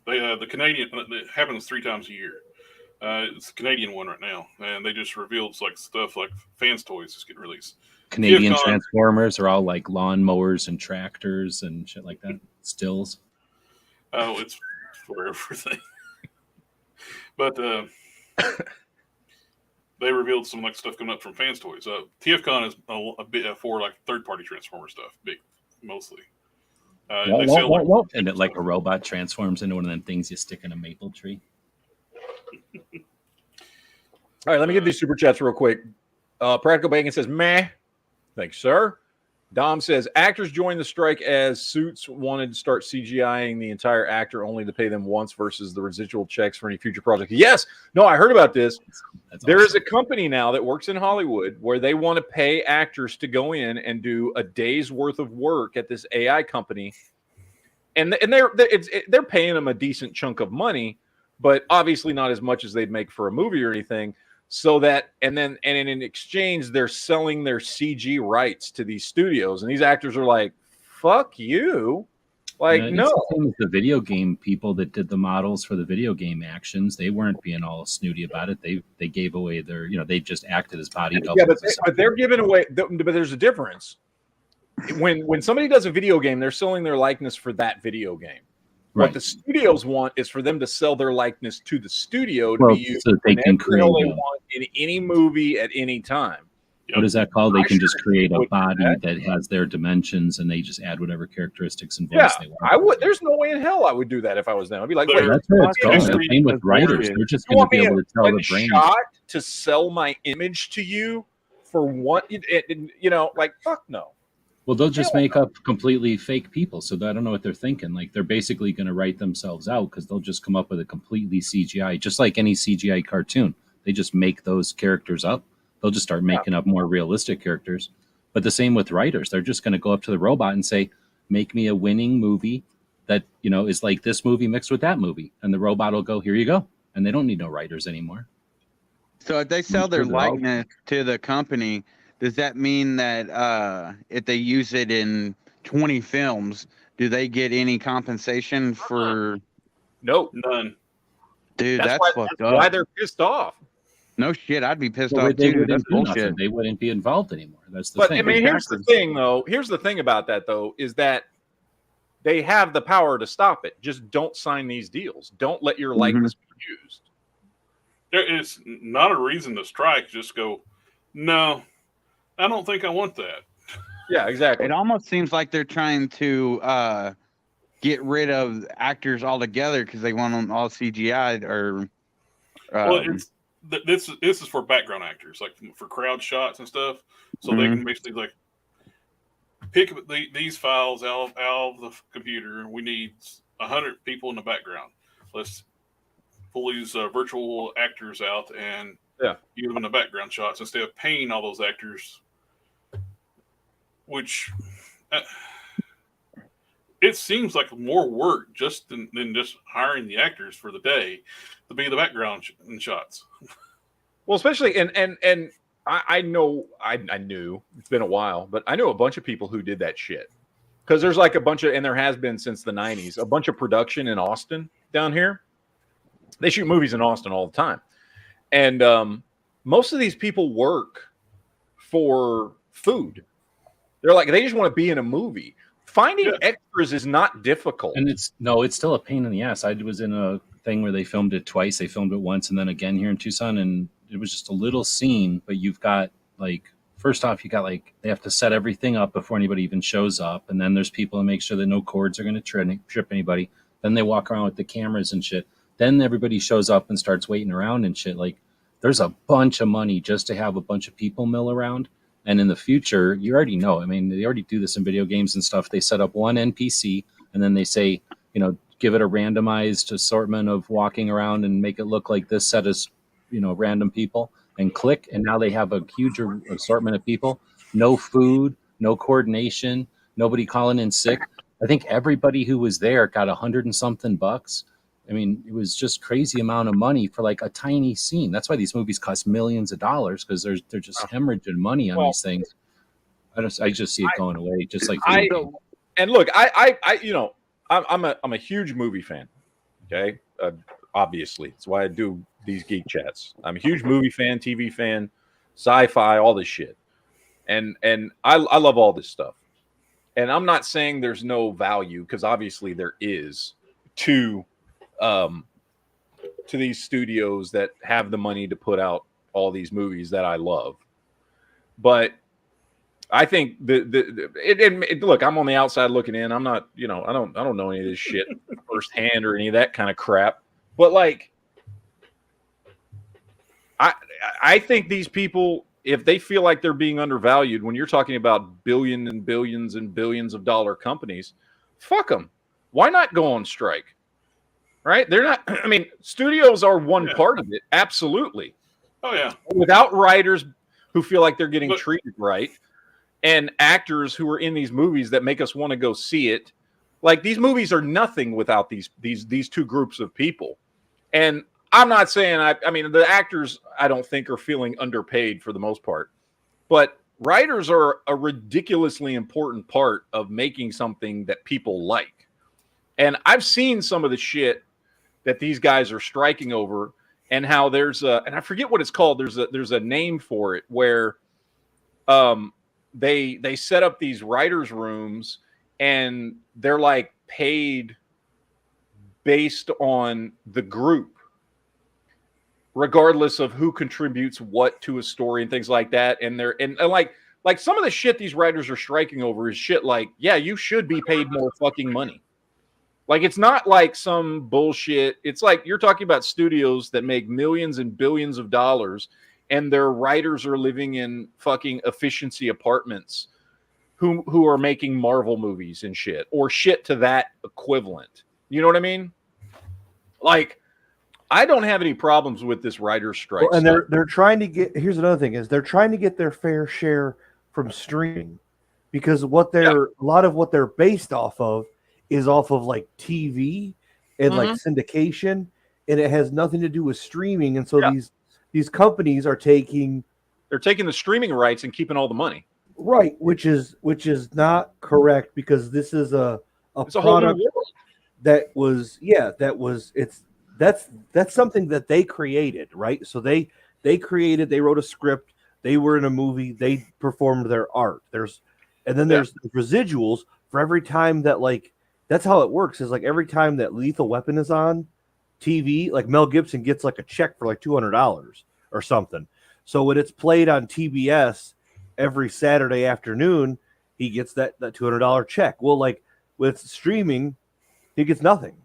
B: The Canadian it happens 3 times a year. It's the Canadian one right now, and they just revealed like stuff like fans' toys is getting released.
F: Canadian Transformers are all like lawnmowers and tractors and shit like that. Stills.
B: Oh, it's for everything. But they revealed some like stuff coming up from Fans Toys. TFCon is a bit for like third-party Transformer stuff, big mostly. They sell
F: and it like a robot transforms into one of them things you stick in a maple tree.
A: All right, let me get these super chats real quick. Practical Bacon says, meh. Thanks, sir. Dom says, actors joined the strike as Suits wanted to start CGIing the entire actor only to pay them once versus the residual checks for any future project. Yes. No, I heard about this. There is a company now that works in Hollywood where they want to pay actors to go in and do a day's worth of work at this AI company. And they're paying them a decent chunk of money, but obviously not as much as they'd make for a movie or anything. So that, and in exchange, they're selling their CG rights to these studios, and these actors are like, "Fuck you!" Like, no.
F: It's the same with the video game people that did the models for the video game actions. They weren't being all snooty about it. They gave away their, they just acted as body doubles.
A: Yeah, but they're giving away. But there's a difference. When somebody does a video game, they're selling their likeness for that video game. Right. What the studios want is for them to sell their likeness to the studio to be used
F: so they can create
A: they want in any movie at any time.
F: What is that called? They can just create a body that has their dimensions, and they just add whatever characteristics and voice they want.
A: I would. There's no way in hell I would do that if I was them. I'd be like,
F: "Wait, that's what it's called." Same with writers; they're just going to be able to tell the brain
A: to sell my image to you for what? Like fuck no.
F: Well, they'll just make up completely fake people. So I don't know what they're thinking. Like they're basically going to write themselves out because they'll just come up with a completely CGI, just like any CGI cartoon. They just make those characters up. They'll just start making up more realistic characters. But the same with writers. They're just going to go up to the robot and say, make me a winning movie that, is like this movie mixed with that movie. And the robot will go, here you go. And they don't need no writers anymore.
G: So if they sell their likeness to the company, does that mean that if they use it in 20 films, do they get any compensation for?
A: No,
B: none.
G: Dude, that's fucked up.
A: Why they're pissed off.
G: No shit, I'd be pissed off too. That's bullshit.
F: They wouldn't be involved anymore. That's the thing.
A: I mean, here's the thing, though. Here's the thing about that, though, is that they have the power to stop it. Just don't sign these deals. Don't let your likeness be used.
B: There is not a reason to strike. Just go, no, I don't think I want that.
A: Yeah, exactly.
G: It almost seems like they're trying to get rid of actors altogether because they want them all CGI'd or.
B: Well, this is for background actors, like for crowd shots and stuff. So they can basically like pick these files out of the computer. We need 100 people in the background. Let's pull these virtual actors out and use them in the background shots instead of paying all those actors. Which it seems like more work just than just hiring the actors for the day to be the background shots.
A: Well, especially and I knew it's been a while, but I know a bunch of people who did that shit because there's like a bunch of, and there has been since the 90s, a bunch of production in Austin down here. They shoot movies in Austin all the time, and most of these people work for food. They're like, they just want to be in a movie. Finding extras is not difficult.
F: And it's still a pain in the ass. I was in a thing where they filmed it twice. They filmed it once and then again here in Tucson. And it was just a little scene, but you've got first off, you got they have to set everything up before anybody even shows up. And then there's people to make sure that no cords are going to trip anybody. Then they walk around with the cameras and shit. Then everybody shows up and starts waiting around and shit. There's a bunch of money just to have a bunch of people mill around. And in the future, you already know. I mean, they already do this in video games and stuff. They set up one NPC, and then they say, give it a randomized assortment of walking around and make it look like this set is, random people, and click. And now they have a huge assortment of people. No food, no coordination, nobody calling in sick. I think everybody who was there got $100 and something bucks. I mean, it was just crazy amount of money for a tiny scene. That's why these movies cost millions of dollars because they're just hemorrhaging money on these things. I just see it going away, just like.
A: And look, I'm a huge movie fan. Okay, obviously, that's why I do these geek chats. I'm a huge movie fan, TV fan, sci-fi, all this shit, and I love all this stuff. And I'm not saying there's no value because obviously there is to these studios that have the money to put out all these movies that I love. But I think look, I'm on the outside looking in. I'm not, I don't know any of this shit firsthand or any of that kind of crap. But like, I think these people, if they feel like they're being undervalued, when you're talking about billions and billions and billions of dollar companies, fuck them. Why not go on strike? Right? They're not. I mean, studios are one part of it, absolutely.
B: Oh yeah.
A: Without writers who feel like they're getting treated right, and actors who are in these movies that make us want to go see it, like these movies are nothing without these two groups of people. And I'm not saying I mean the actors I don't think are feeling underpaid for the most part, but writers are a ridiculously important part of making something that people like. And I've seen some of the shit that these guys are striking over, and how there's and I forget what it's called. There's a name for it where they set up these writers' rooms and they're like paid based on the group, regardless of who contributes what to a story and things like that. And they're and like some of the shit these writers are striking over is shit like, yeah, you should be paid more fucking money. Like, it's not like some bullshit. It's like you're talking about studios that make millions and billions of dollars, and their writers are living in fucking efficiency apartments who are making Marvel movies and shit, or shit to that equivalent. You know what I mean? Like, I don't have any problems with this writer's strike.
E: Well, and they're trying to get, here's another thing, is they're trying to get their fair share from streaming, because what a lot of what they're based off of is off of like TV and like syndication, and it has nothing to do with streaming. And so these companies are taking
A: the streaming rights and keeping all the money.
E: Right, which is not correct, because this is a product that was that's something that they created, right? So they wrote a script, they were in a movie, they performed their art. There's residuals for every time that, like, that's how it works, is like every time that Lethal Weapon is on TV, like Mel Gibson gets like a check for like $200 or something. So when it's played on TBS every Saturday afternoon, he gets that $200 check. Well, like with streaming, he gets nothing.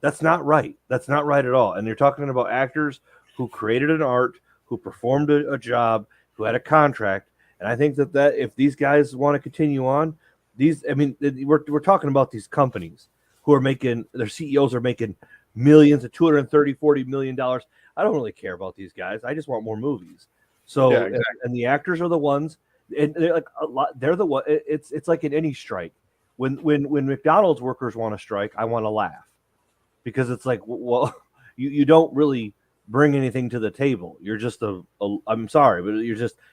E: That's not right. That's not right at all. And you're talking about actors who created an art, who performed a job, who had a contract. And I think that if these guys want to continue on, we're talking about these companies who are making, their CEOs are making millions of $230-40 million. I don't really care about these guys. I just want more movies. So, exactly. and the actors are the ones, and they're like a lot. They're the one. It's like in any strike. When McDonald's workers want to strike, I want to laugh, because it's like, well, you don't really bring anything to the table. You're just I'm sorry, but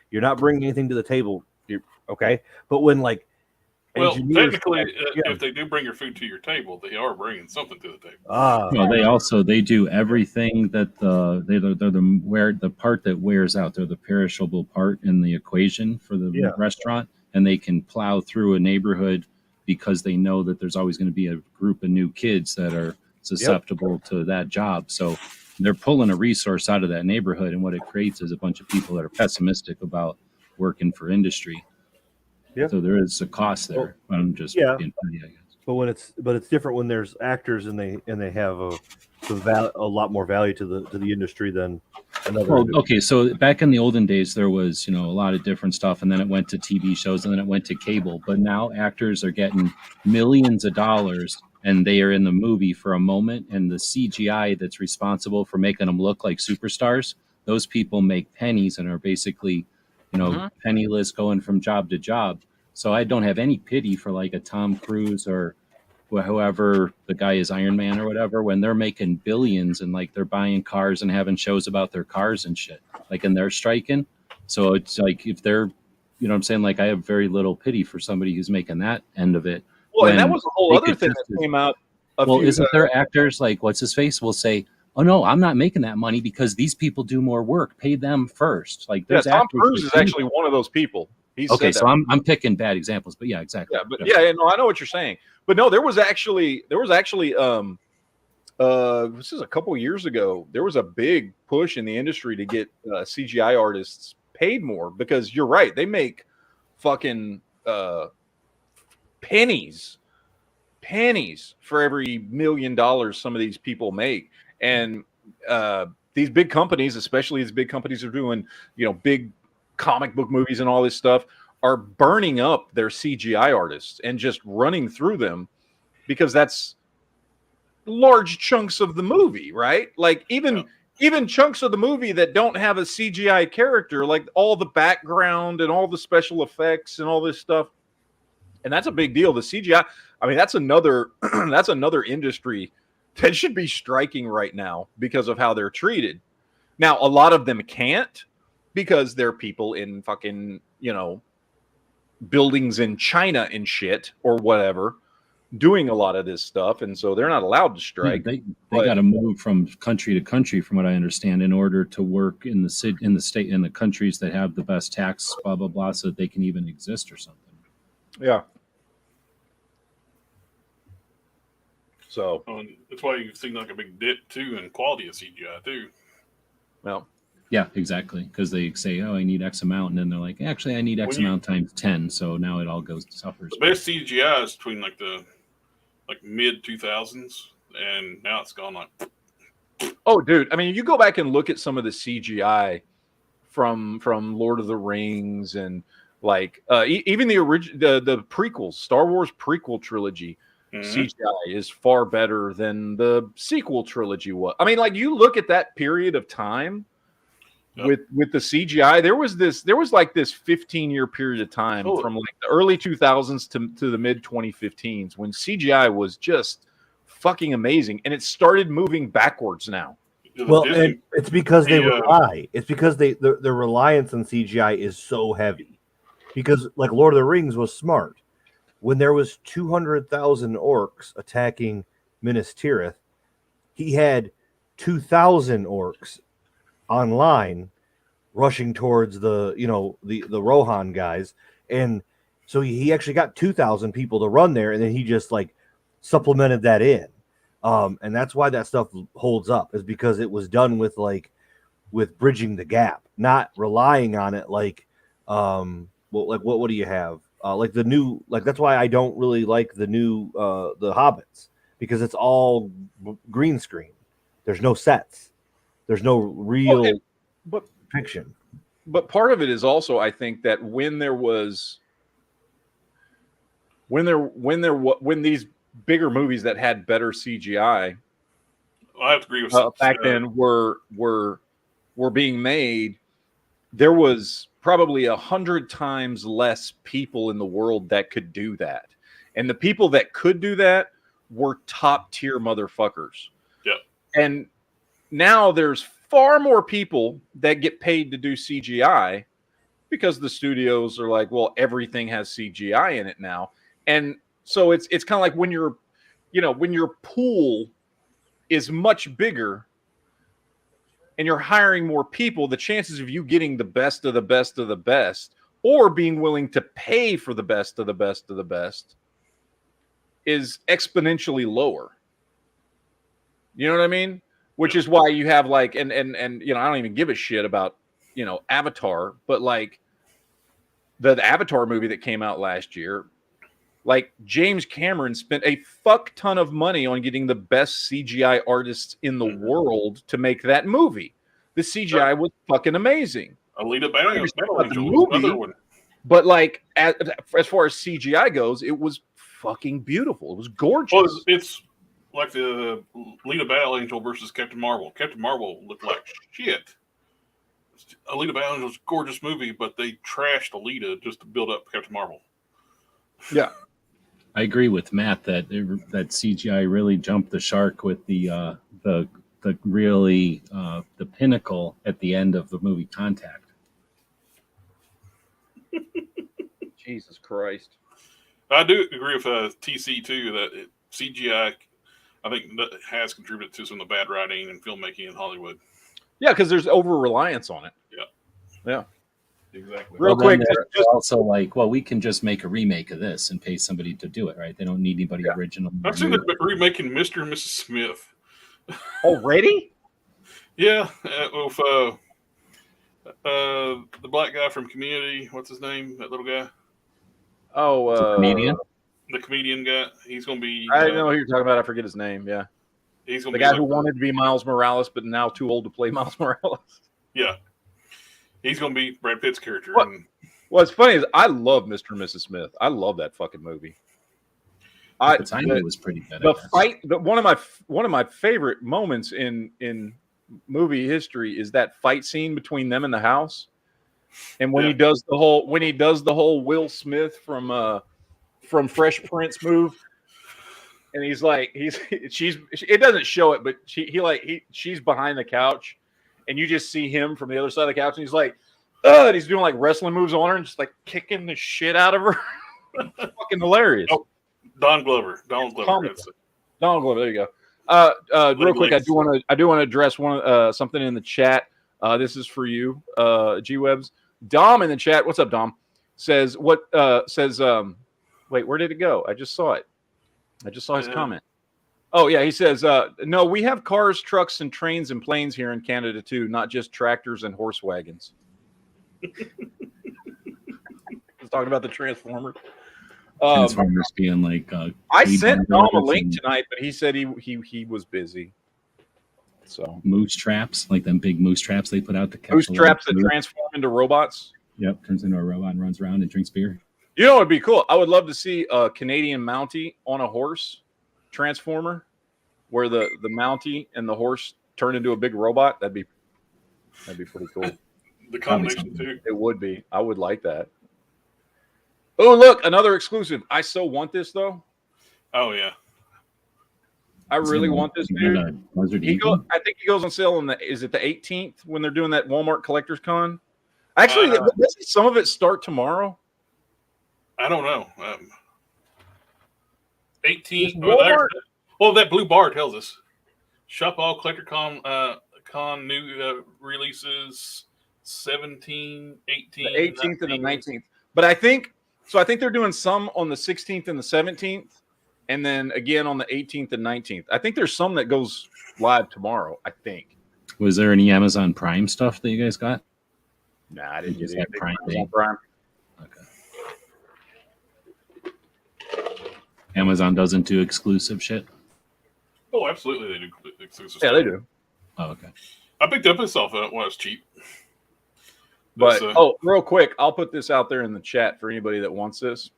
E: you're not bringing anything to the table. Okay, but when like,
B: well, technically, if they do bring your food to your table, they are bringing something to the table.
F: Well, they do everything that they're the part that wears out. They're the perishable part in the equation for the restaurant, and they can plow through a neighborhood because they know that there's always going to be a group of new kids that are susceptible to that job. So they're pulling a resource out of that neighborhood, and what it creates is a bunch of people that are pessimistic about working for industry. Yeah. So there is a cost there. I'm just being funny, I guess.
E: But it's different when there's actors and they have a lot more value to the industry than another.
F: Well, okay, so back in the olden days, there was a lot of different stuff, and then it went to TV shows, and then it went to cable. But now actors are getting millions of dollars, and they are in the movie for a moment, and the CGI that's responsible for making them look like superstars, those people make pennies and are basically penniless, going from job to job. So I don't have any pity for like a Tom Cruise or whoever the guy is, Iron Man or whatever, when they're making billions and like they're buying cars and having shows about their cars and shit, like, and they're striking. So it's like, if they're, what I'm saying, like, I have very little pity for somebody who's making that end of it.
A: Well, and that was a whole other thing that came out.
F: Isn't there actors like what's his face will say, "Oh no, I'm not making that money because these people do more work. Pay them first." Like, there's
A: Tom Cruise is actually one of those people.
F: Okay, so I'm picking bad examples, but yeah, exactly.
A: Yeah, but no, I know what you're saying. But no, there was actually this is a couple years ago. There was a big push in the industry to get CGI artists paid more because you're right. They make fucking pennies for every $1 million some of these people make. And these big companies, especially these big companies are doing, big comic book movies and all this stuff, are burning up their CGI artists and just running through them because that's large chunks of the movie, right? Like even chunks of the movie that don't have a CGI character, like all the background and all the special effects and all this stuff. And that's a big deal. The CGI, I mean, that's another that's another industry that should be striking right now because of how they're treated. Now, a lot of them can't because they're people in fucking, buildings in China and shit or whatever doing a lot of this stuff, and so they're not allowed to strike.
F: Yeah, they got to move from country to country, from what I understand, in order to work in the state in the countries that have the best tax, blah blah blah, so that they can even exist or something.
A: Yeah. So
B: that's why you've seen like a big dip too in quality of CGI too.
A: Well,
F: yeah, exactly, because they say, "Oh, I need X amount," and then they're like, "Actually, I need X amount times 10." So now it all goes to suffers.
B: The best CGI is between like the mid 2000s, and now it's gone like.
A: Oh, dude! I mean, you go back and look at some of the CGI from Lord of the Rings and like even the prequels, Star Wars prequel trilogy. Mm-hmm. CGI is far better than the sequel trilogy was. I mean, like you look at that period of time with the CGI, there was like this 15-year period of time from like the early 2000s to the mid 2015s when CGI was just fucking amazing, and it started moving backwards now.
E: Well, and it's because they rely. It's because their reliance on CGI is so heavy. Because like Lord of the Rings was smart. When there was 200,000 orcs attacking Minas Tirith, he had 2,000 orcs online rushing towards the Rohan guys, and so he actually got 2,000 people to run there, and then he just like supplemented that in, and that's why that stuff holds up, is because it was done with bridging the gap, not relying on it like what do you have? Like the new, like that's why I don't really like the new the Hobbits, because it's all green screen. There's no sets. There's no real fiction.
A: But part of it is also, I think, that when these bigger movies that had better CGI,
B: I have to agree with
A: back then were being made, there was probably 100 times less people in the world that could do that. And the people that could do that were top tier motherfuckers.
B: Yeah.
A: And now there's far more people that get paid to do CGI because the studios are like, well, everything has CGI in it now. And so it's kind of like when your pool is much bigger and you're hiring more people, the chances of you getting the best of the best of the best, or being willing to pay for the best of the best of the best, is exponentially lower. You know what I mean? Which is why you have like, and I don't even give a shit about, Avatar, but like the Avatar movie that came out last year, like James Cameron spent a fuck ton of money on getting the best CGI artists in the world to make that movie. The CGI was fucking amazing.
B: Alita Battle Angel, another one.
A: But like as far as CGI goes, it was fucking beautiful. It was gorgeous.
B: Well, it's like the Alita Battle Angel versus Captain Marvel. Captain Marvel looked like shit. Alita Battle Angel was a gorgeous movie, but they trashed Alita just to build up Captain Marvel.
A: Yeah.
F: I agree with Matt that that CGI really jumped the shark with the really the pinnacle at the end of the movie Contact.
A: Jesus Christ!
B: I do agree with TC too that CGI, I think, that has contributed to some of the bad writing and filmmaking in Hollywood.
A: Yeah, because there's over reliance on it. Yeah.
B: Exactly.
A: Real quick,
F: just also like, well, we can just make a remake of this and pay somebody to do it, right? They don't need anybody original.
B: I've seen they're remaking Mr. and Mrs. Smith.
A: Already?
B: Yeah, with the black guy from Community. What's his name? That little guy.
A: Oh,
F: comedian.
B: The comedian guy. He's going to be.
A: I know who you're talking about. I forget his name. Yeah,
B: he's going
A: the
B: to be
A: guy
B: like
A: who wanted to be Miles Morales, but now too old to play Miles Morales.
B: Yeah, he's going to be Brad Pitt's character.
A: What's funny is I love Mr. and Mrs. Smith. I love that fucking movie.
F: The time it was pretty good.
A: The fight, one of my favorite moments in movie history is that fight scene between them in the house, and when he does the whole Will Smith from Fresh Prince move, and he's like it doesn't show it, but she's behind the couch, and you just see him from the other side of the couch, and he's like, and he's doing like wrestling moves on her and just like kicking the shit out of her. Fucking hilarious.
B: Oh, Donald Glover. Donald Glover.
A: There you go. Real quick, I do want to address something in the chat. This is for you, G-Webs. Dom in the chat. What's up, Dom? Says wait, where did it go? I just saw it. I just saw his comment. Oh yeah, he says no, we have cars, trucks, and trains and planes here in Canada too, not just tractors and horse wagons. He's talking about the Transformers.
F: Transformers being like
A: I sent Dom a link tonight, but he said he was busy. So
F: moose traps, like them big moose traps they put out to catch
A: moose traps that transform into robots.
F: Yep, turns into a robot and runs around and drinks beer.
A: You know, it'd be cool. I would love to see a Canadian Mountie on a horse transformer, where the Mountie and the horse turn into a big robot. That'd be pretty cool.
B: The combination too.
A: It would be. I would like that. Oh, look, another exclusive. I so want this though.
B: Oh yeah.
A: I really want this, dude. I think he goes on sale is it the 18th when they're doing that Walmart Collectors Con? Actually, doesn't some of it start tomorrow?
B: I don't know. 18th.
A: Well,
B: that blue bar tells us. Shop all Collector Con new releases 17, 18,
A: the 18th 19th. And the 19th. But I think they're doing some on the 16th and the 17th. And then again on the 18th and 19th. I think there's some that goes live tomorrow, I think.
F: Was there any Amazon Prime stuff that you guys got?
A: Nah, I didn't get
F: that Prime. Okay. Amazon doesn't do exclusive shit?
B: Oh, absolutely they do exclusive
A: stuff. Yeah, they do.
F: Oh, okay.
B: I picked up myself when it was cheap.
A: But, real quick, I'll put this out there in the chat for anybody that wants this.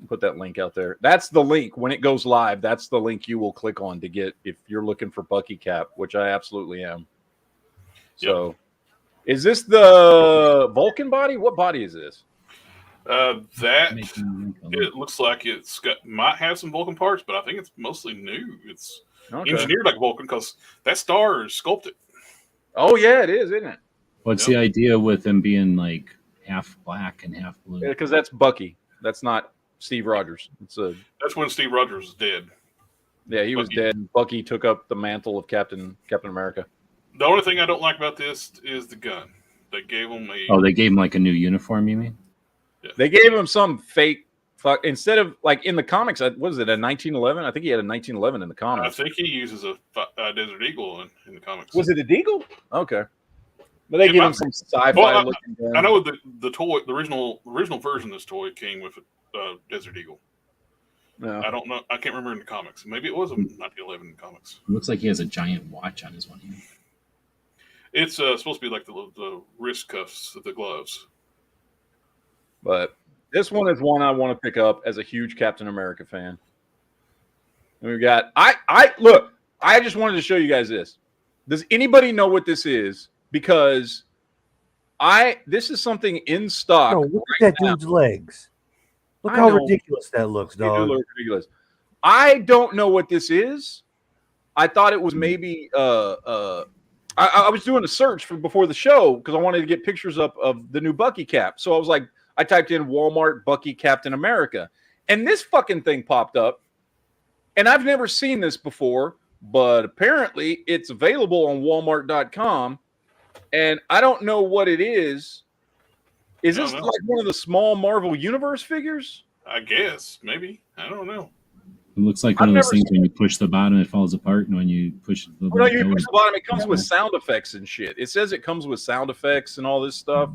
A: Put that link out there. That's the link when it goes live. That's the link you will click on to get if you're looking for Bucky Cap, which I absolutely am. So, is this the Vulcan body? What body is this?
B: It looks like might have some Vulcan parts, but I think it's mostly new. It's engineered like Vulcan because that star is sculpted.
A: Oh yeah, it is, isn't it?
F: What's the idea with them being like half black and half blue?
A: Because that's Bucky. That's not Steve Rogers.
B: That's when Steve Rogers was dead.
A: Yeah, he was dead. Bucky took up the mantle of Captain America.
B: The only thing I don't like about this is the gun. They gave him
F: they gave him like a new uniform, you mean?
A: Yeah. They gave him some fake instead of like in the comics. What was it, a 1911? I think he had a 1911 in the comics.
B: I think he uses a Desert Eagle in the comics.
A: Was it a Deagle? Okay. But they gave him some sci-fi looking gun.
B: I know the toy, the original version of this toy came with a Desert Eagle.
A: No.
B: I don't know. I can't remember in the comics. Maybe it was a 1911 in the comics.
F: It looks like he has a giant watch on his one hand.
B: It's supposed to be like the wrist cuffs of the gloves.
A: But this one is one I want to pick up as a huge Captain America fan. And we've got look, I just wanted to show you guys this. Does anybody know what this is? Because this is something in stock.
E: No, look at that dude's legs. Look how ridiculous that looks, dog.
A: They do look ridiculous. I don't know what this is. I thought it was maybe I was doing a search before the show because I wanted to get pictures up of the new Bucky cap. So I was like, I typed in Walmart Bucky Captain America, and this fucking thing popped up. And I've never seen this before, but apparently it's available on Walmart.com. And I don't know what it is. Is this like one of the small Marvel Universe figures?
B: I guess, maybe. I don't know.
F: It looks like one of those things when you push the bottom, it falls apart, and when you push the
A: no, you push the bottom, it comes with sound effects and shit. It says it comes with sound effects and all this stuff.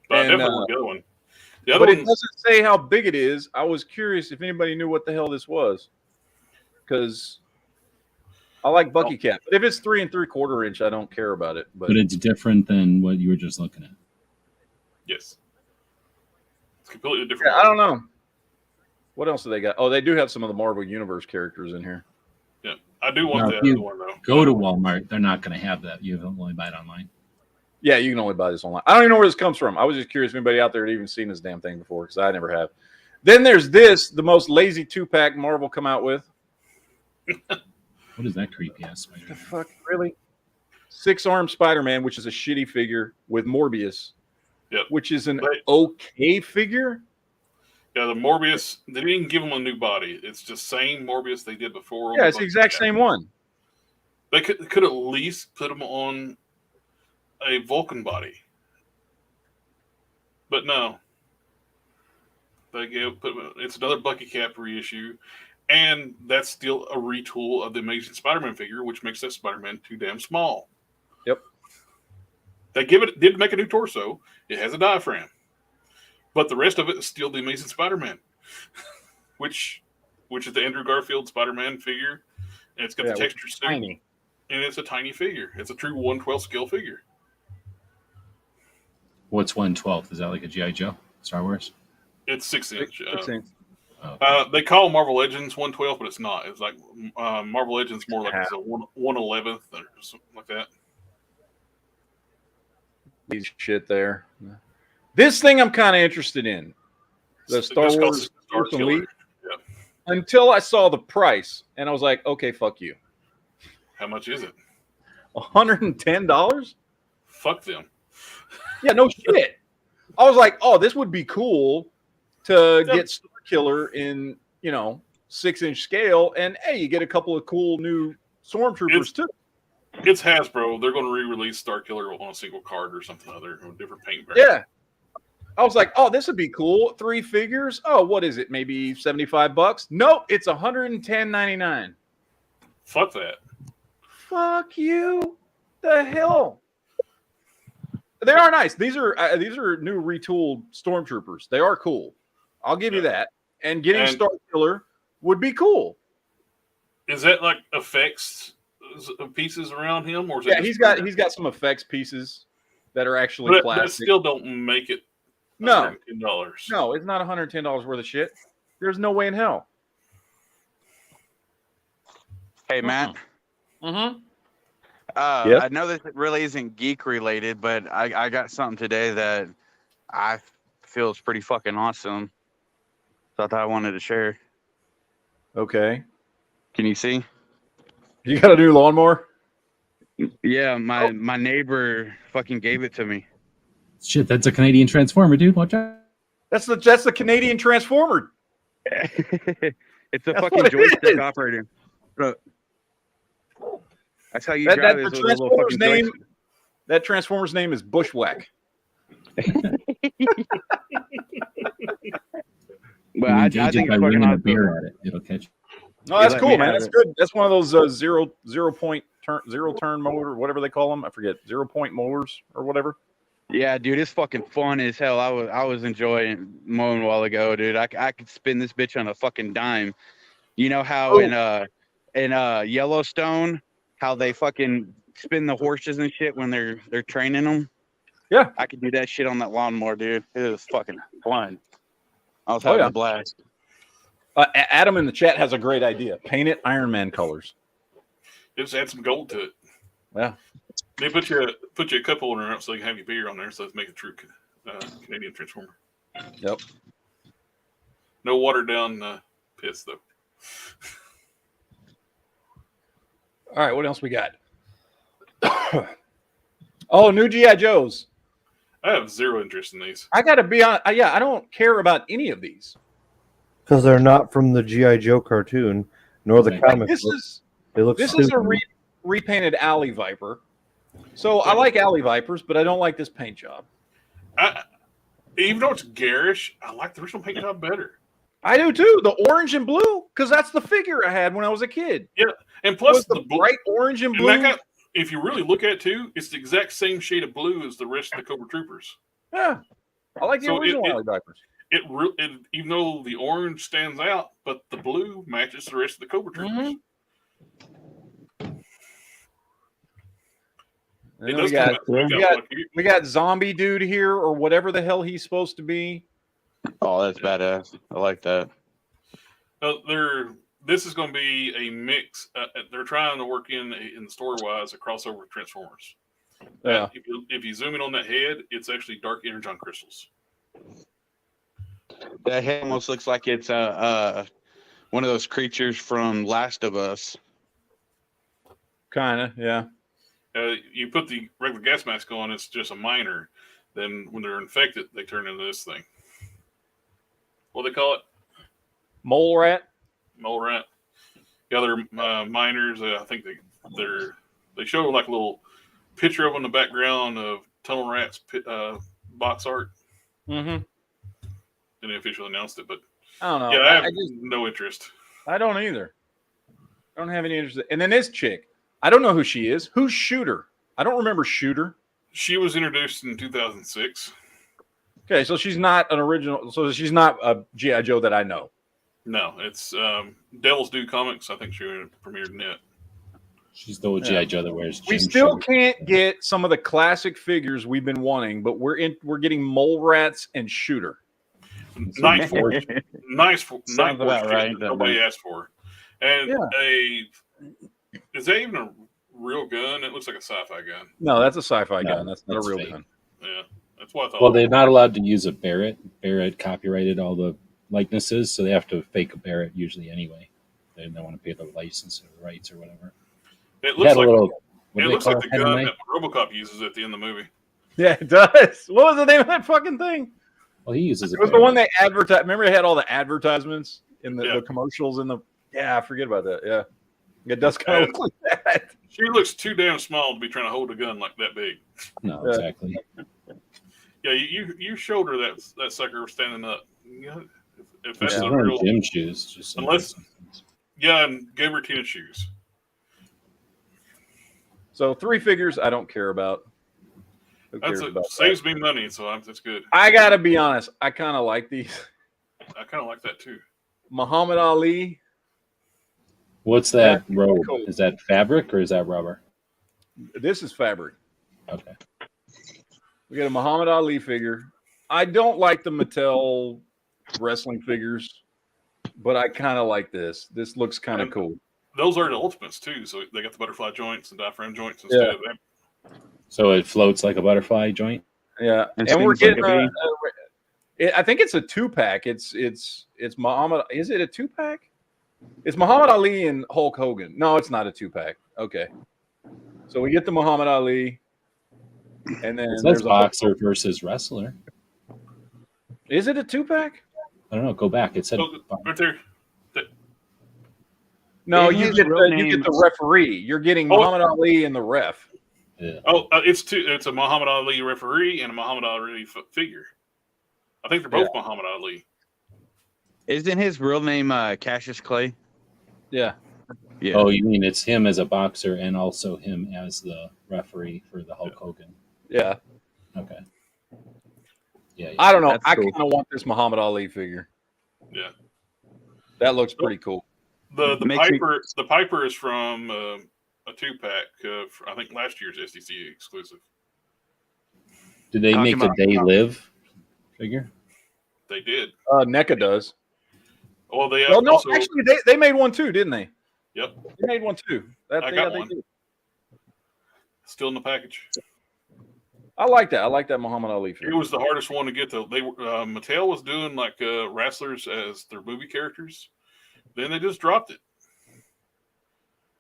B: But I definitely want the other one.
A: But it doesn't say how big it is. I was curious if anybody knew what the hell this was, because I like Bucky Cap. But if it's 3 3/4 inch, I don't care about it.
F: But it's different than what you were just looking at.
B: Yes, it's completely different.
A: Yeah, I don't know. What else do they got? Oh, they do have some of the Marvel Universe characters in here.
B: Yeah, I do want that other one though.
F: Go to Walmart; they're not going to have that. You can only buy it online.
A: Yeah, you can only buy this online. I don't even know where this comes from. I was just curious if anybody out there had even seen this damn thing before, because I never have. Then there's this, the most lazy 2-pack Marvel come out with.
F: What is that creepy ass Spider-Man?
A: The fuck, really? 6-armed Spider-Man, which is a shitty figure with Morbius, which is an okay figure.
B: Yeah, the Morbius, they didn't give him a new body. It's just same Morbius they did before.
A: Yeah, it's the exact same one.
B: They could at least put him on a Vulcan body. But no. It's another Bucky Cap reissue. And that's still a retool of the Amazing Spider-Man figure, which makes that Spider-Man too damn small.
A: Yep.
B: They did make a new torso. It has a diaphragm. But the rest of it is still the Amazing Spider-Man, which is the Andrew Garfield Spider-Man figure, and it's got the texture suit, tiny, and it's a tiny figure. It's a true 1/12 scale figure.
F: What's 1/12? Is that like a G.I. Joe? Star Wars?
B: It's 6 inch.
A: 6 inch.
B: They call Marvel Legends 1/12, but it's not. It's like Marvel Legends more like it's a 1/11 or something like that.
A: These shit there. This thing I'm kind of interested in. The Star Wars Elite.
B: Yeah.
A: Until I saw the price, and I was like, okay, fuck you.
B: How much is it?
A: $110?
B: Fuck them.
A: Yeah, no shit. I was like, oh, this would be cool to get Star Killer in, 6-inch scale, and hey, you get a couple of cool new Stormtroopers too.
B: It's Hasbro. They're going to re-release Star Killer on a single card or something other, or a different paint brand.
A: Yeah. I was like, oh, this would be cool. 3 figures. Oh, what is it? Maybe $75? Nope, it's $110.99.
B: Fuck that.
A: Fuck you. The hell? They are nice. These are new retooled Stormtroopers. They are cool. I'll give you that. And getting Star Killer would be cool.
B: Is that like effects pieces around him, or is
A: he's got some effects pieces that are actually plastic.
B: That still don't make it.
A: No,
B: $110.
A: No, it's not $110 worth of shit. There's no way in hell.
G: Hey, Matt.
A: Mm-hmm.
G: I know this really isn't geek related, but I got something today that I feel is pretty fucking awesome. So I thought I wanted to share.
A: Okay.
G: Can you see?
A: You got a new lawnmower?
G: Yeah, my neighbor fucking gave it to me.
F: Shit, that's a Canadian Transformer, dude. Watch out.
A: That's the Canadian Transformer.
G: It's a fucking joystick operator. Look. That's how you drive this little fucking joystick.
A: That Transformer's name is Bushwhack.
G: But I think
F: by ringing a beer at it, it'll catch.
A: No, that's cool, man. That's good. That's one of those zero turn motor, whatever they call them. I forget, 0-point mowers or whatever.
G: Yeah, dude, it's fucking fun as hell. I was enjoying mowing a while ago, dude. I could spin this bitch on a fucking dime. You know how in Yellowstone, how they fucking spin the horses and shit when they're training them?
A: Yeah,
G: I could do that shit on that lawnmower, dude. It was fucking fun. I was having a blast.
A: Adam in the chat has a great idea. Paint it Iron Man colors.
B: Just add some gold to it.
A: Yeah.
B: They put you a cup holder up so they can have your beer on there, so let's make a true Canadian Transformer.
A: Yep.
B: No watered down piss though.
A: All right, what else we got? Oh, new G.I. Joes.
B: I have zero interest in these.
A: I got to be honest. I don't care about any of these.
E: Because they're not from the G.I. Joe cartoon, nor the comic book.
A: This is a repainted Alley Viper. So I like Alley Vipers, but I don't like this paint job.
B: Even though it's garish, I like the original paint job better.
A: I do too. The orange and blue, because that's the figure I had when I was a kid.
B: Yeah, and plus
A: the bright orange and blue.
B: If you really look at it too, it's the exact same shade of blue as the rest of the Cobra Troopers.
A: Yeah, I like the original Alley Vipers.
B: Even though the orange stands out, but the blue matches the rest of the Cobra Troopers.
A: We got Zombie Dude here, or whatever the hell he's supposed to be.
G: Oh, that's badass. I like that.
B: This is going to be a mix. They're trying to work in the story-wise a crossover with Transformers.
A: Yeah.
B: If you zoom in on that head, it's actually dark energon crystals.
G: That head almost looks like it's one of those creatures from Last of Us.
A: Kind of, yeah.
B: You put the regular gas mask on, it's just a miner. Then when they're infected, they turn into this thing. What do they call it?
A: Mole rat.
B: Mole rat. The other miners, I think they show like a little picture of them in the background of Tunnel Rat's box art.
A: Mm-hmm.
B: Didn't officially announced it, but
A: I don't know.
B: Yeah, I have no interest.
A: I don't either. I don't have any interest. And then this chick, I don't know who she is. Who's Shooter? I don't remember Shooter.
B: She was introduced in 2006.
A: Okay, so she's not an original. So she's not a G.I. Joe that I know.
B: No, it's Devil's Due Comics. I think she premiered in it.
F: She's the old G.I. Joe that wears.
A: We still can't get some of the classic figures we've been wanting, but we're getting Mole Rats and Shooter.
B: Nice forge.
G: Sounds about right.
B: Nobody asked for. And is that even a real gun? It looks like a sci-fi gun.
A: No, that's a sci-fi gun. That's not a real gun.
B: Yeah, that's what I thought.
F: Well, they're not allowed to use a Barrett. Barrett copyrighted all the likenesses, so they have to fake a Barrett usually anyway. They don't want to pay the license or rights or whatever.
B: It looks like the gun that RoboCop uses at the end of the movie.
A: Yeah, it does. What was the name of that fucking thing?
F: Well, he uses
A: it. It was the one they advertised. Remember, it had all the advertisements in the commercials in the. Yeah, I forget about that. Yeah, it does kind of look like that.
B: She looks too damn small to be trying to hold a gun like that big.
F: No, exactly.
B: Yeah, you showed her that sucker standing up. If that's
F: the
B: real
F: gym shoes, just
B: and gave her tennis shoes.
A: So 3 figures I don't care about.
B: Saves me money, so that's good.
A: I gotta be honest. I kind of like these.
B: I kind of like that too.
A: Muhammad Ali.
F: What's that robe? Cool. Is that fabric or is that rubber?
A: This is fabric.
F: Okay.
A: We got a Muhammad Ali figure. I don't like the Mattel wrestling figures, but I kind of like this. This looks kind of cool.
B: Those are the Ultimates too, so they got the butterfly joints and diaphragm joints instead of them.
F: So it floats like a butterfly joint.
A: Yeah, and we're getting. I think it's a 2-pack. It's Muhammad. Is it a 2-pack? It's Muhammad Ali and Hulk Hogan. No, it's not a 2-pack. Okay, so we get the Muhammad Ali, and then
F: there's boxer versus wrestler.
A: Is it a 2-pack?
F: I don't know. Go back. It said
B: right there.
A: No, you get the referee. You're getting Muhammad Ali and the ref.
F: Yeah.
B: Oh, it's two. It's a Muhammad Ali referee and a Muhammad Ali figure. I think they're both Muhammad Ali.
G: Isn't his real name Cassius Clay?
A: Yeah.
G: Yeah.
F: Oh, you mean it's him as a boxer and also him as the referee for the Hulk Hogan?
A: Yeah.
F: Okay. Yeah.
A: I don't know. I kind of want this Muhammad Ali figure.
B: Yeah.
A: That looks pretty cool.
B: The Piper is from a 2-pack. I think last year's SDC exclusive.
F: Did they make the They Live figure?
B: They did.
A: NECA does.
B: Well, they
A: actually they made one too, didn't they?
B: Yep.
A: They made one too.
B: I got one. Still in the package.
A: I like that. I like that Muhammad Ali figure.
B: It was the hardest one to get though. Mattel was doing like wrestlers as their movie characters. Then they just dropped it.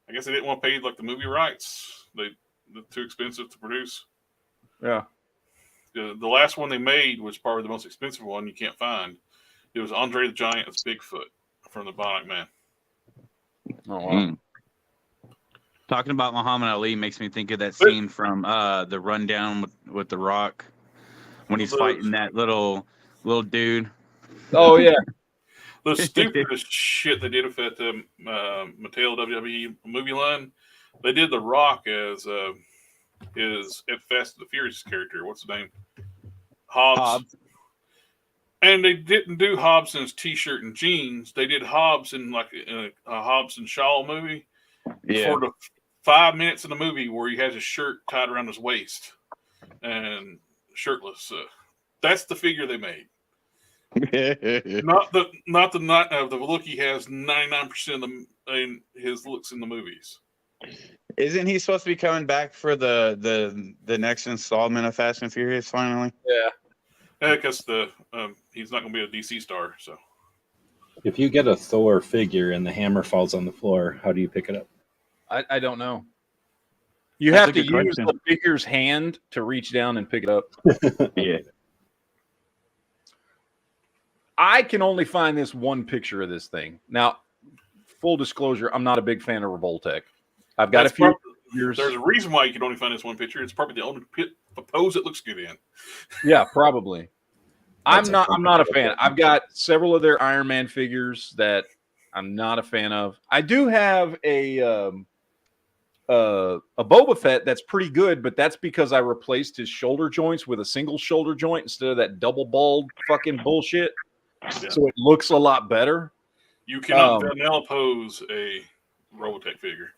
B: I guess they didn't want to pay like the movie rights. They're too expensive to produce.
A: Yeah.
B: The last one they made was probably the most expensive one you can't find. It was Andre the Giant as Bigfoot from the Bionic Man.
A: Oh wow.
G: Talking about Muhammad Ali makes me think of that scene from the Rundown with The Rock when he's fighting that little dude.
A: Oh yeah.
B: The stupidest shit they did with that Mattel WWE movie line, they did The Rock as his Fast and the Furious character. What's his name? Hobbs. And they didn't do Hobbs in his t-shirt and jeans. They did Hobbs in like a Hobbs and Shaw movie.
G: Yeah.
B: For the 5 minutes in the movie where he has his shirt tied around his waist and shirtless. That's the figure they made. not the look he has 99% of his looks in the movies.
G: Isn't he supposed to be coming back for the next installment of Fast and Furious finally?
B: Yeah, because he's not going to be a DC star. So,
F: if you get a Thor figure and the hammer falls on the floor, how do you pick it up?
A: I don't know. You have to use the figure's hand to reach down and pick it up.
G: Yeah.
A: I can only find this one picture of this thing. Now, full disclosure, I'm not a big fan of Revoltech. I've got a few figures.
B: There's a reason why you can only find this one picture. It's probably the only pose it looks good in.
A: Yeah, probably. I'm not a fan. I've got several of their Iron Man figures that I'm not a fan of. I do have a Boba Fett that's pretty good, but that's because I replaced his shoulder joints with a single shoulder joint instead of that double balled fucking bullshit. Yeah. So it looks a lot better.
B: You cannot now pose a Robotech figure.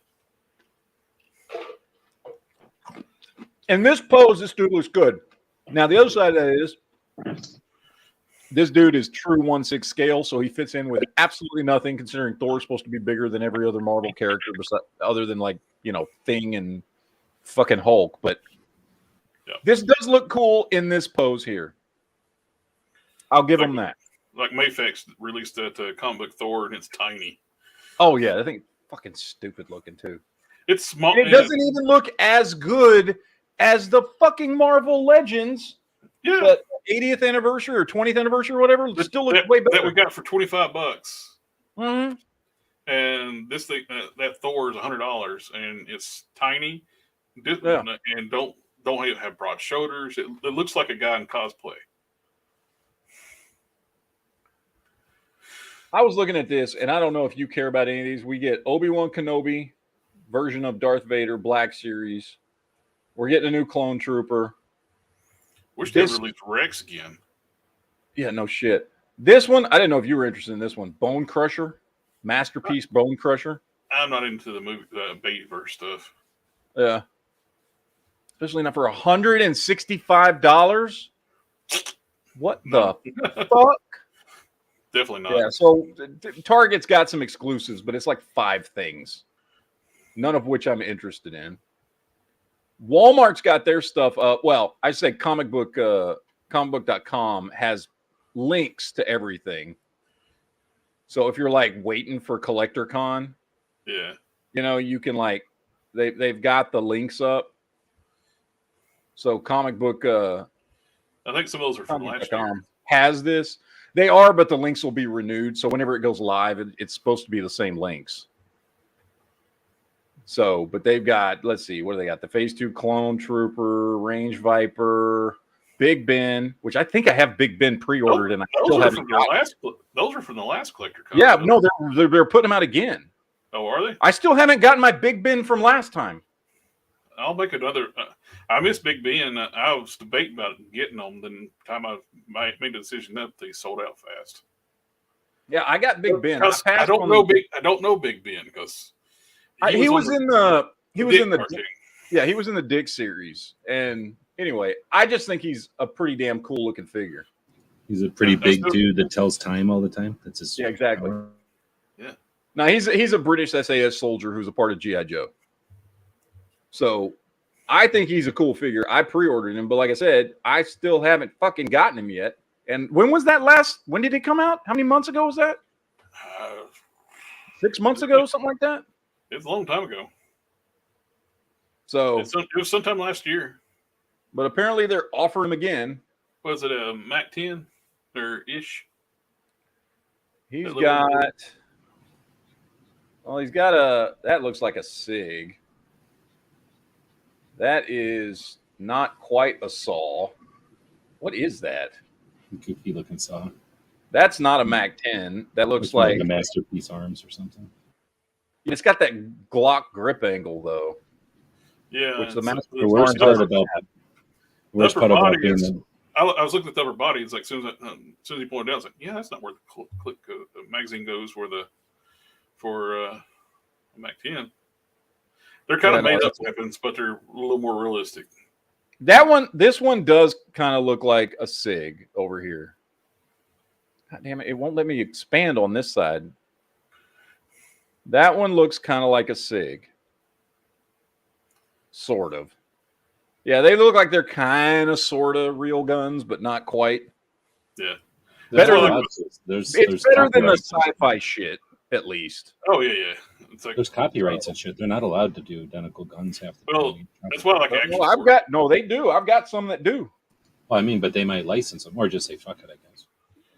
A: In this pose, this dude looks good. Now, the other side of that is this dude is true 1/6 scale, so he fits in with absolutely nothing, considering Thor's supposed to be bigger than every other Marvel character, other than, like, you know, Thing and fucking Hulk. But this does look cool in this pose here. I'll give him that.
B: Like Mayfex released that comic book Thor, and it's tiny.
A: Oh, yeah. I think fucking stupid looking, too.
B: It's small.
A: And it doesn't even look as good as the fucking Marvel Legends.
B: Yeah.
A: The 80th anniversary or 20th anniversary or whatever. Still looks way better.
B: That we got for $25.
A: Mm-hmm.
B: And this thing, that Thor is $100, and it's tiny.
A: Yeah.
B: And don't have broad shoulders. It looks like a guy in cosplay.
A: I was looking at this, and I don't know if you care about any of these. We get Obi-Wan Kenobi version of Darth Vader, Black Series. We're getting a new clone trooper.
B: Wish they released Rex again.
A: Yeah, no shit. This one, I didn't know if you were interested in this one. Bone Crusher, Masterpiece Bone Crusher.
B: I'm not into the movie Babyverse stuff.
A: Yeah, especially not for $165. What the fuck?
B: Definitely not.
A: Yeah, so Target's got some exclusives, but it's like 5 things, none of which I'm interested in. Walmart's got their stuff up. Well, I said comicbook.com has links to everything. So if you're like waiting for Collector Con,
B: yeah,
A: you know, you can like they've got the links up. So comic book
B: I think some of those are from last year.
A: Has this. They are, but the links will be renewed. So whenever it goes live, it's supposed to be the same links. So, but they've got, let's see, what do they got? The Phase 2 Clone Trooper, Range Viper, Big Ben, which I think I have Big Ben pre-ordered, and I still haven't got it.
B: Those are from the last Collector Con.
A: Yeah, no, they're putting them out again.
B: Oh, are they?
A: I still haven't gotten my Big Ben from last time.
B: I'll make another. I miss Big Ben. I was debating about getting them. Then time I made the decision that they sold out fast.
A: Yeah, I got Big Ben.
B: I don't know Big Ben because
A: he was in the Dick series. And anyway, I just think he's a pretty damn cool looking figure.
F: He's a pretty big dude that tells time all the time. That's his.
A: Yeah, exactly.
B: Yeah.
A: Now he's a British SAS soldier who's a part of G.I. Joe. So I think he's a cool figure. I pre-ordered him, but like I said, I still haven't fucking gotten him yet. And when was that when did it come out? How many months ago was that? 6 months ago, something like that?
B: It's a long time ago.
A: So
B: it was sometime last year.
A: But apparently they're offering him again.
B: Was it a Mac 10 or ish?
A: He's got that looks like a SIG. That is not quite a saw. What is that?
F: Goofy looking saw.
A: That's not a MAC-10. That looks
F: like a Masterpiece Arms or something.
A: It's got that Glock grip angle though.
B: Yeah,
A: which the
F: worst part about being
B: I was looking at the upper body. It's like as soon as you point it down, it's like, yeah, that's not where the magazine goes for a MAC-10. They're kind of made up weapons, but they're a little more realistic.
A: This one does kind of look like a SIG over here. God damn it! It won't let me expand on this side. That one looks kind of like a SIG. Sort of. Yeah, they look like they're kind of sort of real guns, but not quite.
B: Yeah.
A: Better than it's better than the sci-fi shit, at least.
B: Oh yeah. It's like,
F: there's copyrights and shit. They're not allowed to do identical guns half the
B: time. That's why I like action.
A: Well, they do. I've got some that do.
F: Well, I mean, but they might license them or just say fuck it, I guess.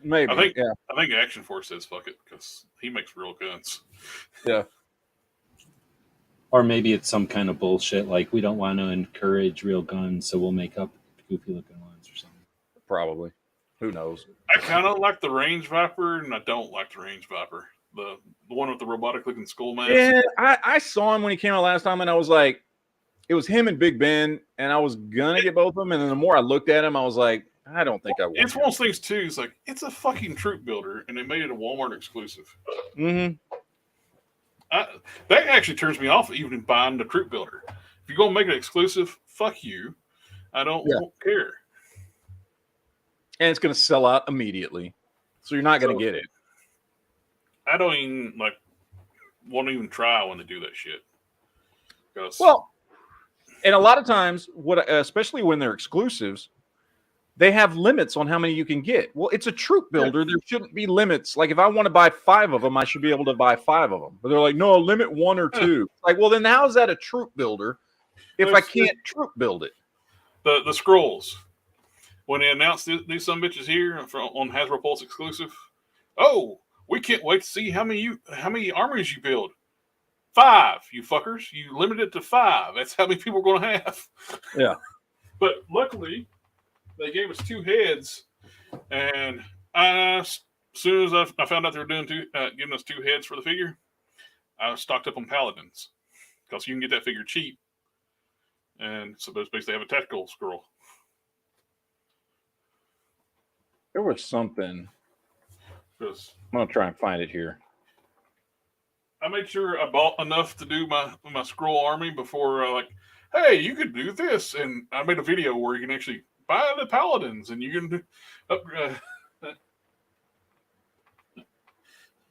A: Maybe.
B: I think Action Force says fuck it because he makes real guns.
A: Yeah.
F: Or maybe it's some kind of bullshit like we don't want to encourage real guns, so we'll make up goofy looking ones or something.
A: Probably. Who knows?
B: I kind of like the Range Viper, and I don't like the Range Viper. The one with the robotic looking skull mask.
A: Yeah, I saw him when he came out last time, and I was like, it was him and Big Ben, and I was gonna get both of them, and then the more I looked at him, I was like, I don't think I will.
B: It's one of those things too. It's like it's a fucking troop builder, and they made it a Walmart exclusive.
A: Mm-hmm.
B: That actually turns me off even buying the troop builder. If you're gonna make it exclusive, fuck you. I don't care.
A: And it's gonna sell out immediately, so you're not gonna get it.
B: I don't even won't even try when they do that shit.
A: Well, and a lot of times, especially when they're exclusives, they have limits on how many you can get. Well, it's a troop builder. There shouldn't be limits. Like if I want to buy 5 of them, I should be able to buy 5 of them. But they're like, no, limit 1 or 2. Like, well, then how is that a troop builder if I can't troop build it?
B: The scrolls. When they announced these some bitches here on Hasbro Pulse exclusive, we can't wait to see how many armies you build. 5, you fuckers. You limit it to 5. That's how many people are going to have.
A: Yeah.
B: But luckily, they gave us 2 heads, and as soon as I found out they were doing giving us 2 heads for the figure, I stocked up on Paladins because you can get that figure cheap, and so basically they have a tactical scroll.
A: There was something. I'm gonna try and find it here.
B: I made sure I bought enough to do my scroll army before hey, you could do this, and I made a video where you can actually buy the Paladins, and you can upgrade.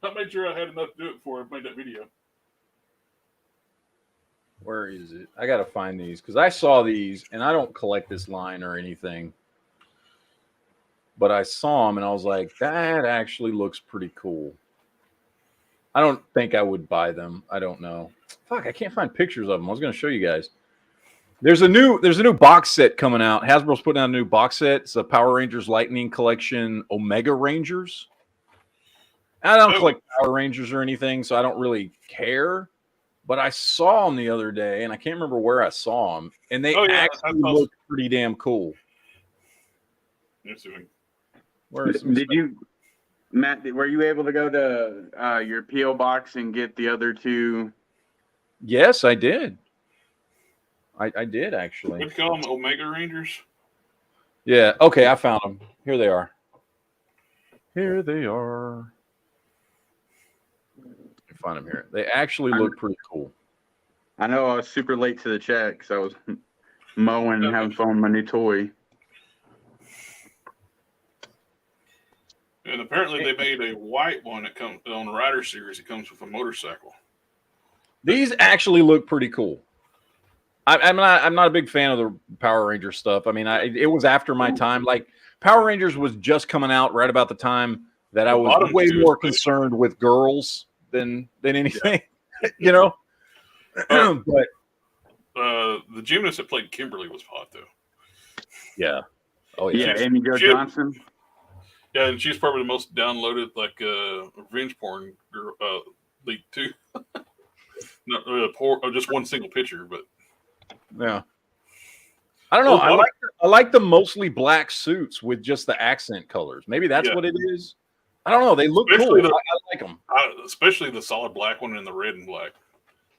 B: I made sure I had enough to do it before I made that video.
A: Where is it? I gotta find these because I saw these, and I don't collect this line or anything, but I saw them, and I was like, that actually looks pretty cool. I don't think I would buy them. I don't know. Fuck, I can't find pictures of them. I was gonna show you guys. There's a new box set coming out. Hasbro's putting out a new box set. It's a Power Rangers Lightning Collection Omega Rangers. I don't collect Power Rangers or anything, so I don't really care. But I saw them the other day, and I can't remember where I saw them, and they actually look pretty damn cool.
G: Did you, Matt? Were you able to go to your PO box and get the other 2?
A: Yes, I did. I did actually.
B: What do you call them? Omega Rangers?
A: Yeah. Okay, I found them. Here they are. Here they are. You find them here. They actually look pretty cool.
G: I know I was super late to the check because I was mowing and having fun with my new toy.
B: And apparently they made a white one that comes on the Rider series. It comes with a motorcycle.
A: These actually look pretty cool. I'm not a big fan of the Power Ranger stuff. I mean, it was after my time. Like Power Rangers was just coming out right about the time that I was way more concerned with girls than anything, you know. But
B: the gymnast that played Kimberly was hot though.
A: Yeah. Oh yeah.
G: Yeah, Amy Jo Johnson.
B: Yeah, and she's probably the most downloaded revenge porn girl leak too. Not really just one single picture, but
A: yeah. I don't know. I like the mostly black suits with just the accent colors. Maybe that's what it is. I don't know. They look
B: Especially
A: cool. I like them.
B: Especially the solid black one and the red and black.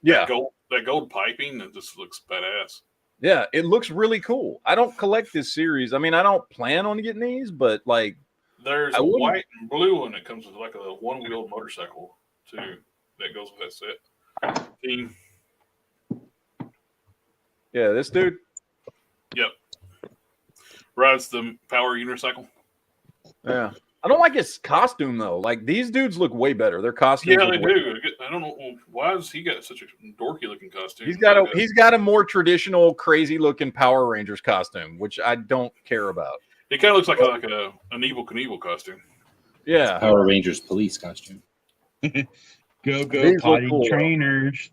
A: Yeah.
B: That gold piping, it just looks badass.
A: Yeah, it looks really cool. I don't collect this series. I mean, I don't plan on getting these, but like,
B: there's a white and blue one that comes with like a one-wheeled motorcycle too. That goes with that set. Team.
A: Yeah, this dude.
B: Yep. Rides the power unicycle.
A: Yeah. I don't like his costume though. Like these dudes look way better. Their costumes.
B: Yeah, they do. I don't know why has he got such a dorky looking costume.
A: He's got a more traditional, crazy looking Power Rangers costume, which I don't care about.
B: It kind of looks like an Evil Knievel costume.
A: Yeah,
F: Power Rangers police costume.
G: Go
A: These
G: potty
A: cool,
G: trainers,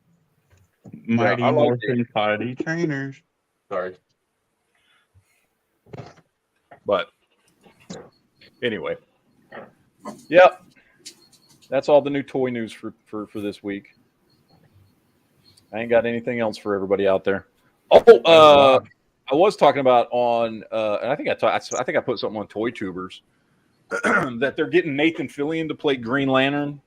G: mighty
A: I like
G: morphin potty trainers.
B: Sorry,
A: but anyway. Yep. That's all the new toy news for this week. I ain't got anything else for everybody out there. Oh, I was talking about on and I think I put something on Toy Tubers that they're getting Nathan Fillion to play Green Lantern.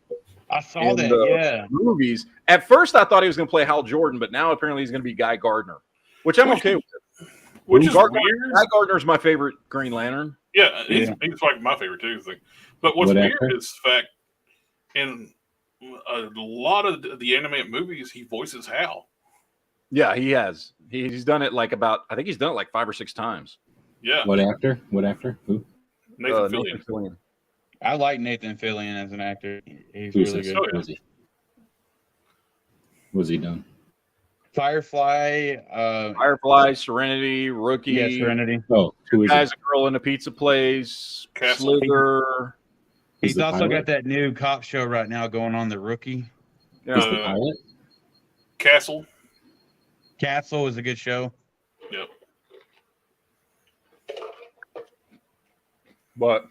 G: I saw that, yeah.
A: Movies. At first I thought he was going to play Hal Jordan, but now apparently he's going to be Guy Gardner, which I'm okay with.
B: Which is weird.
A: Guy Gardner's my favorite Green Lantern.
B: Yeah, he's like my favorite too. But what's weird is the fact in a lot of the animated movies, he voices Hal.
A: Yeah, he has. He's done it I think he's done it like 5 or 6 times.
B: Yeah.
F: What actor? Who?
B: Nathan Fillion.
G: I like Nathan Fillion as an actor. He's
F: Who's
G: really
F: this?
G: good.
F: What's he done?
G: Firefly,
A: Serenity, Rookie.
G: Yeah, Serenity.
F: Oh, who is
A: Guys,
F: it?
A: a Girl in a Pizza Place,
B: Castle.
A: Slither.
G: He's also got that new cop show right now going on, The Rookie.
F: Is the pilot?
B: Castle.
G: Castle is a good show.
B: Yep.
A: But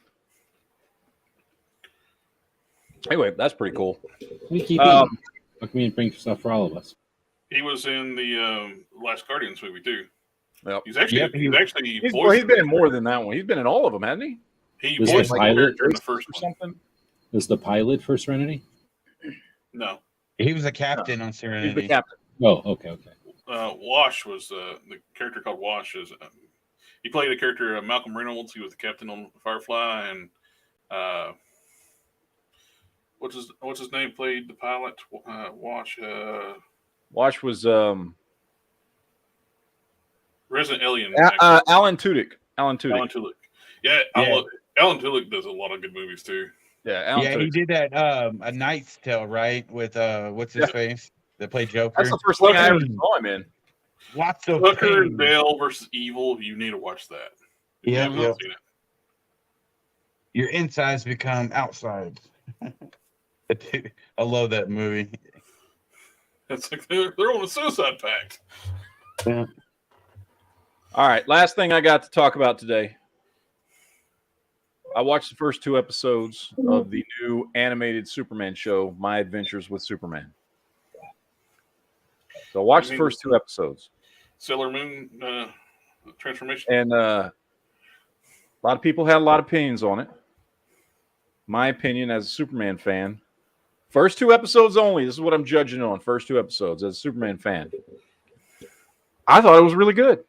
A: anyway, that's pretty cool.
F: We keep How come you bring stuff for all of us?
B: He was in the Last Guardians movie too.
A: Yep.
B: He's actually
A: he's been in more than that one. He's been in all of them, hasn't he?
B: He voiced the character in the first
A: or something.
F: Was the pilot for Serenity?
B: No.
G: He was a captain on Serenity.
A: He's the captain.
F: Oh, okay.
B: Wash was the character called Wash. He played the character Malcolm Reynolds. He was the captain on Firefly, and what's his name? Played the pilot. Wash.
A: Wash was
B: Resident Alien.
A: Alan Tudyk.
B: Yeah, Alan Tudyk does a lot of good movies too.
A: Yeah,
G: he did that A Knight's Tale, right? With what's his face that played Joker.
A: That's the first thing I ever saw him in.
G: Lots of
B: Tucker and Dale versus Evil. You need to watch that.
G: Yeah,
B: seen it.
G: Your insides become outsides. I love that movie.
B: It's like they're on a suicide pact.
G: Yeah.
A: All right, last thing I got to talk about today. I watched the first 2 episodes of the new animated Superman show, My Adventures with Superman. So I watched the first 2 episodes.
B: Sailor Moon transformation.
A: And a lot of people had a lot of opinions on it. My opinion as a Superman fan, first 2 episodes only. This is what I'm judging on. First 2 episodes as a Superman fan. I thought it was really good.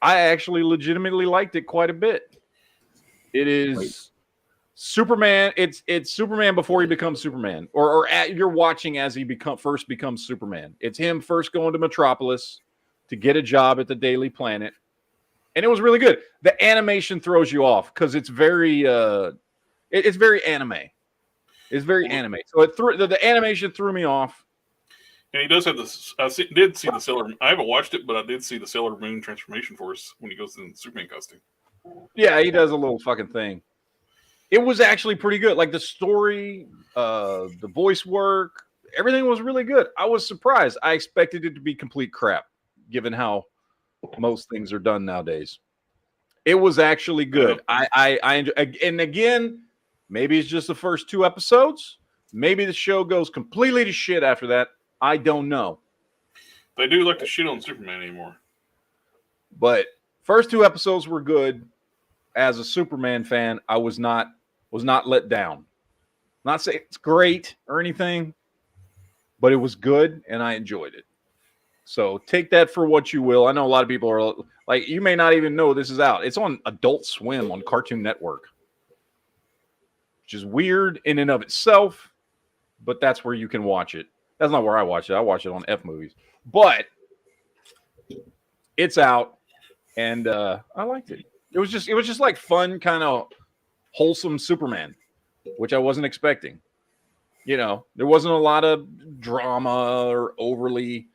A: I actually legitimately liked it quite a bit. It is Superman. It's Superman before he becomes Superman, or you're watching as he first becomes Superman. It's him first going to Metropolis to get a job at the Daily Planet, and it was really good. The animation throws you off because it's very it's very anime. It's very anime. So the animation threw me off.
B: And he does have this. Did see the Sailor. I haven't watched it, but I did see the Sailor Moon transformation force when he goes in the Superman costume.
A: Yeah, he does a little fucking thing. It was actually pretty good. Like the story, the voice work, everything was really good. I was surprised. I expected it to be complete crap, given how most things are done nowadays. It was actually good. I enjoy, and again, maybe it's just the first 2 episodes. Maybe the show goes completely to shit after that. I don't know.
B: They do like to shit on Superman anymore.
A: But first 2 episodes were good. As a Superman fan, I was not was not let down. Not saying it's great or anything, but it was good and I enjoyed it. So take that for what you will. I know a lot of people are like, you may not even know this is out. It's on Adult Swim on Cartoon Network, which is weird in and of itself, but that's where you can watch it. That's not where I watch it. I watch it on F Movies, but it's out, and I liked it. It was just like fun, kind of wholesome Superman, which I wasn't expecting. You know, there wasn't a lot of drama or overly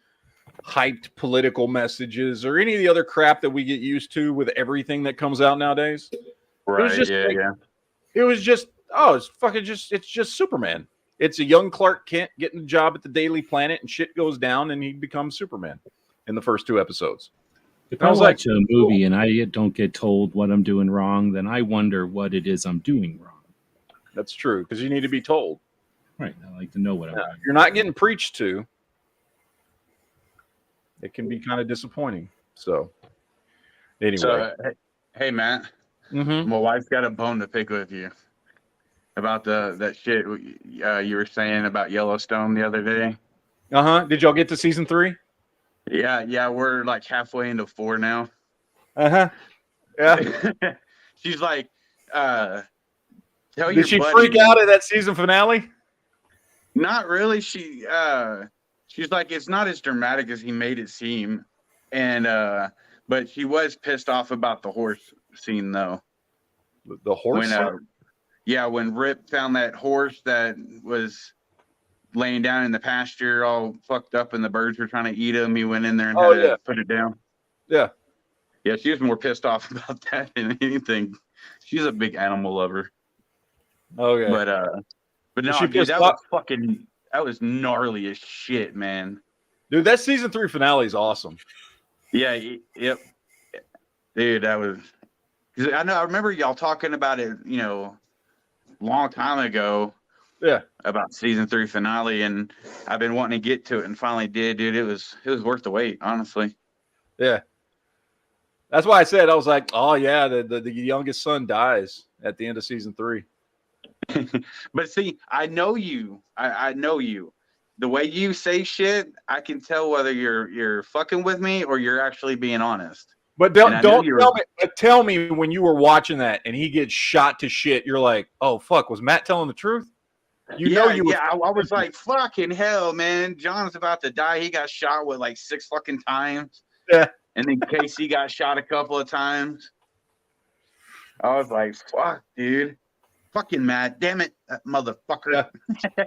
A: hyped political messages or any of the other crap that we get used to with everything that comes out nowadays.
G: Right.
A: It was just
G: yeah.
A: It was just, it's just Superman. It's a young Clark Kent getting a job at the Daily Planet, and shit goes down, and he becomes Superman in the first 2 episodes.
F: If I watch a movie and I don't get told what I'm doing wrong, then I wonder what it is I'm doing wrong.
A: That's true, because you need to be told.
F: Right. I like to know what I'm doing.
A: You're not getting preached to. It can be kind of disappointing. So, anyway.
G: So, hey, Matt.
A: Mm-hmm.
G: My wife's got a bone to pick with you about that shit you were saying about Yellowstone the other day.
A: Did y'all get to season 3?
G: Yeah, we're like halfway into 4 now.
A: Yeah.
G: She's like,
A: did she freak out at that season finale?
G: Not really. She's like, it's not as dramatic as he made it seem, and but she was pissed off about the horse scene though.
A: The horse scene?
G: When Rip found that horse that was laying down in the pasture all fucked up and the birds were trying to eat him, he went in there and had to put it down.
A: Yeah,
G: she was more pissed off about that than anything. She's a big animal lover.
A: Okay,
G: but no, dude, that was gnarly as shit, man.
A: Dude, that season 3 finale is awesome.
G: Yeah, yep. Dude, that was, because I remember y'all talking about it, long time ago.
A: Yeah.
G: About season 3 finale, and I've been wanting to get to it and finally did, dude. It was worth the wait, honestly.
A: Yeah. That's why I said, I was like, oh yeah, the youngest son dies at the end of season 3.
G: But see, I know you. I know you. The way you say shit, I can tell whether you're fucking with me or you're actually being honest.
A: But tell me when you were watching that and he gets shot to shit, you're like, oh fuck, was Matt telling the truth?
G: I was like, fucking hell, man. John's about to die. He got shot with like 6 fucking times.
A: Yeah.
G: And then Casey got shot a couple of times. I was like, fuck, dude. Fucking Matt. Damn it, that motherfucker.
A: Yeah.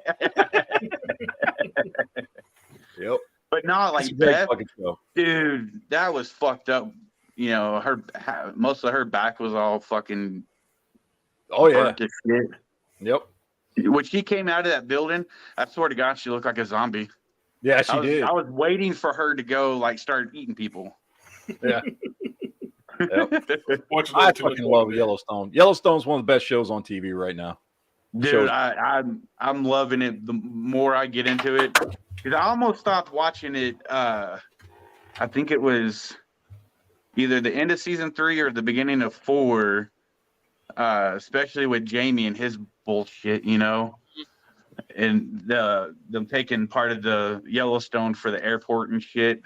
A: Yep.
G: But not like Beth. Dude, that was fucked up. Most of her back was all fucking.
A: Oh, yeah.
G: Shit.
A: Yep.
G: When she came out of that building, I swear to God, she looked like a zombie.
A: Yeah, she did.
G: I was waiting for her to go, like, start eating people.
A: Yeah. Yep. I fucking love Yellowstone. Yellowstone's one of the best shows on TV right now.
G: Dude, I'm loving it the more I get into it. Because I almost stopped watching it. I think it was either the end of season 3 or the beginning of 4. Especially with Jamie and his bullshit, and them taking part of the Yellowstone for the airport and shit.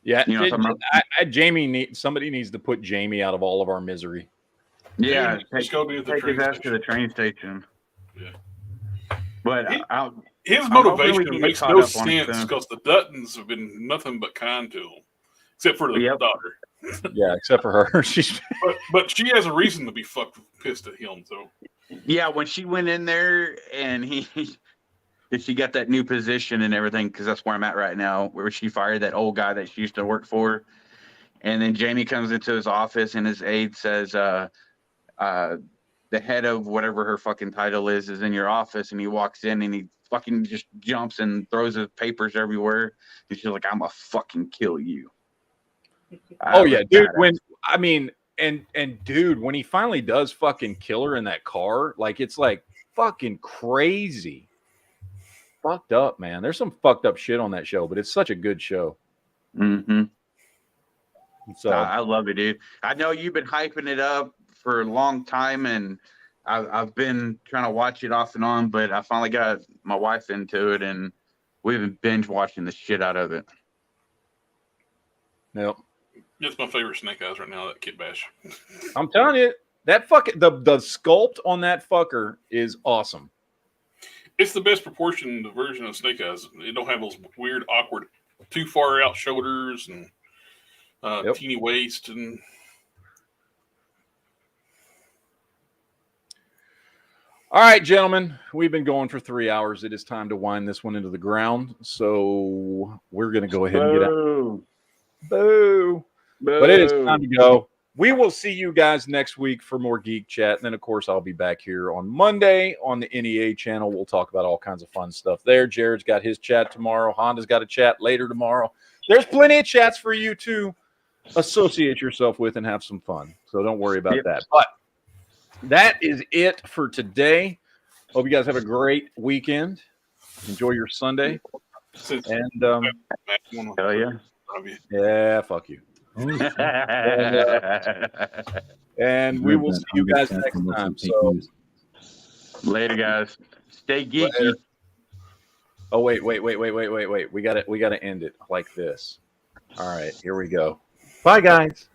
A: Yeah, somebody needs to put Jamie out of all of our misery.
G: Yeah,
B: take
G: his ass to the train station.
B: Yeah,
G: but
B: his motivation makes no sense because the Duttons have been nothing but kind to him, except for the daughter.
A: Yeah, except for her.
B: but she has a reason to be pissed at him. So
G: yeah, when she went in there and she got that new position and everything, because that's where I'm at right now, where she fired that old guy that she used to work for, and then Jamie comes into his office and his aide says, "The head of whatever her fucking title is in your office," and he walks in and he fucking just jumps and throws his papers everywhere. And she's like, "I'm gonna fucking kill you."
A: Oh yeah, dude. Dude, when he finally does fucking kill her in that car, like it's like fucking crazy. Fucked up, man. There's some fucked up shit on that show, but it's such a good show.
G: Mm-hmm.
A: So
G: I love it, dude. I know you've been hyping it up for a long time, and I've been trying to watch it off and on, but I finally got my wife into it, and we've been binge watching the shit out of it.
A: Yep.
B: It's my favorite Snake Eyes right now, that Kit Bash.
A: I'm telling you, that fucking the sculpt on that fucker is awesome.
B: It's the best proportioned version of Snake Eyes. It don't have those weird, awkward, too far out shoulders and teeny waist. And
A: all right, gentlemen, we've been going for 3 hours. It is time to wind this one into the ground. So we're going to go ahead and get out. Boo. But it is time to go. We will see you guys next week for more Geek Chat. And then, of course, I'll be back here on Monday on the NEA channel. We'll talk about all kinds of fun stuff there. Jared's got his chat tomorrow. Honda's got a chat later tomorrow. There's plenty of chats for you to associate yourself with and have some fun. So don't worry about that. But that is it for today. Hope you guys have a great weekend. Enjoy your Sunday. And
G: hell yeah.
A: Yeah, fuck you. And we will see you guys next time. So
G: later, guys. Stay geeky.
A: Later. Oh wait. We gotta end it like this. All right, here we go. Bye, guys.